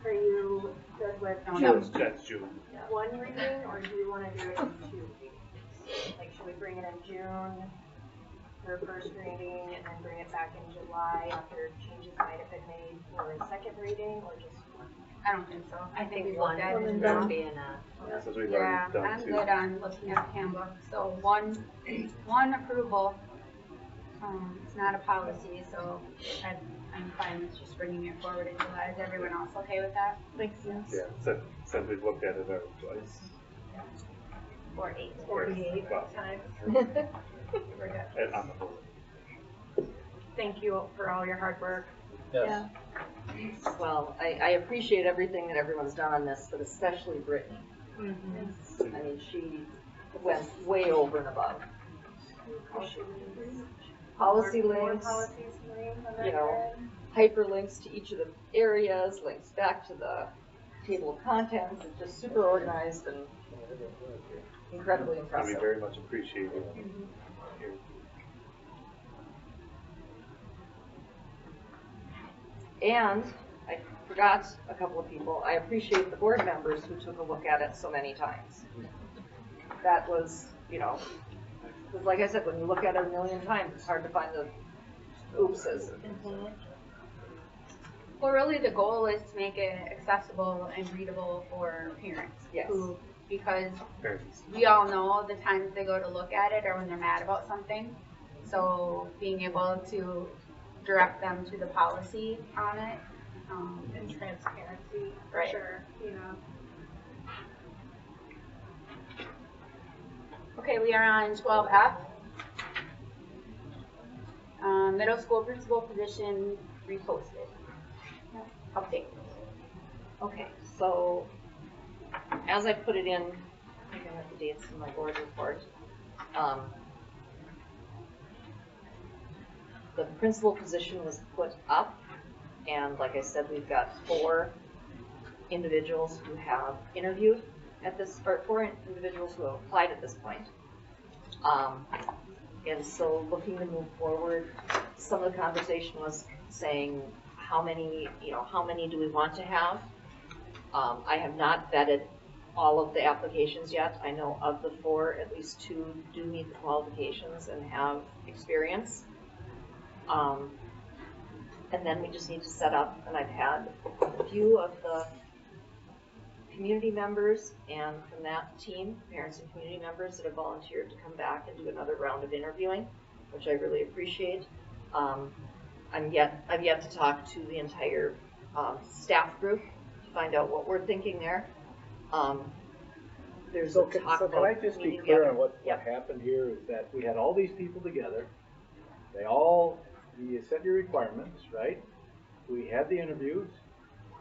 Are you good with No, June, that's June. one reading, or do you wanna do it in 2 readings? Like, should we bring it in June for first reading, and then bring it back in July after changes might have been made for a second reading, or just one? I don't think so. I think we one looked at it would enough. be enough. Since we've Yeah, already done I'm two. good on looking at the handbook. So one approval. It's not a policy, so I'm fine with just bringing it forward in July. Is everyone else okay with that? Makes sense. Yeah, since we've looked at it already twice. Or 8. 48 Well, times. and on the board. Thank you for all your hard work. Yes. Well, I appreciate everything that everyone's done on this, but especially Brittany. Mm-hmm. I mean, she went way over and above. Policy More links, policies, Maureen, on that end? hyperlinks to each of the areas, links back to the table of contents. It's just super organized and incredibly And we impressive. very much appreciate it. And I forgot a couple of people. I appreciate the board members who took a look at it so many times. That was, because like I said, when you look at it a million times, it's hard to find the oopses. Well, really, the goal is to make it accessible and readable for parents. Yes. Because Parents. we all know the times they go to look at it or when they're mad about something. So being able to direct them to the policy on it. And transparency, for Right. sure, Okay, we are on 12F. Middle school principal position reposted. Update. Okay, so as I put it in, I think I have the dates in my board report. The principal position was put up, and like I said, we've got 4 individuals who have interviewed at this, or 4 individuals who have applied at this point. And so looking to move forward, some of the conversation was saying, how many do we want to have? I have not vetted all of the applications yet. I know of the 4, at least 2 do meet the qualifications and have experience. And then we just need to set up, and I've had a few of the community members and from that team, parents and community members that have volunteered to come back and do another round of interviewing, which I really appreciate. I've yet to talk to the entire staff group to find out what we're thinking there. There's So a can, talk so can about I just be meeting clear together. on what happened here is that we had all these people together. You set your requirements, right? We had the interviews.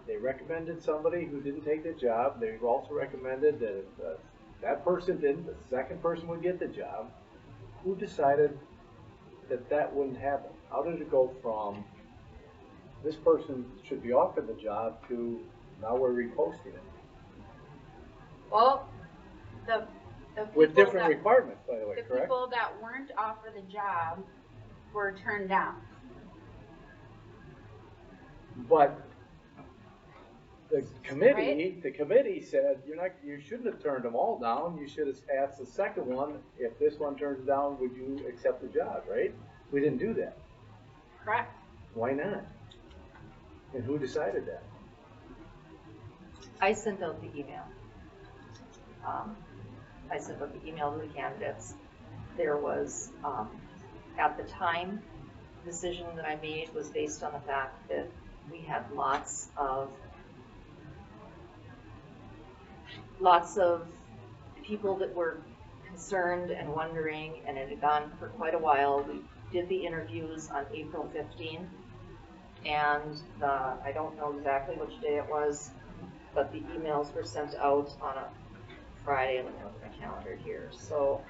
They recommended somebody who didn't take the job. They also recommended that if that person didn't, the second person would get the job. Who decided that that wouldn't happen? How did it go from this person should be offered the job to now we're reposting it? Well, the people With different that, requirements, by the way, the correct? people that weren't offered the job were turned down. But the committee said you shouldn't have turned them all down. You should have asked the second one, if this one turns down, would you accept the job, right? We didn't do that. Correct. Why not? And who decided that? I sent out the email. I sent out the email to the candidates. There was, at the time, the decision that I made was based on the fact that we had lots of people that were concerned and wondering, and it had gone for quite a while. We did the interviews on April 15th, and I don't know exactly which day it was, but the emails were sent out on a Friday. Let me look at my calendar here. So,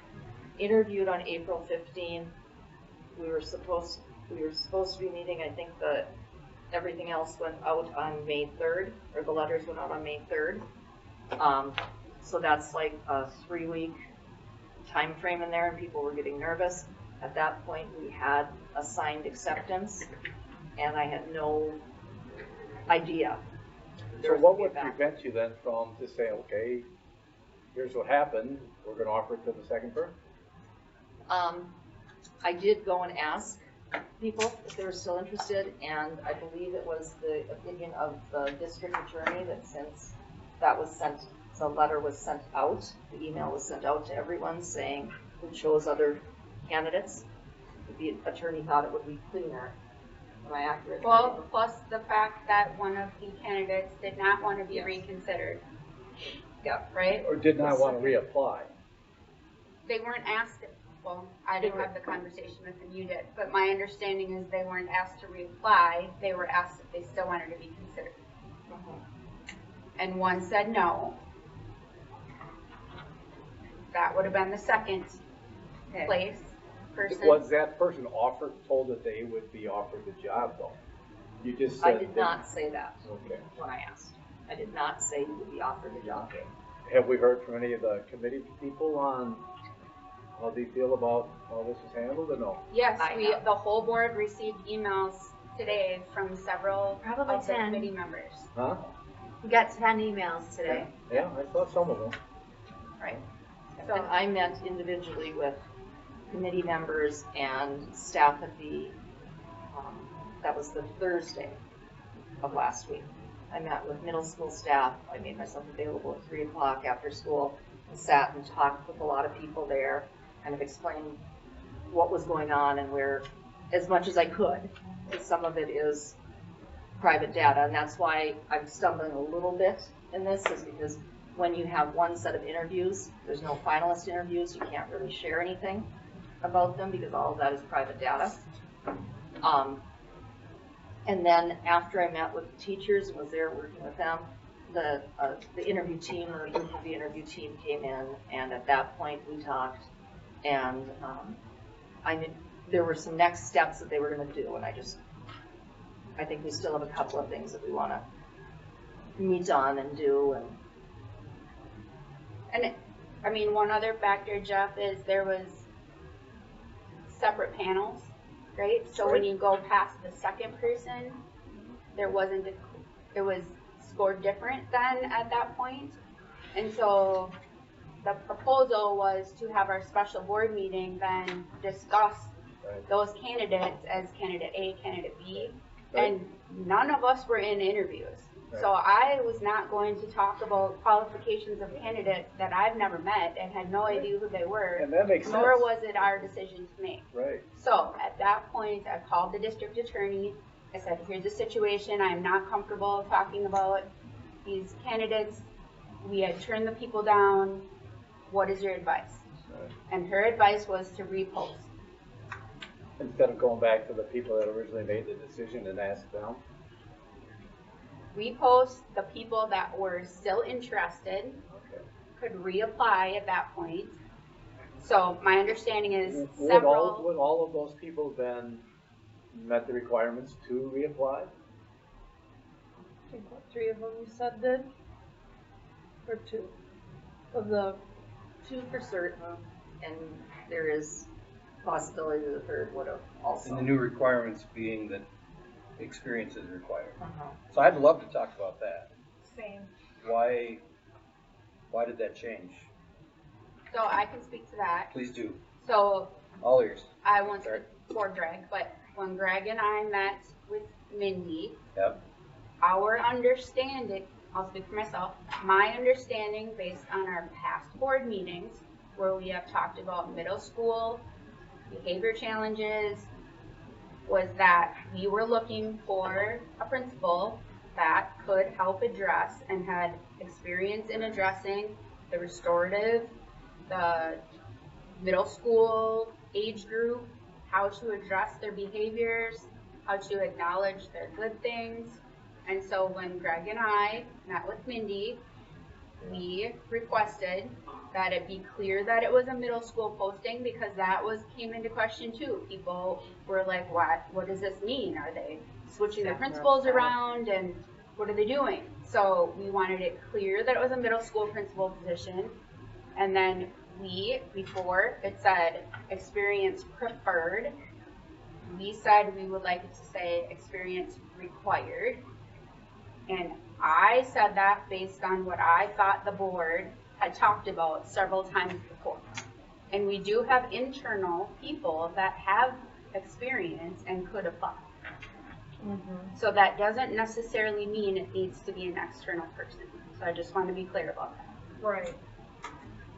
interviewed on April 15th. We were supposed to be meeting. I think everything else went out on May 3rd, or the letters went out on May 3rd. So that's like a 3-week time frame in there, and people were getting nervous. At that point, we had a signed acceptance, and I had no idea. So what would prevent you then from just saying, okay, here's what happened, we're going to offer it to the second person? I did go and ask people if they were still interested, and I believe it was the opinion of the district attorney that since the letter was sent out, the email was sent out to everyone saying who chose other candidates, the attorney thought it would be cleaner. Am I accurate? Well, plus the fact that one of the candidates did not want to be reconsidered. Yeah. Right? Or did not want to reapply? They weren't asked. Well, I didn't have the conversation with them, you did. But my understanding is they weren't asked to reapply. They were asked if they still wanted to be considered. And one said no. That would have been the second place person. Was that person told that they would be offered the job though? You just said I did not say that okay. when I asked. I did not say you would be offered the job. Have we heard from any of the committee people on how they feel about how this is handled or no? Yes, the whole board received emails today from several Probably of the 10. committee members. Huh? We got 10 emails today. Yeah, I saw some of them. Right. So I met individually with committee members and staff at that was the Thursday of last week. I met with middle school staff. I made myself available at 3 o'clock after school and sat and talked with a lot of people there, kind of explained what was going on and where, as much as I could, because some of it is private data, and that's why I'm stumbling a little bit in this, is because when you have one set of interviews, there's no finalist interviews, you can't really share anything about them because all of that is private data. And then after I met with the teachers and was there working with them, the interview team, or a group of the interview team came in, and at that point we talked, and I knew there were some next steps that they were going to do, and I think we still have a couple of things that we want to meet on and do. And I mean, one other factor, Jeff, is there was separate panels, right? So when you go past the second person, it was scored different then at that point. And so the proposal was to have our special board meeting then discuss those candidates as candidate A, candidate B, and none of us were in interviews. So I was not going to talk about qualifications of candidates that I've never met and had no idea who they were, And that makes nor sense. was it our decision to make. Right. So at that point, I called the district attorney. I said, here's the situation. I'm not comfortable talking about these candidates. We had turned the people down. What is your advice? And her advice was to repost. Instead of going back to the people that originally made the decision and ask them. Repost the people that were still interested, could reapply at that point. So my understanding is Would all of those people then met the requirements to reapply? I think what, 3 of them you said did? Or 2? Of the 2 for certain, and there is possibility the 3rd would have also. And the new requirements being that experience is required. Uh-huh. So I'd love to talk about that. Same. Why did that change? So I can speak to that. Please do. So All ears. I won't speak for Greg, but when Greg and I met with Mindy, Yep. our understanding, I'll speak for myself, my understanding based on our past board meetings where we have talked about middle school behavior challenges, was that we were looking for a principal that could help address and had experience in addressing the restorative, the middle school age group, how to address their behaviors, how to acknowledge their good things. And so when Greg and I met with Mindy, we requested that it be clear that it was a middle school posting because that came into question too. People were like, what does this mean? Are they switching their principals around and what are they doing? So we wanted it clear that it was a middle school principal position. And then before it said experience preferred, we said we would like it to say experience required. And I said that based on what I thought the board had talked about several times before. And we do have internal people that have experience and could apply. So that doesn't necessarily mean it needs to be an external person. So I just want to be clear about that. Right.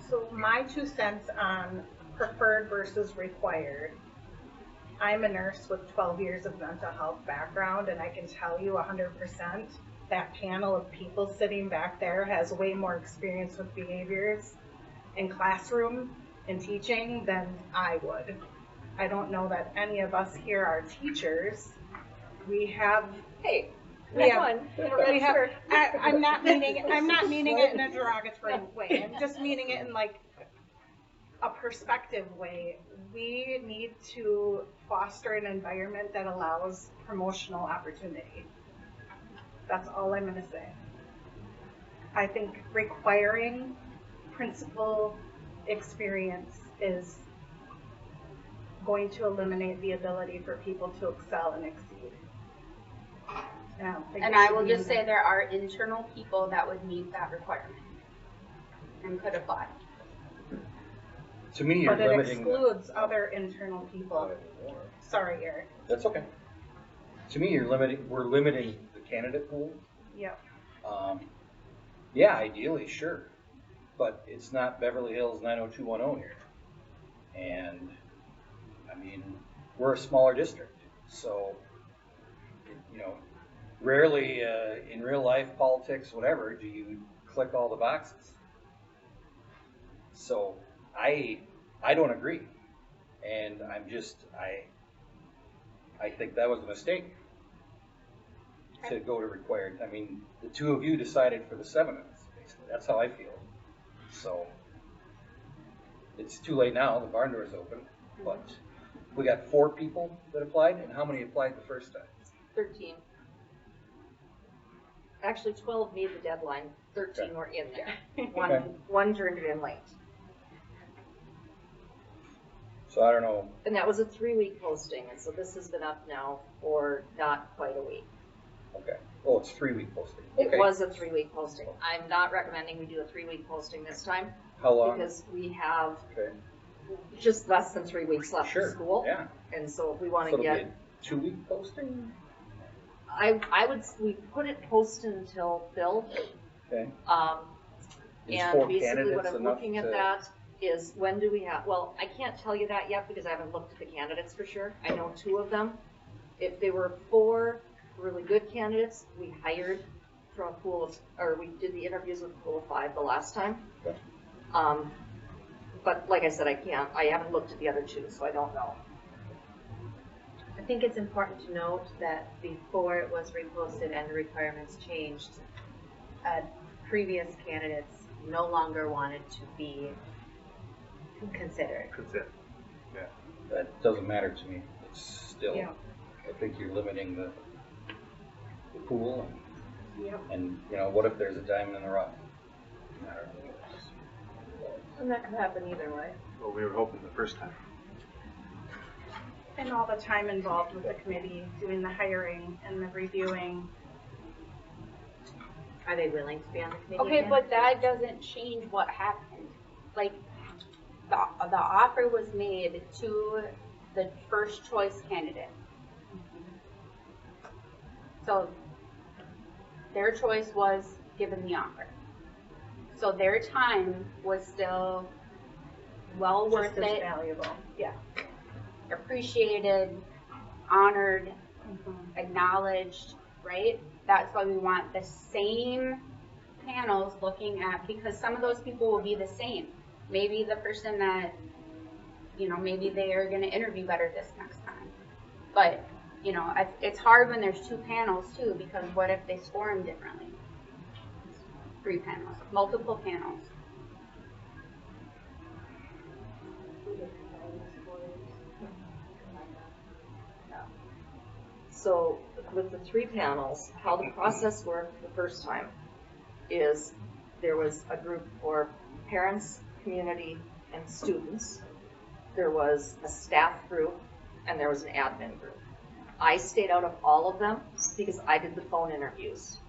So my 2 cents on preferred versus required. I'm a nurse with 12 years of mental health background, and I can tell you 100% that panel of people sitting back there has way more experience with behaviors in classroom and teaching than I would. I don't know that any of us here are teachers. We have. Hey. I'm not meaning it in a derogatory way. I'm just meaning it in like a perspective way. We need to foster an environment that allows promotional opportunity. That's all I'm going to say. I think requiring principal experience is going to eliminate the ability for people to excel and exceed. And I will just say there are internal people that would meet that requirement and could apply. To me, you're but it limiting. excludes other internal people. Sorry, Eric. That's okay. To me, we're limiting the candidate pool. Yep. Yeah, ideally, sure. But it's not Beverly Hills 90210 here. And, I mean, we're a smaller district. So, rarely in real life, politics, whatever, do you click all the boxes. So, I don't agree. And I think that was a mistake to go to required. I mean, the 2 of you decided for the 7 of us, basically. That's how I feel. So, it's too late now, the barn door is open, but we got 4 people that applied, and how many applied the first time? 13. Actually, 12 made the deadline, 13 were in there. One turned it in late. So I don't know. And that was a 3-week posting, and so this has been up now for not quite a week. Okay. Oh, it's 3-week posting. It Okay. was a 3-week posting. I'm not recommending we do a 3-week posting this time. How long? Because we have Okay. just less than 3 weeks left Sure, of school. yeah. And so if we want So to it'll get, be a 2-week posting? we put it posted until filled. Okay. Is And 4 basically what candidates I'm enough looking at to- that is when do we have, well, I can't tell you that yet because I haven't looked at the candidates for sure. I know 2 of them. If they were 4 really good candidates, we hired from a pool of, or we did the interviews with a pool of 5 the last time. Okay. But like I said, I haven't looked at the other 2, so I don't know. I think it's important to note that before it was reposted and the requirements changed, previous candidates no longer wanted to be considered. Consent. Yeah. That doesn't matter to me. It's still, Yeah. I think you're limiting the pool Yep. and, you know, what if there's a diamond in the rough? No matter. And that could happen either way. Well, we were hoping the first time. And all the time involved with the committee, doing the hiring and the reviewing. Are they willing to be on the committee Okay, again? but that doesn't change what happened. Like, the offer was made to the first choice candidate. So, their choice was given the offer. So their time was still well worth Just as it. valuable. Yeah. Appreciated, honored, acknowledged, right? That's why we want the same panels looking at, because some of those people will be the same. Maybe the person that, you know, maybe they are going to interview better this next time. But, you know, it's hard when there's 2 panels too, because what if they score them differently? 3 panels, multiple panels. So with the 3 panels, how the process worked the first time is there was a group for parents, community, and students. There was a staff group, and there was an admin group. I stayed out of all of them because I did the phone interviews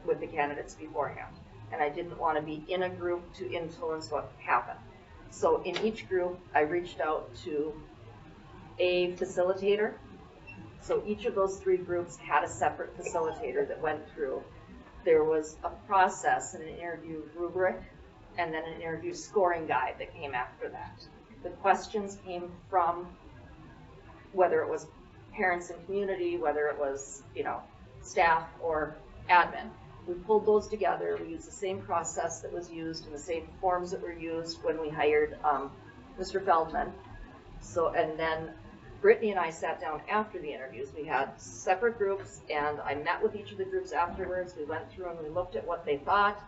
with the candidates beforehand, and I didn't want to be in a group to influence what happened. So in each group, I reached out to a facilitator. So each of those 3 groups had a separate facilitator that went through. There was a process and an interview rubric, and then an interview scoring guide that came after that. The questions came from whether it was parents and community, whether it was, you know, staff or admin. We pulled those together. We used the same process that was used and the same forms that were used when we hired Mr. Feldman. So, and then Brittany and I sat down after the interviews. We had separate groups, and I met with each of the groups afterwards. We went through and we looked at what they thought.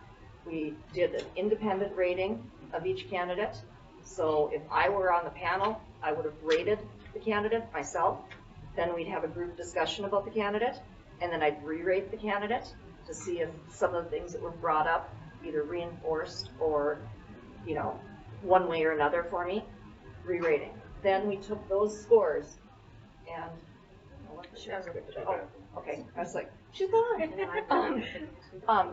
We did an independent rating of each candidate. So if I were on the panel, I would have rated the candidate myself. Then we'd have a group discussion about the candidate, and then I'd re-rate the candidate to see if some of the things that were brought up either reinforced or, you know, one way or another for me, re-rating. Then we took those scores and, oh, okay, I was like, she's gone.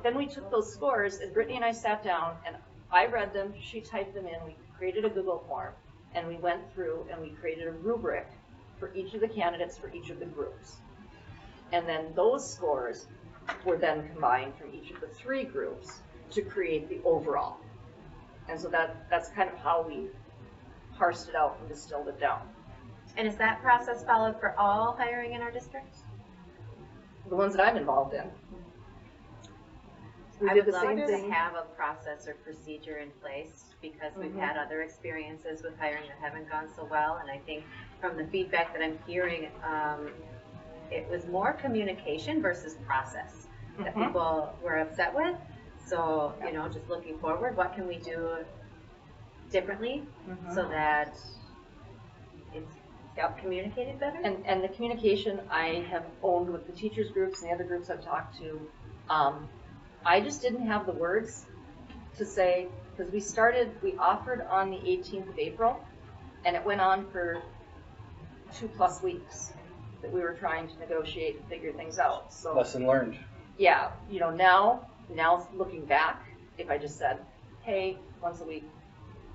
Then we took those scores and Brittany and I sat down and I read them, she typed them in, we created a Google form, and we went through and we created a rubric for each of the candidates for each of the groups. And then those scores were then combined from each of the 3 groups to create the overall. And so that's kind of how we parsed it out and distilled it down. And is that process followed for all hiring in our district? The ones that I'm involved in. We I did would the love same to thing. have a process or procedure in place because we've had other experiences with hiring that haven't gone so well. And I think from the feedback that I'm hearing, it was more communication versus process that people were upset with. So, you know, just looking forward, what can we do differently so that it's communicated better? And the communication I have owned with the teachers groups and the other groups I've talked to, I just didn't have the words to say, because we offered on the 18th of April, and it went on for 2+ weeks. that we were trying to negotiate and figure things out, so. Lesson learned. Yeah, you know, now looking back, if I just said, hey, once a week,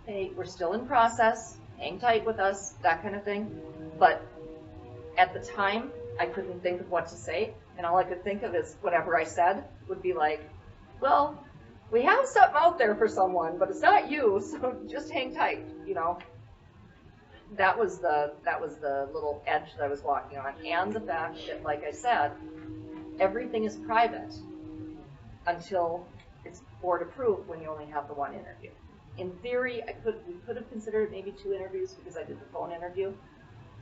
hey, we're still in process, hang tight with us, that kind of thing. But at the time, I couldn't think of what to say, and all I could think of is whatever I said would be like, well, we have something out there for someone, but it's not you, so just hang tight, you know. That was the little edge that I was walking on, and the fact that, like I said, everything is private until it's board approved when you only have the one interview. In theory, we could have considered maybe 2 interviews because I did the phone interview.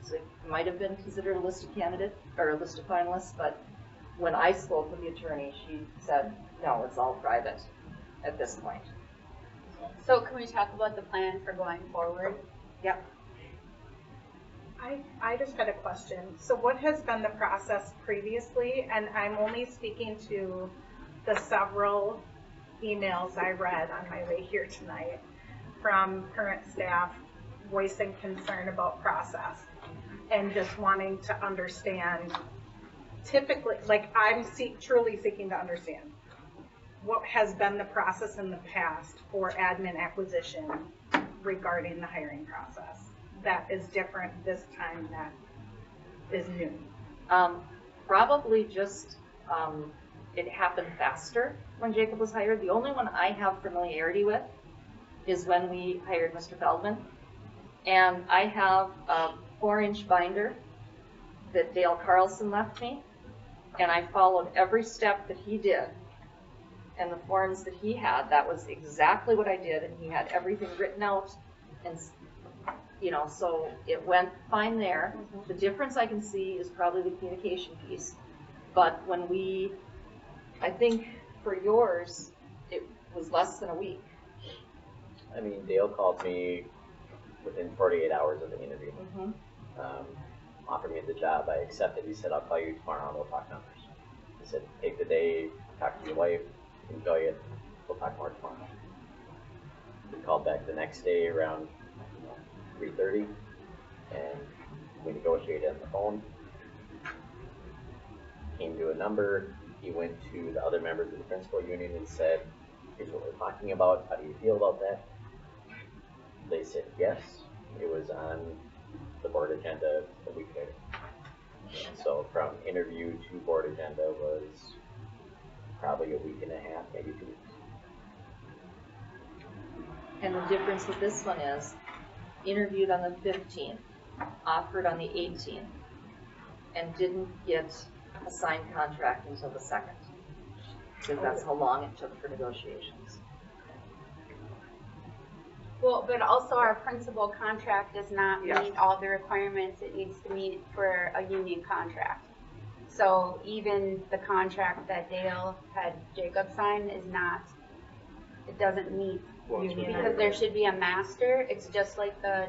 So it might have been considered a list of candidates or a list of finalists, but when I spoke with the attorney, she said, no, it's all private at this point. So can we talk about the plan for going forward? Yep. I just had a question. So what has been the process previously? And I'm only speaking to the several emails I read on my way here tonight from current staff voicing concern about process and just wanting to understand, typically, like I'm truly seeking to understand what has been the process in the past for admin acquisition regarding the hiring process that is different this time that is new. Probably just it happened faster when Jacob was hired. The only one I have familiarity with is when we hired Mr. Feldman. And I have a 4-inch binder that Dale Carlson left me, and I followed every step that he did. And the forms that he had, that was exactly what I did, and he had everything written out, and you know, so it went fine there. The difference I can see is probably the communication piece. But when I think for yours, it was less than a week. I mean, Dale called me within 48 hours of the interview. Offered me the job. I accepted. He said, I'll call you tomorrow and we'll talk numbers. He said, take the day, talk to your wife, enjoy it. We'll talk more tomorrow. He called back the next day around 3:30, and we negotiated on the phone. Came to a number. He went to the other members of the principal union and said, here's what we're talking about. How do you feel about that? They said yes. It was on the board agenda a week later. So from interview to board agenda was probably a week and a half, maybe 2 weeks. And the difference with this one is interviewed on the 15th, offered on the 18th, and didn't get a signed contract until the 2nd. Because that's how long it took for negotiations. Well, but also our principal contract does not meet all the requirements it needs to meet for a union contract. So even the contract that Dale had Jacob sign is not, it doesn't meet union, because there should be a master. It's just like the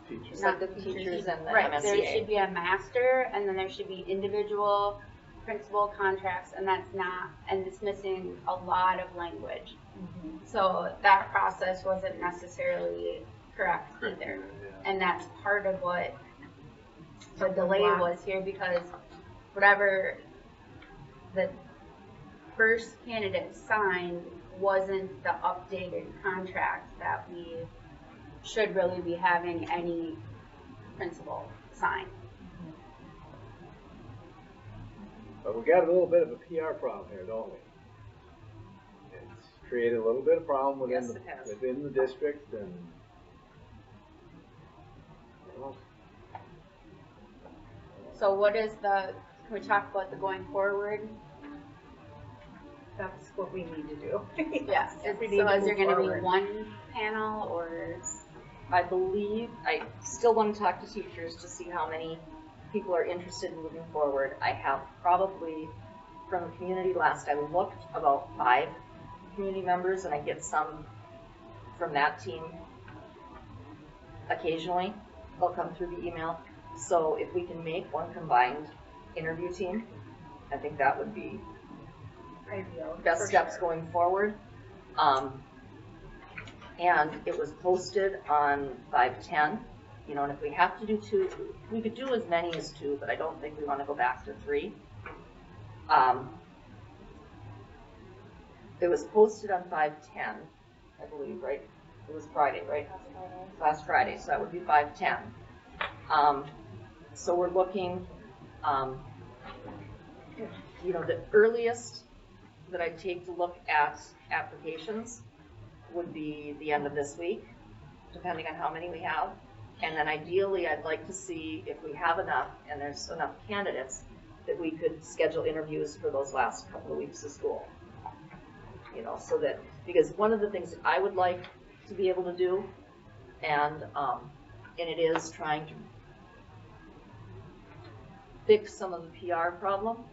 teachers, not the teachers and the right. MSCA. There should be a master, and then there should be individual principal contracts, and that's not, and it's missing a lot of language. So that process wasn't necessarily correct either. And that's part of what the delay was here, because whatever the first candidate signed wasn't the updated contract that we should really be having any principal sign. But we got a little bit of a PR problem here, don't we? It's created a little bit of problem within within the district, and well, so what is can we talk about the going forward? That's what we need to do. Yes. So is there going to be one panel, or? I believe, I still want to talk to teachers to see how many people are interested in moving forward. I have probably, from the community last I looked, about 5 community members, and I get some from that team occasionally. They'll come through the email. So if we can make one combined interview team, I think that would be ideal. Best steps going forward. And it was posted on 510 You know, and if we have to do 2, we could do as many as 2, but I don't think we want to go back to 3. It was posted on 5/10, I believe, right? It was Friday, right? Last Friday, so that would be 5/10. So we're looking, you know, the earliest that I'd take to look at applications would be the end of this week, depending on how many we have. And then ideally, I'd like to see if we have enough and there's enough candidates that we could schedule interviews for those last couple of weeks of school. You know, so that, because one of the things that I would like to be able to do, and it is trying to fix some of the PR problem,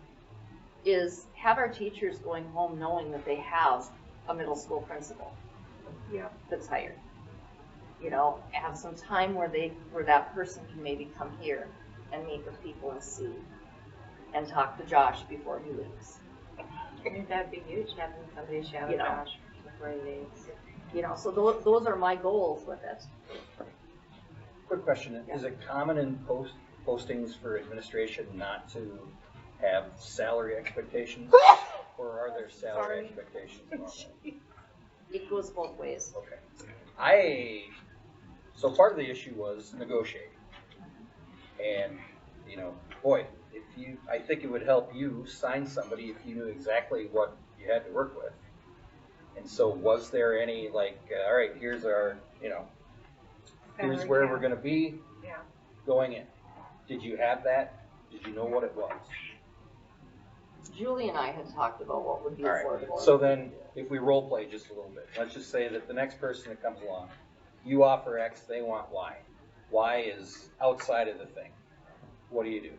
is have our teachers going home knowing that they have a middle school principal that's hired. You know, have some time where that person can maybe come here and meet with people and see, and talk to Josh before he leaves. I think that'd be huge, having somebody shadow You know. Josh before he leaves. You know, so those are my goals with it. Quick question, is it common in postings for administration not to have salary expectations? Or are there salary expectations normally? It goes both ways. Okay. So part of the issue was negotiating. And, you know, boy, I think it would help you sign somebody if you knew exactly what you had to work with. And so was there any, like, all right, here's our, you know, here's where we're gonna be going in. Did you have that? Did you know what it was? Julie and I had talked about what would be All right. affordable. So then, if we role play just a little bit, let's just say that the next person that comes along, you offer X, they want Y. Y is outside of the thing. What do you do?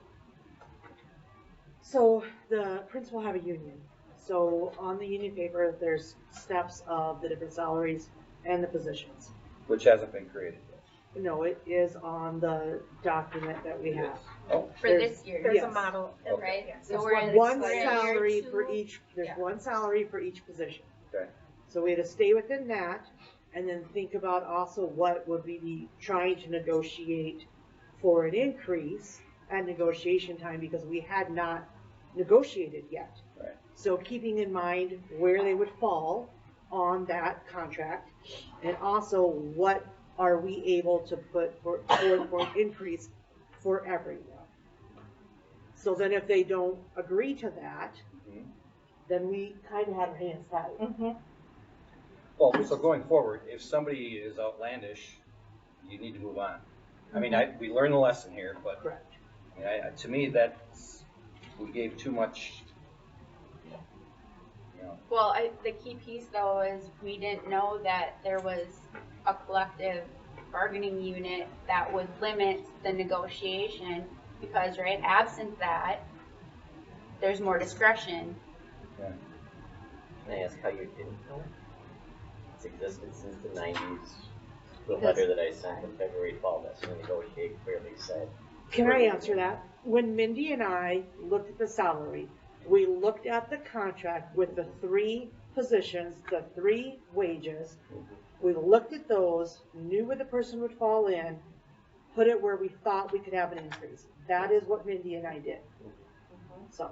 So the principal have a union. So on the union paper, there's steps of the different salaries and the positions. Which hasn't been created yet. No, it is on the document that we have. Oh. For this year. There's Yes. a model, Right? So There's we're in one we're in year salary 2. for each, there's one salary for each position. Okay. So we had to stay within that and then think about also what would we be trying to negotiate for an increase at negotiation time, because we had not negotiated yet. Right. So keeping in mind where they would fall on that contract, and also what are we able to put for an increase for everyone. So then if they don't agree to that, then we kind of have our hands tied. Well, so going forward, if somebody is outlandish, you need to move on. I mean, we learned the lesson here, but Correct. I mean, to me, we gave too much. You know, Well, the key piece though is we didn't know that there was a collective bargaining unit that would limit the negotiation, because right, absent that, there's more discretion. Can I ask how you didn't know? It's existed since the 90s. The letter that I sent in February 12th, that's when the negotiate clearly said. Can I answer that? When Mindy and I looked at the salary, we looked at the contract with the 3 positions, the 3 wages. We looked at those, knew where the person would fall in, put it where we thought we could have an increase. That is what Mindy and I did. So.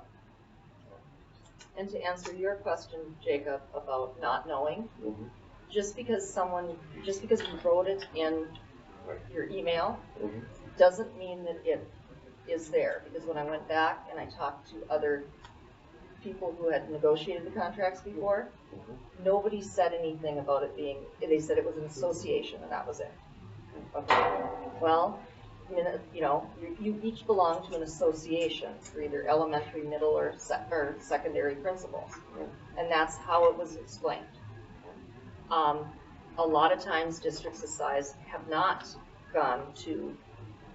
And to answer your question, Jacob, about not knowing, just because you wrote it in your email, doesn't mean that it is there. Because when I went back and I talked to other people who had negotiated the contracts before, nobody said anything about it being, they said it was an association and that was it. Okay. Well, you know, you each belong to an association for either elementary, middle, or secondary principals. And that's how it was explained. A lot of times districts this size have not gone to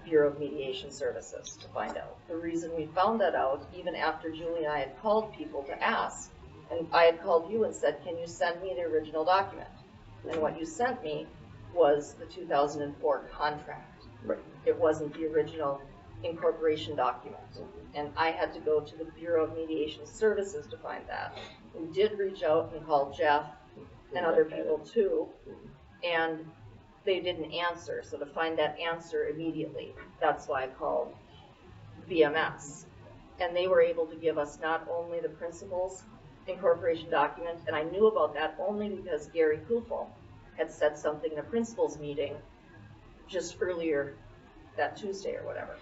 Bureau of Mediation Services to find out. The reason we found that out, even after Julie and I had called people to ask, and I had called you and said, can you send me the original document? And what you sent me was the 2004 contract. Right. It wasn't the original incorporation document. And I had to go to the Bureau of Mediation Services to find that. We did reach out and call Jeff and other people too. And they didn't answer. So to find that answer immediately, that's why I called BMS. And they were able to give us not only the principal's incorporation document, and I knew about that only because Gary Kufel had said something in a principal's meeting just earlier that Tuesday or whatever.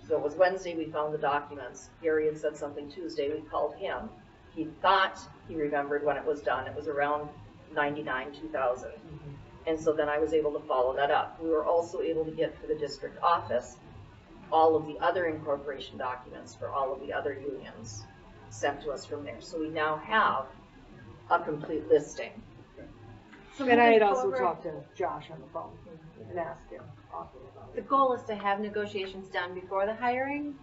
So it was Wednesday we found the documents. Gary had said something Tuesday, we called him. He thought he remembered when it was done. It was around 99, 2000. And so then I was able to follow that up. We were also able to get to the district office all of the other incorporation documents for all of the other unions sent to us from there. So we now have a complete listing. And I had also talked to Josh on the phone and asked him often about it. The goal is to have negotiations done before the hiring.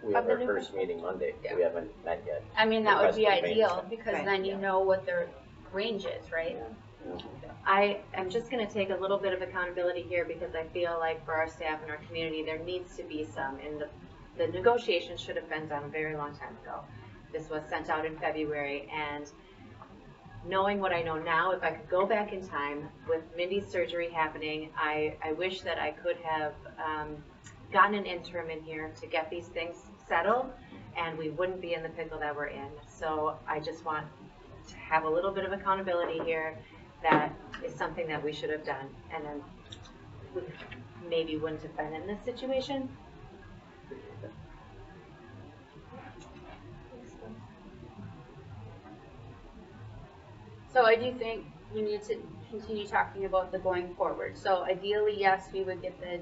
We have our first meeting Monday. We haven't met yet. I mean, that would be Request for ideal, advance. because Right. then you know what their range is, right? I am just gonna take a little bit of accountability here because I feel like for our staff and our community, there needs to be some, and the negotiations should have been done a very long time ago. This was sent out in February, and knowing what I know now, if I could go back in time with Mindy's surgery happening, I wish that I could have gotten an interim in here to get these things settled, and we wouldn't be in the pickle that we're in. So I just want to have a little bit of accountability here. That is something that we should have done, and then we maybe wouldn't have been in this situation. So I do think we need to continue talking about the going forward. So ideally, yes, we would get the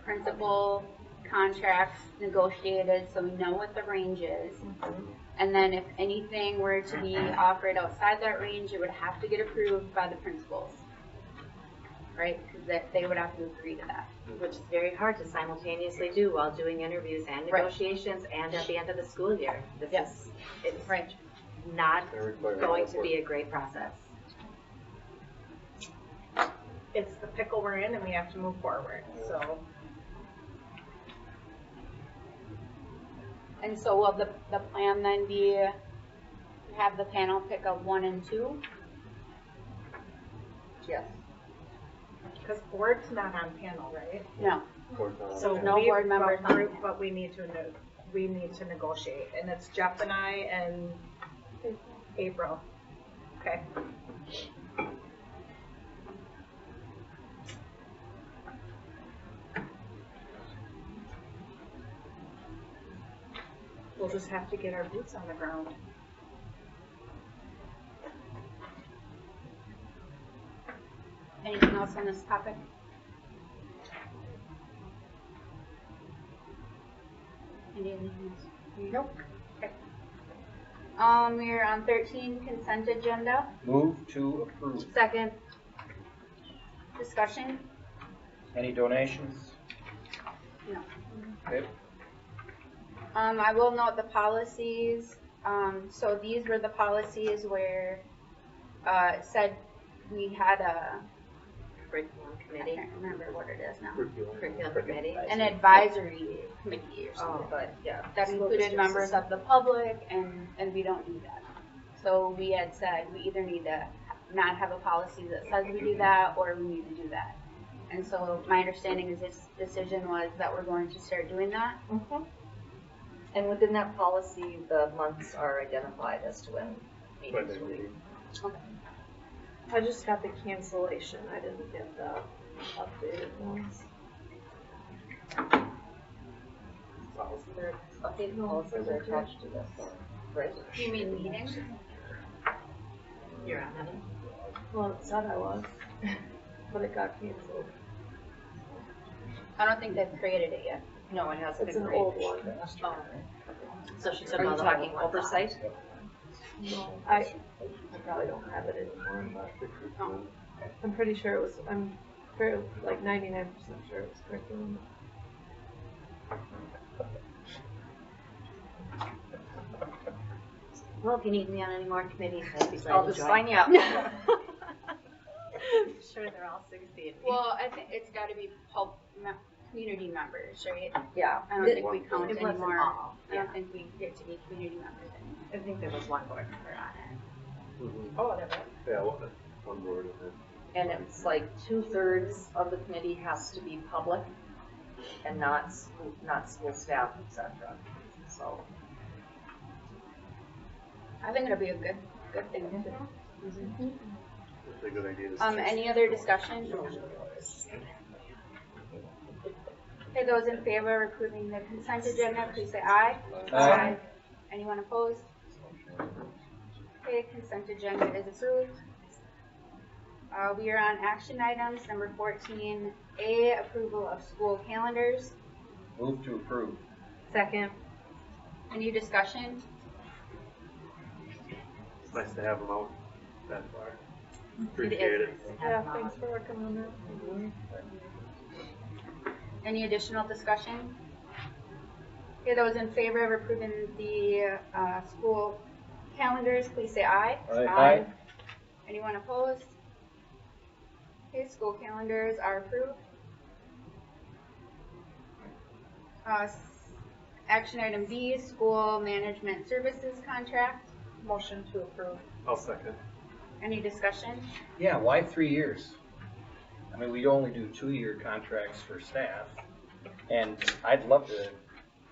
principal contracts negotiated so we know what the range is. And then if anything were to be offered outside that range, it would have to get approved by the principals. Right? Because they would have to agree to that. Which is very hard to simultaneously do while doing interviews and negotiations and at the end of the school year. It's not going to be a great process. It's the pickle we're in and we have to move forward, so. And so will the plan then be to have the panel pick up 1 and 2? Yes. Because board's not on panel, right? No. So no board members on group, but we need to negotiate, and it's Jeff and I and April. Okay. We'll just have to get our boots on the ground. Anything else on this topic? Anything else? Nope. Okay. We're on 13, consent agenda. Move to approve. Second. Discussion? Any donations? No. Okay. I will note the policies. So these were the policies where it said we had a curriculum committee. I can't remember what it is now. Curriculum committee. An advisory committee or something. But yeah. That included members of the public, and we don't do that. So we had said we either need to not have a policy that says we do that, or we need to do that. And so my understanding is this decision was that we're going to start doing that. Mm-hmm. And within that policy, the months are identified as to when meetings will be. Okay. I just got the cancellation, I didn't get the updated ones. Updated policies are attached to this, right? You mean meetings? You're on it. Well, it said I was, but it got canceled. I don't think they've created it yet. No, it hasn't It's been an created. old one. Oh. So she took Are you all the talking old ones oversight? No, I probably don't have it anymore, but I'm pretty sure it was, I'm fairly, like 99% sure it was curriculum. Well, if you need me on any more committees, I'd be glad I'll to just join. sign you up. I'm sure they're all succeeding. Well, I think it's got to be community members, right? Yeah. I don't think we count It wasn't anymore. all, I don't think we get to be community members anymore. I think there was one board member on it. Oh, that right. Yeah, one board and then. And it's like 2/3 of the committee has to be public and not school staff, et cetera. So. I think it'll be a good thing to do. It's a good idea to. Any other discussion? Okay, those in favor of approving the consent agenda, please say aye. Aye. Anyone opposed? Okay, consent agenda is approved. We are on action items, number 14A, approval of school calendars. Move to approve. Second. Any discussion? It's nice to have them out that far. Appreciate it. Yeah, thanks for working on that. Any additional discussion? Okay, those in favor of approving the school calendars, please say aye. Aye. Anyone opposed? Okay, school calendars are approved. Action item B, school management services contract. Motion to approve. I'll second. Any discussion? Yeah, why 3 years? I mean, we only do 2-year contracts for staff, and I'd love to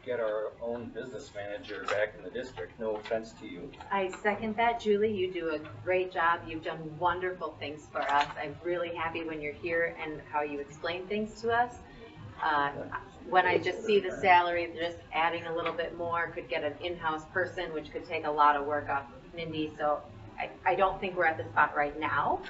get our own business manager back in the district, no offense to you. I second that, Julie. You do a great job. You've done wonderful things for us. I'm really happy when you're here and how you explain things to us. When I just see the salary, just adding a little bit more could get an in-house person, which could take a lot of work off of Mindy. So I don't think we're at the spot right now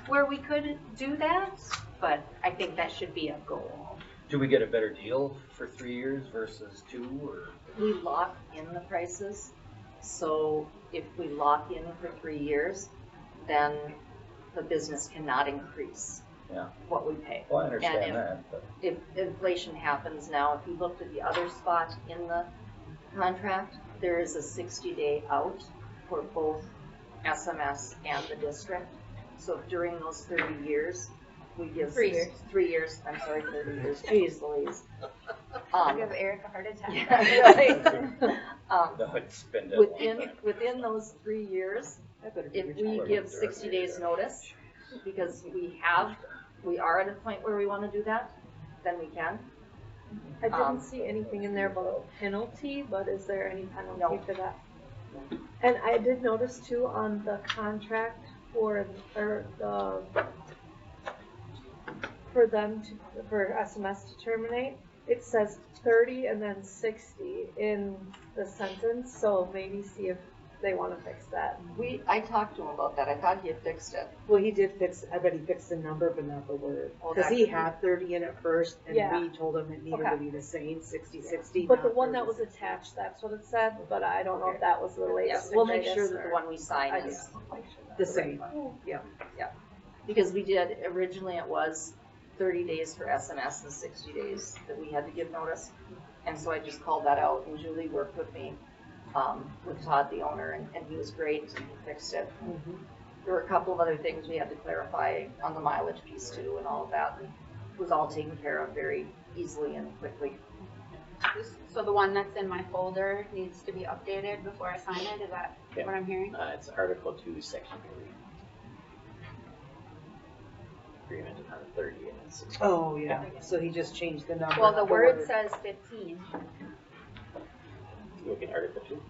where we could do that, but I think that should be a goal. Do we get a better deal for 3 years versus 2, or? We lock in the prices, so if we lock in for 3 years, then the business cannot increase what we pay. Well, I understand and that. But if inflation happens now, if you looked at the other spot in the contract, there is a 60-day out for both SMS and the district. So if during those 30 years, we give 3 years. 3 years, I'm sorry, 30 years, geez Louise. Give Eric a heart attack. Yeah, really. no, it's been dead. Within those 3 years, if we give 60 days notice, because we are at a point where we want to do that, then we can. I didn't see anything in there about a penalty, but is there any penalty for that? And I did notice too on the contract for SMS to terminate, it says 30 and then 60 in the sentence, so maybe see if they want to fix that. I talked to him about that. I thought he had fixed it. Well, he did fix, I bet he fixed the number, but not the word. Because he had 30 in it first, and we told him it needed to be the same, 60. But the one that was attached, that's what it said, but I don't know if that was the latest. We'll make sure that the one we sign is the same. Yeah. Because we did, originally it was 30 days for SMS and 60 days that we had to give notice. And so I just called that out, and Julie worked with me, with Todd, the owner, and he was great, and he fixed it. There were a couple of other things we had to clarify on the mileage piece too, and all of that, and it was all taken care of very easily and quickly. So the one that's in my folder needs to be updated before I sign it, is that what I'm hearing? It's Article 2, Section 3. Agreement on 30 and 60. Oh, yeah. So he just changed the number. Well, the word says 15. Look at Article 2.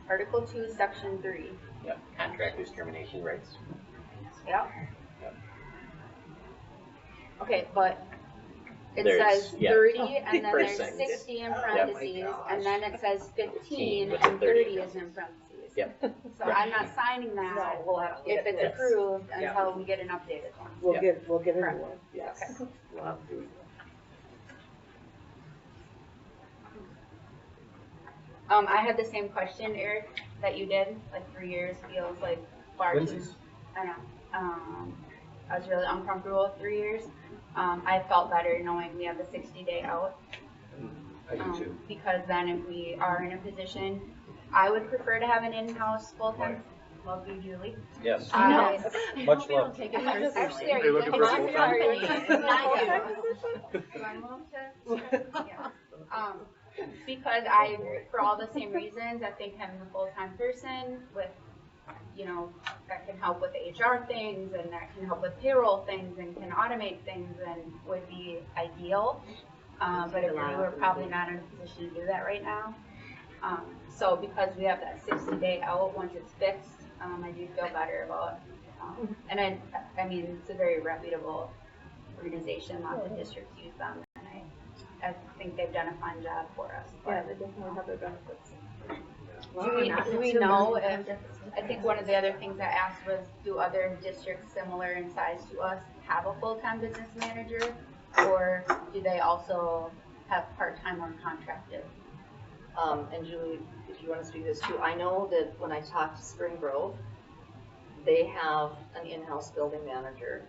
Article 2, Section 3. Yep, contractors' termination rights. Yep. Okay, but it There's- says yeah. 30, and then First there's sentence. 60 in parentheses, and then it says 15, with and 30 30 is in parentheses. Yep. So I'm not signing that if it's approved until we get an updated one. We'll get a new one, yes. Okay. We'll have to. I had the same question, Eric, that you did, like 3 years feels like far too. Lindsay's. I know. I was really uncomfortable with 3 years. I felt better knowing we have the 60-day out. I do too. Because then if we are in a position, I would prefer to have an in-house full-time. Love you, Julie. Yes. Much love. Take it personally. Actually, are you looking for I'm full-time? sorry, not you. Do I move to? Yeah. Because for all the same reasons, I think having a full-time person with you know, that can help with HR things and that can help with payroll things and can automate things, then would be ideal. But again, we're probably not in a position to do that right now. So because we have that 60-day out, once it's fixed, I do feel better about, and I mean, it's a very reputable organization, lots of districts use them, and I think they've done a fine job for us. Yeah, they definitely have their benefits. Do we know if, I think one of the other things I asked was, do other districts similar in size to us have a full-time business manager? Or do they also have part-time or contracted? And Julie, if you want to speak to this too, I know that when I talked to Spring Grove, they have an in-house building manager